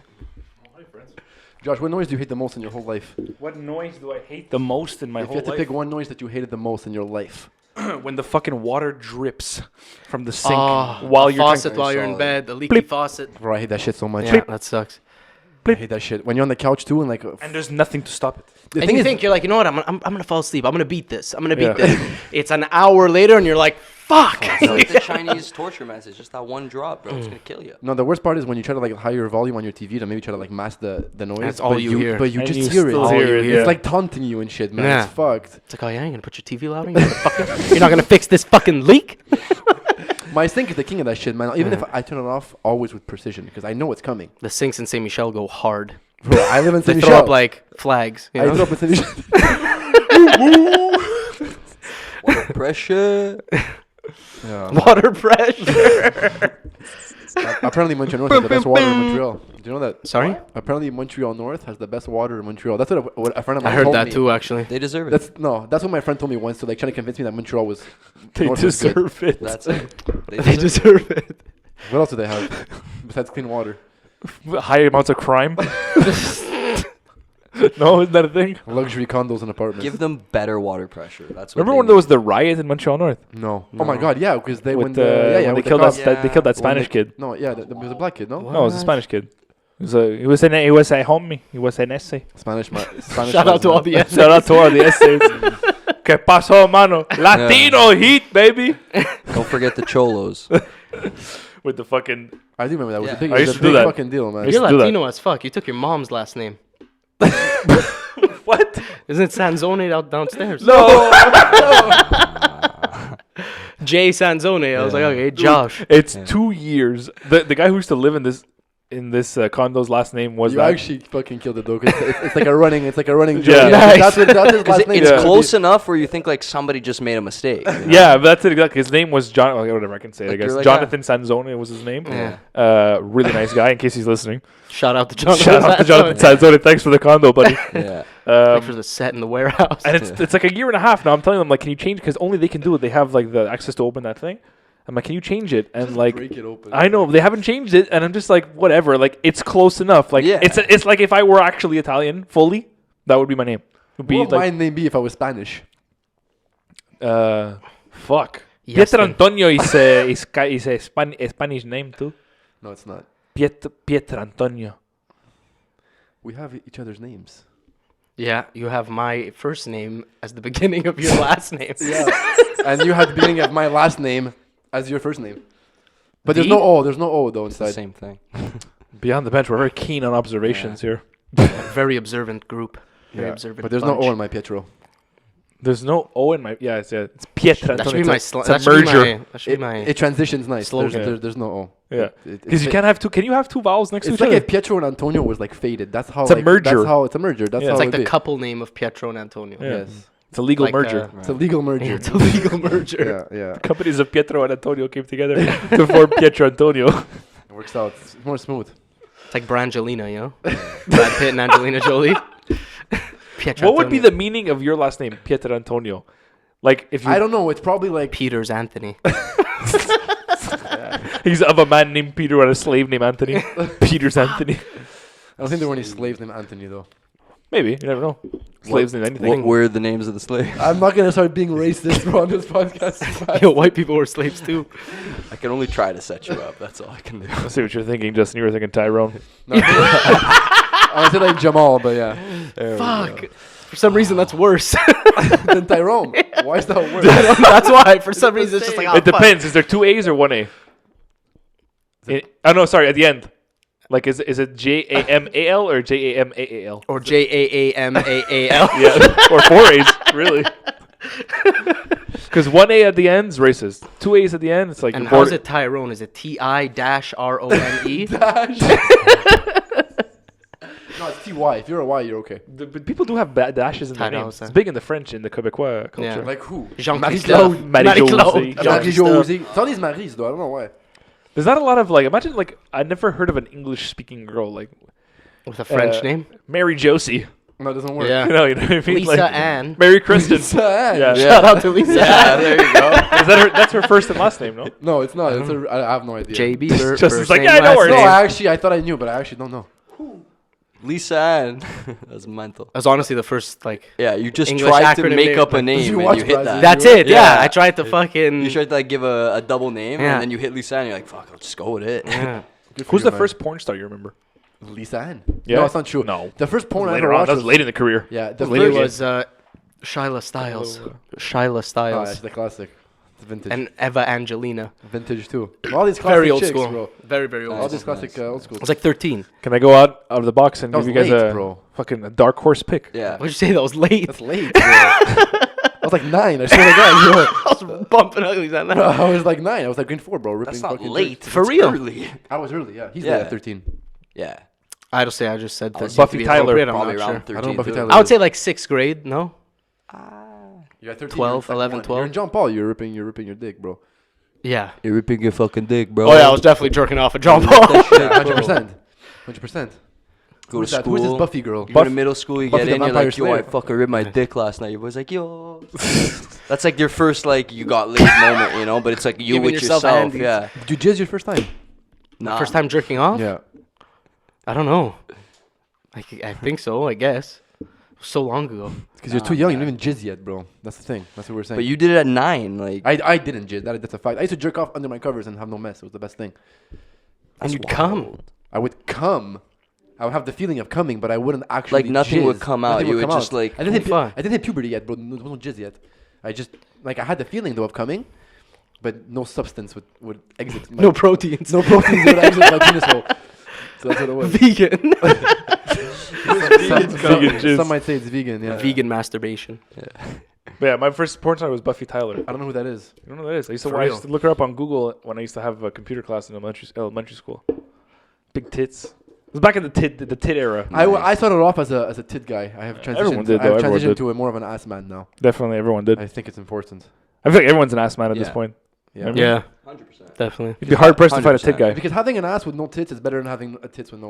Josh, what noise do you hate the most in your whole life? What noise do I hate the most in my If you whole had to life? pick one noise that you hated the most in your life. When the fucking water drips from the sink Oh, while a you're faucet trying- while you're in solid. bed, the leaky Bleep. faucet. Bro, I hate that shit so much. Yeah, that sucks. I hate that shit. When you're on the couch too and like... and there's nothing to stop it. the And thing you is, think, you're like, you know what, I'm gonna fall asleep. I'm gonna beat this. I'm gonna beat Yeah. this. It's an hour later and you're like, fuck. It's like the Chinese torture message. Just that one drop, bro. It's gonna kill you. No, the worst part is when you try to like higher your volume on your TV to maybe try to like mask the noise. That's all but you hear. But you And just you hear it. still All hear you it, hear. It's like taunting you and shit, man. Yeah. It's fucked. It's like, oh yeah, you're gonna put your TV louder? You're not gonna fix this fucking leak? My sink is the king of that shit, man. Even if I turn it off, always with precision because I know it's coming. The sinks in Saint Michel go hard. Bro, I live in They Saint throw Michel. up like flags. You I know? throw up in Saint Michel. Water pressure. Yeah. Water pressure. Apparently Montreal North has the best water in Montreal. Do you know that? Sorry? Apparently Montreal North has the best water in Montreal. That's what a friend of I mine heard told that me. too, actually. They deserve it. That's what my friend told me once. So like trying to convince me that Montreal was. They North was good. deserve it. That's it. They deserve it. What else do they have besides clean water? High amounts of crime. No, isn't that a thing? Luxury condos and apartments. Give them better water pressure. That's what. Remember they when there was the riot in Montreal North? No. No. Oh my God, yeah, because they With when the, the when they with the killed cops- that, they killed that Yeah. Spanish kid. No, yeah, it was a black kid, no? No, it was a Spanish kid. He was a homie. He was an essay. Spanish. Shout out to all the Shout out to all the essays. Que paso, mano? Latino heat, baby. Don't forget the cholos. With the fucking. I do remember that. It was Yeah. a big, I it was used a to do big that. fucking deal, man. I used You're to do that. Latino as fuck. You took your mom's last name. What? Isn't it Sanzone out downstairs? No. Jay Sanzone. I was like, okay, Josh. It's 2 years. The guy who used to live in this condo's last name was You that. actually fucking killed it though. 'Cause it's like a running. It's like a running Yeah. joke. Nice. That's his last name. It's Yeah. close enough where you think like somebody just made a mistake. you know? Yeah, but that's it exactly. His name was John. Okay, whatever I can say. it, Like, I guess you're like, Jonathan Sanzone was his name. Yeah. Really nice guy. In case he's listening. Shout out to Jonathan. Shout out to Jonathan Sanzone. Thanks for the condo, buddy. Yeah. Thanks for the set in the warehouse. And it's like a year and a half now. I'm telling them like, can you change? Because only they can do it. They have like the access to open that thing. I'm like, can you change it? And like, break it open. I know they haven't changed it, and I'm just like, whatever. Like, it's close enough. Like, Yeah. it's like if I were actually Italian fully, that would be my name. It would be What would my like, name be if I was Spanish? fuck. Yes, Pietro then. Antonio is a Spanish name too. No, it's not. Pietro Antonio. We have each other's names. Yeah, you have my first name as the beginning of your last name. Yeah. And you had the beginning of my last name as your first name. But there's D? no O. There's no O though It's the inside. same thing. Beyond the bench, we're very keen on observations here. Very observant group. Very Yeah. observant. But there's no bunch. O in my Pietro. There's no O in my it's Pietro That should Antonio. be my It's sl- a that should be merger. my- that should be my It transitions nice. slogan. There's no O. Yeah. It- Because you it- can't have two. Can you have two vowels next to It's each like other? if Pietro and Antonio was like faded. That's how It's a like, merger. That's how it's a merger. That's Yeah. how It's it like the would be. couple name of Pietro and Antonio. Yeah. Yes. It's a legal Like, merger. It's a legal merger. It's a legal merger. Yeah, yeah. Companies of Pietro and Antonio came together to form Pietro Antonio. It works out. It's more smooth. It's like Brangelina, you know? Brad Pitt and Angelina Jolie. Pietro What would be Antonio. the meaning of your last name, Pietro Antonio? Like if you I don't know. It's probably like Peter's Anthony. He's of a man named Peter and a slave named Anthony. Peter's Anthony. I don't think there were any slaves named Anthony though. Maybe, you never know. Slaves named anything. What were the names of the slaves? I'm not gonna start being racist bro, on this podcast. Yo, white people were slaves too. I can only try to set you up. That's all I can do. I see what you're thinking, Justin. You were thinking Tyrone. No, I would say like Jamal, but yeah. Fuck. For some reason, that's worse. Then Tyrone. Why is that worse? That's why. For some reason, it's just like, oh, It depends. Is there 2 A's or 1 A? Oh no, sorry. At the end, like is it JAMAL or JAMAAL? Or JAAMAAL. Yeah, or 4 A's really. Because 1 A at the end is racist. 2 A's at the end, it's like. And how is it Tyrone? Is it TI-RONE? No, it's TY. If you're a Y, you're okay. But people do have bad dashes in their Tyrone, names. sir. It's big in the French, in the Quebecois culture. Yeah. Like who? Jean-Christophe. Marie-José. Marie-José. It's all these Maries though. I don't know why. There's not a lot of like. Imagine like I never heard of an English-speaking girl like With a French name? Mary Josie. No, it doesn't work. Yeah. You know what I mean? Lisa like, Ann. Mary Kristen. Lisa Ann. Yeah. Shout out to Lisa Yeah, Ann. there you go. Is that her? That's her first and last name, no? No, it's not. It's I have no idea. JB. Justin's First like, name, yeah, I know last her No, name. I thought I knew, but I actually don't know. Lisa Ann. That's mental. That's honestly the first, like... Yeah, you just English tried to acronym make name. up a Did name you and watch you hit Brazil? that. That's it, yeah. Yeah. I tried to fucking... You tried to like give a double name Yeah. and then you hit Lisa Ann and you're like, fuck, I'll just go with it. Yeah. Good for Who's you, the man. first porn star you remember? Lisa Ann. Yeah? No, it's not true. No. The first porn I Later ever on, watched that was late in the career. Yeah, the It first. was Shyla Styles. Shyla Oh, Styles. that's the classic. It's vintage. And Eva Angelina. Vintage too. All these classic Very old chicks, school. bro. Very, very old. All Nice. these classic old school. I was like 13. Can I go out of the box and That give you was guys late, a bro. fucking a dark horse pick? Yeah. What'd you say? That was late. That's late, bro. I was like 9. I swear to God, bro. I was bumping uglies at Bro, that. I was like 9. I was like grade 4, bro. Ripping That's not fucking late. For It's real. Early. I was early, yeah. He's Yeah. late at 13. Yeah. I just said that. Buffy Tyler, I'm Probably not around sure. 13. I don't know Buffy too. Tyler. I would say like 6th grade, no? You're at 13. 12, you're 11, like 12. You're in John Paul. You're ripping your dick, bro. Yeah. You're ripping your fucking dick, bro. Oh, yeah, I was definitely jerking off at John Paul. Yeah, 100%. 100%. Go Who's to that? Who's this school. Buffy girl? You go to middle school, you Buffy get the in, you're Vampire like, yo, I Slayer. fucking ripped my dick last night. Your boy's like, yo. That's like your first, like, you got laid moment, you know? But it's like you Giving with yourself yourself. handies. Yeah. Did you jizz your first time? Nah. First time jerking off? Yeah. I don't know. I think so, I guess. So long ago. Because you're too young. You don't even jizz yet, bro. That's the thing. That's what we're saying. But you did it at 9. Like, I didn't jizz. That's a fact. I used to jerk off under my covers and have no mess. It was the best thing. And you'd come. I would come. I would have the feeling of coming, but I wouldn't actually. Like, nothing would jizz. come out. Nothing You would would come just, out. like- I didn't hit. Fun. I didn't hit puberty yet, bro. There was no jizz yet. I just like I had the feeling though of coming, but no substance would exit. My, No proteins. no proteins would exit my penis hole. So that's what it was. Vegan. Vegan jizz. Some might say it's vegan. Yeah. Vegan masturbation. But yeah, my first porn star was Buffy Tyler. I don't know who that is. You don't know what that is? I used to, For I used real. to look her up on Google when I used to have a computer class in elementary school. Big tits. It was back in the tit era. I started off as a tit guy. I have transitioned. Everyone did, I have though. Everyone transitioned did. to more of an ass man now. Definitely, everyone did. I think it's important. I feel like everyone's an ass man at this Yeah. point. Yeah. Yeah, 100%. definitely. You'd be hard pressed to find a tit 100%. guy. Because having an ass with no tits is better than having tits with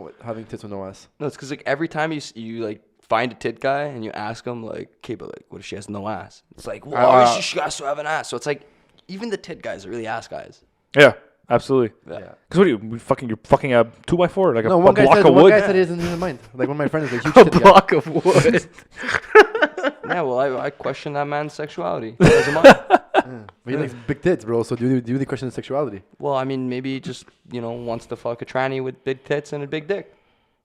no ass. No, it's because, like, every time you like, find a tit guy and you ask him, like, okay, but, like, what if she has no ass? It's like, well, obviously she has to have an ass. So it's like, even the tit guys are really ass guys. Yeah, absolutely. Yeah. Because what are you? You're fucking a 2x4? Like No, a one guy block said of one wood? guy said he doesn't even mind. Like one of my friends is a huge A tit guy. block of wood. Yeah, well, I question that man's sexuality. He doesn't mind. But he likes big tits, bro. So do you really question his sexuality? Well, I mean, maybe he just, wants to fuck a tranny with big tits and a big dick.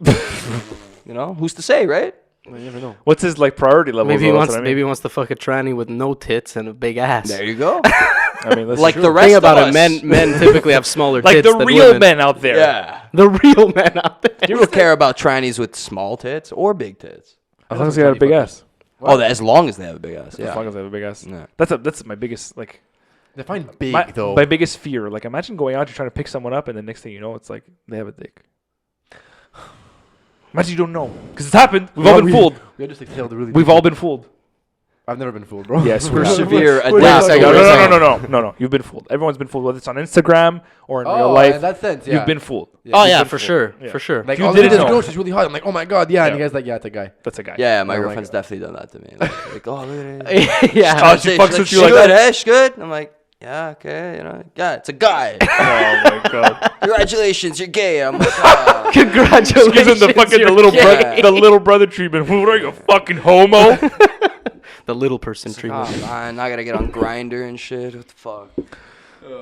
Who's to say, right? Well, you never know. What's his like priority level? Maybe though? he That's wants what I mean. maybe he wants to fuck a tranny with no tits and a big ass. There you go. I mean, that's Like true. the The rest thing of about us. it, men typically have smaller like tits the than real women. men out there. Yeah. The real men out there. You don't care about trannies with small tits or big tits. As long as they have a big ass. Oh, as long as they have a big ass. As Yeah. long as they have a big ass. Yeah. That's my biggest like Define big though. my biggest fear. Like imagine going out, you're trying to pick someone up, and the next thing you know, it's like they have a dick. Imagine you don't know because it's happened. We've all been fooled. We just exhaled really. We've all been fooled. I've never been fooled, bro. Yes, we're Persevere, We're adapt. like- No, You're no. You've been fooled. Everyone's been fooled, whether it's on Instagram or in real Oh, life. in that sense, yeah. You've been fooled. Yeah. Oh You've yeah, been for fooled. sure, Yeah. for sure. Like, You oh, didn't this know. girl, she's really hot. I'm like, oh my god, yeah. And Yeah. you guys like, yeah, it's a guy. That's a guy. Yeah, my I like girlfriend's that. definitely done that to me. Like, oh, look at it. yeah. Oh, she fucks with you She's like good, that. She's good. I'm like, yeah, okay, yeah, it's a guy. Oh my god. Congratulations, you're gay. I'm like, oh. Congratulations. Gives him the fucking you're gay. the little brother treatment. What are you, a fucking homo? The little person treatment. Oh, man, I gotta get on Grinder and shit. What the fuck?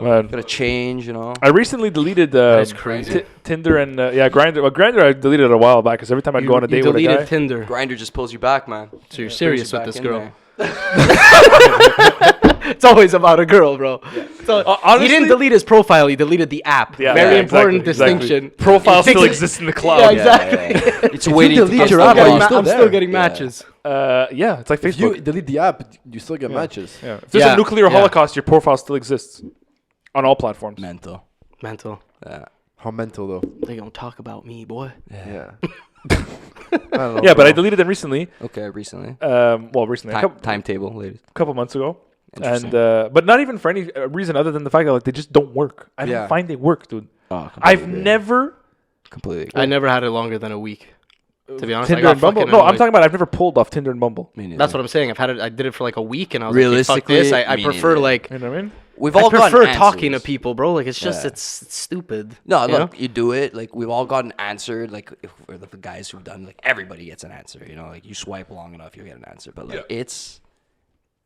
Man. Gotta change, I recently deleted is crazy. Tinder and Grinder. Well, Grinder I deleted it a while back because every time I'd go on a date with a guy. Tinder. Grinder just pulls you back, man. So you're Brings serious you with back this in girl. there. It's always about a girl, bro. So honestly- he didn't delete his profile. He deleted the app. Yeah, Very yeah, important exactly. distinction. Profile still Fix it. exists in the Yeah, cloud. exactly. It's waiting to delete come your to app, the are you boss. still I'm still there? getting Yeah. matches. Yeah, it's like If you Facebook. delete the app, you still get matches. Yeah. If there's Yeah, a nuclear yeah. holocaust, your profile still exists on all platforms. Mental. Mental. Yeah. How mental though? They don't talk about me, boy. Yeah. I don't know, Yeah, but I bro. deleted them recently. Okay, recently. Recently, a Timetable, ladies. couple months ago. Interesting. And but not even for any reason other than the fact that like they just don't work. I Yeah. don't find they work, dude. Oh, I've never completely. I never had it longer than a week. To be honest, I Tinder got and Bumble. fucking No, I'm annoyed. talking about I've never pulled off Tinder and Bumble. That's what I'm saying. I did it for like a week, and I was like, hey, fuck Realistically, this. I me prefer neither. like You know what I mean? We've I all gotten prefer talking to answers. people, bro. Like it's just Yeah. it's stupid. No, you know? look, you do it. Like we've all gotten answered. Like if we're the guys who've done. Like everybody gets an answer. Like you swipe long enough, you'll get an answer. But like it's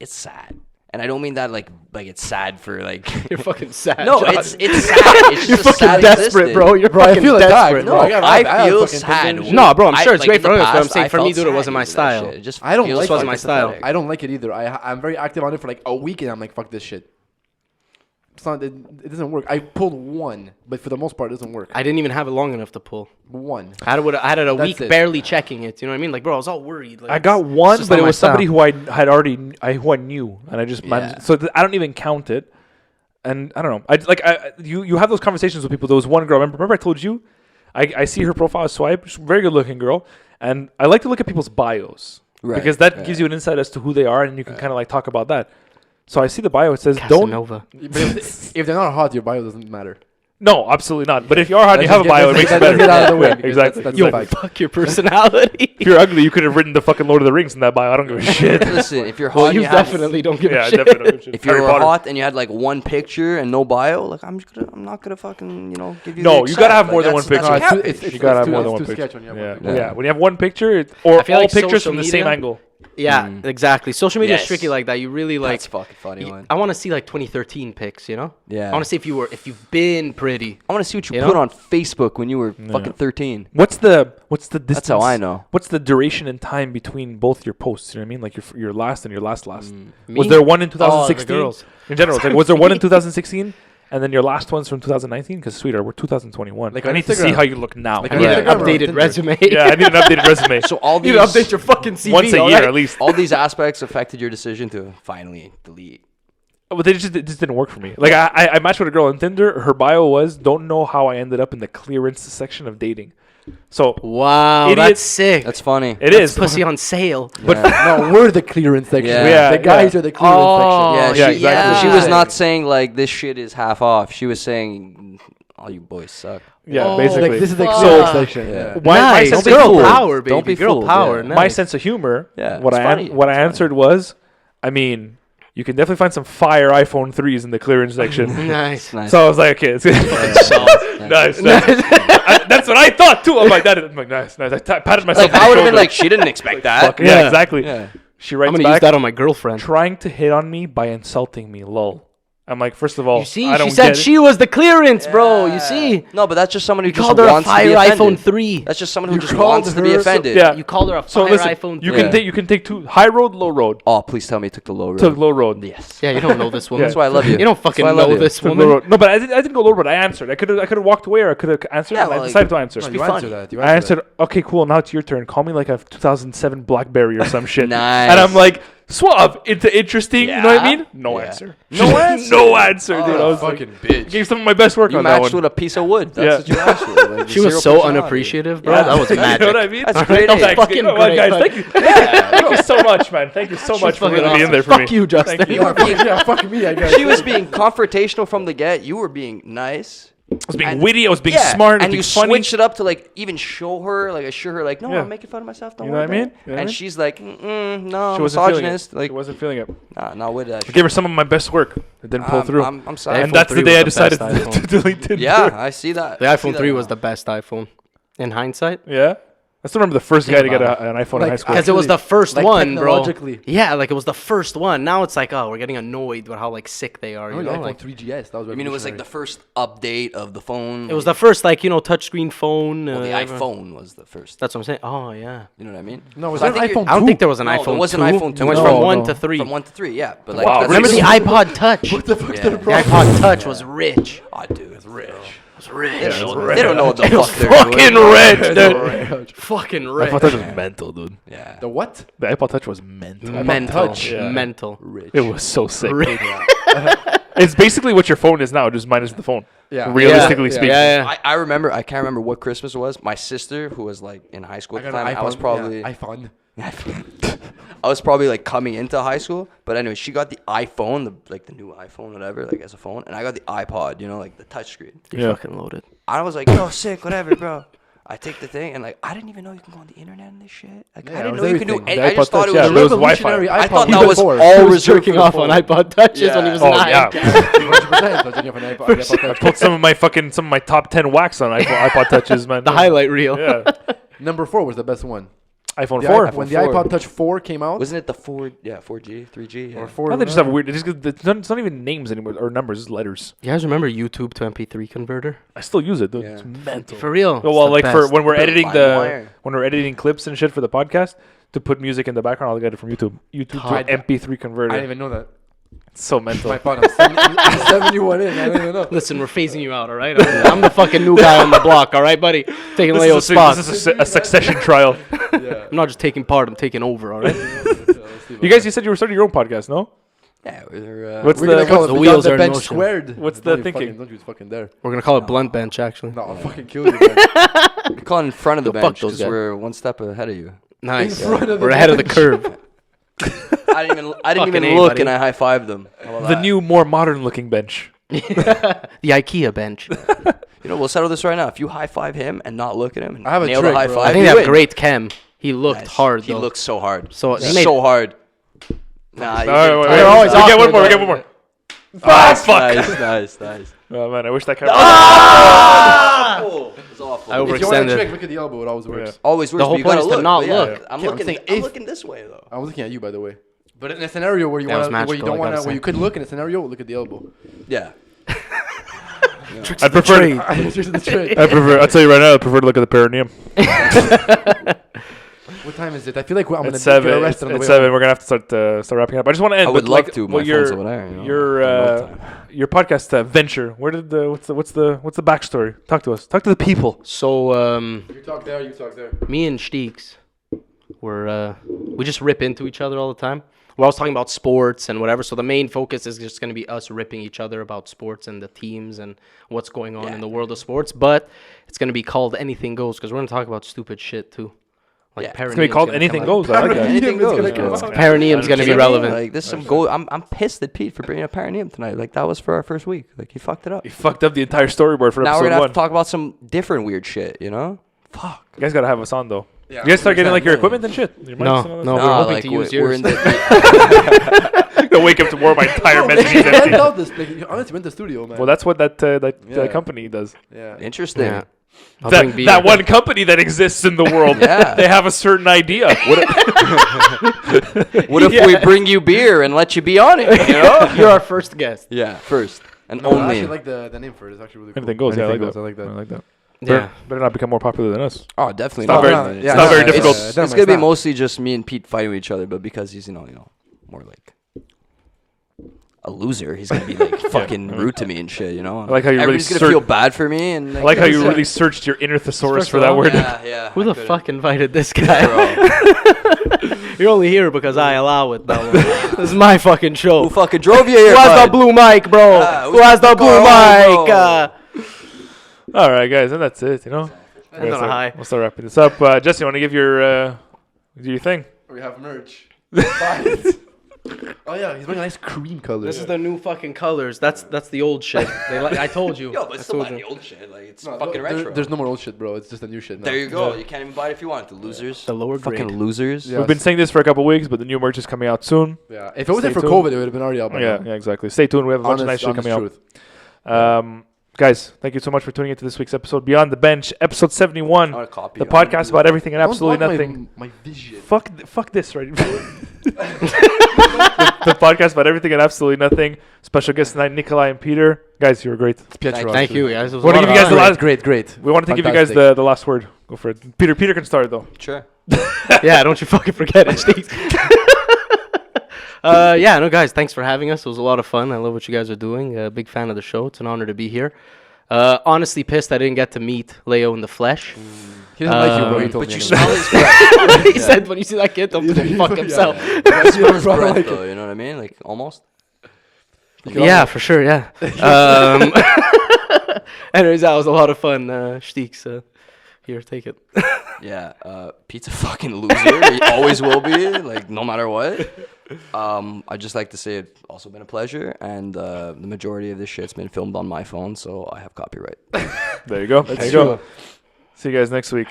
sad, and I don't mean that like it's sad for like. You're fucking sad. No, John. it's sad. It's You're just a fucking sad desperate, existence. bro. You're Bro, I fucking feel desperate. attacked, No, bro. I feel fucking sad. Tinder. No, bro, I'm sure it's like, great in for the others, but I'm past, saying I for me, felt dude, it wasn't sad my using that style. shit. It just I don't feels like wasn't it. my style. pathetic. I don't like it either. I'm very active on it for like a week, and I'm like, fuck this shit. It's not. It doesn't work. I pulled one, but for the most part, it doesn't work. I didn't even have it long enough to pull. One. I had it a That's week it. barely checking it. You know what I mean? Like, bro, I was all worried. Like, I got it's one, just but not it my was somebody style. who who I knew, and I just managed. Yeah. So I don't even count it. And I don't know. You have those conversations with people. There was one girl. Remember I told you, I see her profile swipe. She's a very good looking girl, and I like to look at people's bios because that gives you an insight as to who they are, and you can kind of like talk about that. So I see the bio. It says Casanova. But if they're not hot, your bio doesn't matter. No, absolutely not. But if you are hot and you Let's have a bio, it just makes get- it better. let's get out of the way, Yeah, because exactly. that's Yo, the fact. fuck your personality. If you're ugly, you could have written the fucking Lord of the Rings in that bio. I don't give a shit. Listen, if you're hot, Well, and you you have, definitely don't give Yeah, a shit. definitely. don't give a shit. if you Harry were Potter. hot and you had like one picture and no bio, like I'm not gonna fucking give you. No, the you gotta have accept. more than That's- one that's picture. a No, catfish. it's You gotta have too- more than it's one too picture. sketch when you have Yeah. one picture. Yeah, when you have one picture or I feel all like pictures social from the same media- angle. Yeah, exactly. Social media is Yes. tricky like that. You really like. That's fucking funny, man. I want to see like 2013 pics. You know. Yeah. I want to see if you've been pretty. I want to see what you You put know? on Facebook when you were fucking 13. What's the distance? That's how I know. What's the duration and time between both your posts? You know what I mean? Like your last and your last. Was Me? there one in Oh, the 2016? girls. In general, like, was there one in 2016? And then your last one's from 2019? Because, sweetheart, we're 2021. Like I on need to see Instagram. how you look now. Like I on need an Instagram or updated Tinder? resume. yeah, I need an updated resume. So all You these need to update your fucking CV. Once a all year right? at least. all these aspects affected your decision to finally delete. But it just didn't work for me. Like I matched with a girl on Tinder. Her bio was, "Don't know how I ended up in the clearance section of dating." So Wow, Idiot. that's sick. That's funny. it That's is. pussy on sale. But No, we're the clearance section. Yeah. The guys Yeah. are the clearance Oh, section. yeah, yeah, exactly. She yeah. was not saying like this shit is half off. She was saying all you boys suck. Yeah, Oh, basically. Like, this is the Fuck. clearance section. Yeah. Yeah. my Nice. sense Don't of be Girl fooled. power, baby. Don't be Girl fooled, power. yeah. Nice. my sense of humor. Yeah, What it's funny. what I It's funny. answered was, I mean, you can definitely find some fire iPhone 3s in the clearance section. Nice. Nice. So I was like, okay, it's nice. That's what I thought too. I'm like, I'm like, nice. I patted myself. Like on I the would have been shoulder. like, she didn't expect that. Fuck, yeah, Yeah. exactly. Yeah. She writes I'm gonna back, use that on my girlfriend. trying to hit on me by insulting me. Lol. I'm like, first of all, You see, I don't she said get it. she was the clearance, bro. You see, No, but that's just someone who you just called her a wants to fire be offended. iPhone 3. That's just someone who You just called wants to be her offended. Yeah. You called her a So fire listen, iPhone 3. you can take two high road, low road. Oh, please tell me you took the low road. Took low road. Yes. Yeah, you don't know this woman. Yeah. That's why I love you. You don't fucking That's why I love know you. this Took low woman. road. No, but I didn't go low road. I answered. I could have walked away, or I could have answered. Yeah, and well, I decided to answer. No, be you answer funny. that. You I answer answered, okay, cool. Now it's your turn. Call me like a 2007 BlackBerry or some shit. Nice. And I'm like, suave into interesting. You know what I Yeah. mean? No Yeah. answer. No answer? no answer, dude. I that. was like, Fucking bitch. gave some of my best work You on that matched one. with a piece of wood. That's Yeah. what you matched with. Like, She was zero so personality. unappreciative, bro. Yeah. That was magic. You know what I mean? That's Alright, great. that was Thanks. fucking You know what, great, guys? bud. Thank you. Thank you so much, man. Thank you so much for fucking really being awesome. there for Fuck me. you, Justin. Thank you. You were being, Yeah, fuck me, I guess. she was being confrontational from the get. You were being nice. was being witty. I was being smart. And being you funny. switch it up to like even show her, like assure her, like, no, Yeah. I'm making fun of myself. Don't You know worry what I mean? about it. You know what I And mean? she's like, no, She I'm wasn't feeling it. misogynist. Like, She wasn't feeling it. nah, not with that. I gave her some of my best work. It didn't pull through. I'm sorry. and iPhone that's the 3 day I was the decided best to iPhone. delete Tinder. Yeah, I see that. The I see iPhone that 3 now. was the best iPhone. In hindsight. Yeah. I still remember the first guy to get about an iPhone in Like, high school. Because it was the first like, one, bro. technologically. Yeah, like it was the first one. Now it's like, oh, we're getting annoyed with how like sick they are. You know, iPhone like 3GS. That was I mean, it was like the first update of the phone. it was the first like touchscreen phone. Well, the ever. iPhone was the first. That's what I'm saying. Oh yeah. You know what I mean? No, was So I there an think you're- iPhone I don't 2? think there was an No, iPhone. there was an 2. iPhone 2. It went No, from 1 no. to 3. From 1 to 3, yeah. But Wow, like, that's Remember the really- iPod Touch? What the fuck's Yeah. the The problem? iPod Touch was rich. Oh, dude, it's rich. It was rich. They don't know what the It was fuck they're fucking doing. rich, dude. Fucking The rich. iPod Touch was mental, dude. Yeah. The what? The iPod Touch was mental. Mental. Touch. Yeah. Mental. Rich. It was so sick. Rich. It's basically what your phone is now, just minus the phone. Yeah. Realistically Yeah. speaking. Yeah, yeah. I remember, I can't remember what Christmas it was. My sister, who was like in high school I at the got an time, iPhone. I was probably, Yeah, iPhone. I was probably like coming into high school. But anyway, she got the iPhone, the new iPhone, whatever, like as a phone. And I got the iPod, like the touchscreen. You Yeah. fucking loaded. I was like, yo, sick, whatever, bro. I take the thing and like I didn't even know you can go on the internet and this shit. Like Yeah, I it didn't was know you could do everything. anything. I just The thought it iPod was Touch, yeah, it was Revolutionary Wi-Fi. I thought iPod that was before. all He was reserved jerking for the off on phone. iPod Touches when he was Oh 9. yeah. 100%. So on an iPod I put some of my top 10 wax on iPod Touches, man. The highlight reel. Yeah. Number 4 was the best one. iPhone The 4. when the 4. iPod Touch 4 came out, Wasn't it the 4G, 3G? Yeah. or 4, Now they just have weird. It's not even names anymore or numbers. It's letters. You guys remember YouTube to MP3 converter? I still use it, dude. Yeah. It's mental. For real. Oh, well, like for when we're Put editing LimeWire. clips and shit for the podcast, to put music in the background, I'll get it from YouTube. YouTube God. to MP3 I converter. didn't even know that. It's so mental. My phone. I'm 71 in. I didn't even know. Listen, we're phasing you out, all right? I'm the fucking new guy on the block, all right, buddy? Taking Leo's spot. This is a succession trial. Yeah. I'm not just taking part, I'm taking over, all right? You said you were starting your own podcast, no? Yeah, we're, What's We're gonna call it the Beyond wheels the are in bench motion. squared. What's Don't the you thinking? Don't you fucking dare. We're going to call it Blunt Bench, actually. No, I'll fucking kill you. Man. we're calling in front of the Go fuck bench those because guys. we're one step ahead of you. Nice. In front of the We're ahead of the bench. curve. I didn't Fucking even A, look, buddy. and I high fived them. How about The that? new, more modern-looking bench. The IKEA bench. We'll settle this right now. If you high five him and not look at him and I have a nail trick, the high bro. five, I think you they have win. great chem. He looked Nice. hard, He though. looked so hard. So he made- so hard. Nah, you All didn't. right, They're always we get awkward, one more. We though. get one more. Nice, nice. Oh man, I wish that camera. Awful. It's awful. I If you want a overextended. trick, look at the elbow. It always works. Always works. The whole but you gotta point is to look, not but yeah, look. I'm Yeah, I'm looking. saying I'm if- looking this way though. I was looking at you, by the way. But in a scenario where you That was want, where you magical, don't I want gotta to, where say. you could look in a scenario, look at the elbow. Yeah. I prefer. Here's the trick. I prefer. I'll tell you right now. I prefer to look at the perineum. What time is it? I feel like I'm gonna It's 7. get It's arrested on the way 7. home. We're gonna have to start wrapping up. I just want to end. I would with, love like, to. My what phone's over there. You know. your No time. your podcast venture. Where did the what's the backstory? Talk to us. Talk to the people. So, You talk there, you talk there. me and Steeks we just rip into each other all the time. We're always talking about sports and whatever. So the main focus is just going to be us ripping each other about sports and the teams and what's going on in the world of sports. But it's going to be called Anything Goes because we're going to talk about stupid shit too. Like Yeah. It's gonna be called Anything Goes. I like that. Anything goes. gonna bro. come out. Perineum's going to be Kidding me? relevant. Like this, some goal. I'm pissed at Pete for bringing up perineum tonight. Like that was for our first week. Like he fucked it up. You fucked up the entire storyboard for Now we're episode gonna have 1. to talk about some different weird shit. You know? Fuck. You guys gotta have us on though. Yeah, You guys start getting like your 100%. equipment and shit. Your No, mics and all that no. stuff? we're Nah, hoping like, to use we're yours. in the. I'm gonna wake up tomorrow. My entire message is I empty. love this. Like, you honestly went to the studio, man. Well, that's what that Yeah. company does. yeah. Interesting. Yeah. I'll bring beer. That one company that exists in the world. Yeah. They have a certain idea. What if we bring you beer and let you be on it? You know? You're our first guest. Yeah. First and No, I only. actually like the name for it. It's actually really cool. Anything goes. Yeah, I like Anything that. goes, I like that. I like that. Yeah. Better not become more popular than us. Oh, definitely It's not not. very- yeah, it's not very it's- difficult. it's It's definitely gonna be not. mostly just me and Pete fighting with each other, but because he's more like a loser, he's gonna be like fucking rude to me and shit. You know. I like how you really Everybody's gonna feel bad for me and I like how you really searched your inner thesaurus First for of that all, word. Yeah. Who I the could've- fuck invited this guy? Bro. You're only here because I allow it, though. This is my fucking show. Who fucking drove you here? Who has bud? the blue mic, bro? Yeah, Who has the who's blue got the mic? car, All right, guys, and that's it. You know. That's not a high. We'll start wrapping this up. Jesse, you want to give your thing? We have merch. Buy it. Oh yeah, he's wearing a nice cream color. This is the new fucking colors. That's the old shit. I told you. Yo, but I it's still told not you. the old shit. Like it's No, fucking retro. There's no more old shit, bro. It's just the new shit now. There you go. You can't even buy it if you want. The losers. The lower fucking grade. losers. Yeah. We've been saying this for a couple weeks, but the new merch is coming out soon. Yeah. If it wasn't Stay for tuned. COVID, it would have been already out by Yeah, now. yeah, exactly. Stay tuned. We have a bunch of nice shit coming truth. out. Guys, thank you so much for tuning into this week's episode, Beyond the Bench, episode 71. I want a copy. The podcast about everything and Don't absolutely block nothing. My vision. Fuck this, right? the podcast about everything and absolutely nothing. Special guest tonight, Nicolai and Peter. Guys, you were great. Pietro, Thank actually. you, guys. It was Wanna a lot give of you guys fun. the last- Great. We wanted to give you guys Fantastic. the last word. Go for it. Peter can start, though. Sure. Yeah, don't you fucking forget it, Steve. Yeah, no, guys, thanks for having us. It was a lot of fun. I love what you guys are doing. Big fan of the show. It's an honor to be here. Honestly pissed I didn't get to meet Leo in the flesh. He doesn't like you, bro. He told But me you anyway. smell his breath. He said, when you see that kid, don't fuck himself. You smell his Bro, breath, like- though. You know what I mean? Like almost. Yeah, for sure, yeah. Anyways, that was a lot of fun. Shtieks, here, take it. Yeah. Pete's a fucking loser. He always will be. Like no matter what. I'd just like to say it's also been a pleasure, and the majority of this shit's been filmed on my phone, so I have copyright. There you go. There you go. See you guys next week.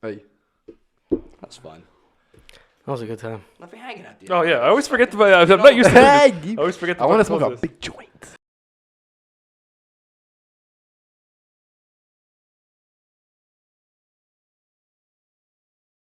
Hey. That's fun. That was a good time. Nothing hanging at the end. Oh, yeah. I always forget to. I'm not used to it. I always forget to. I want to fucking smoke a close this. big joint.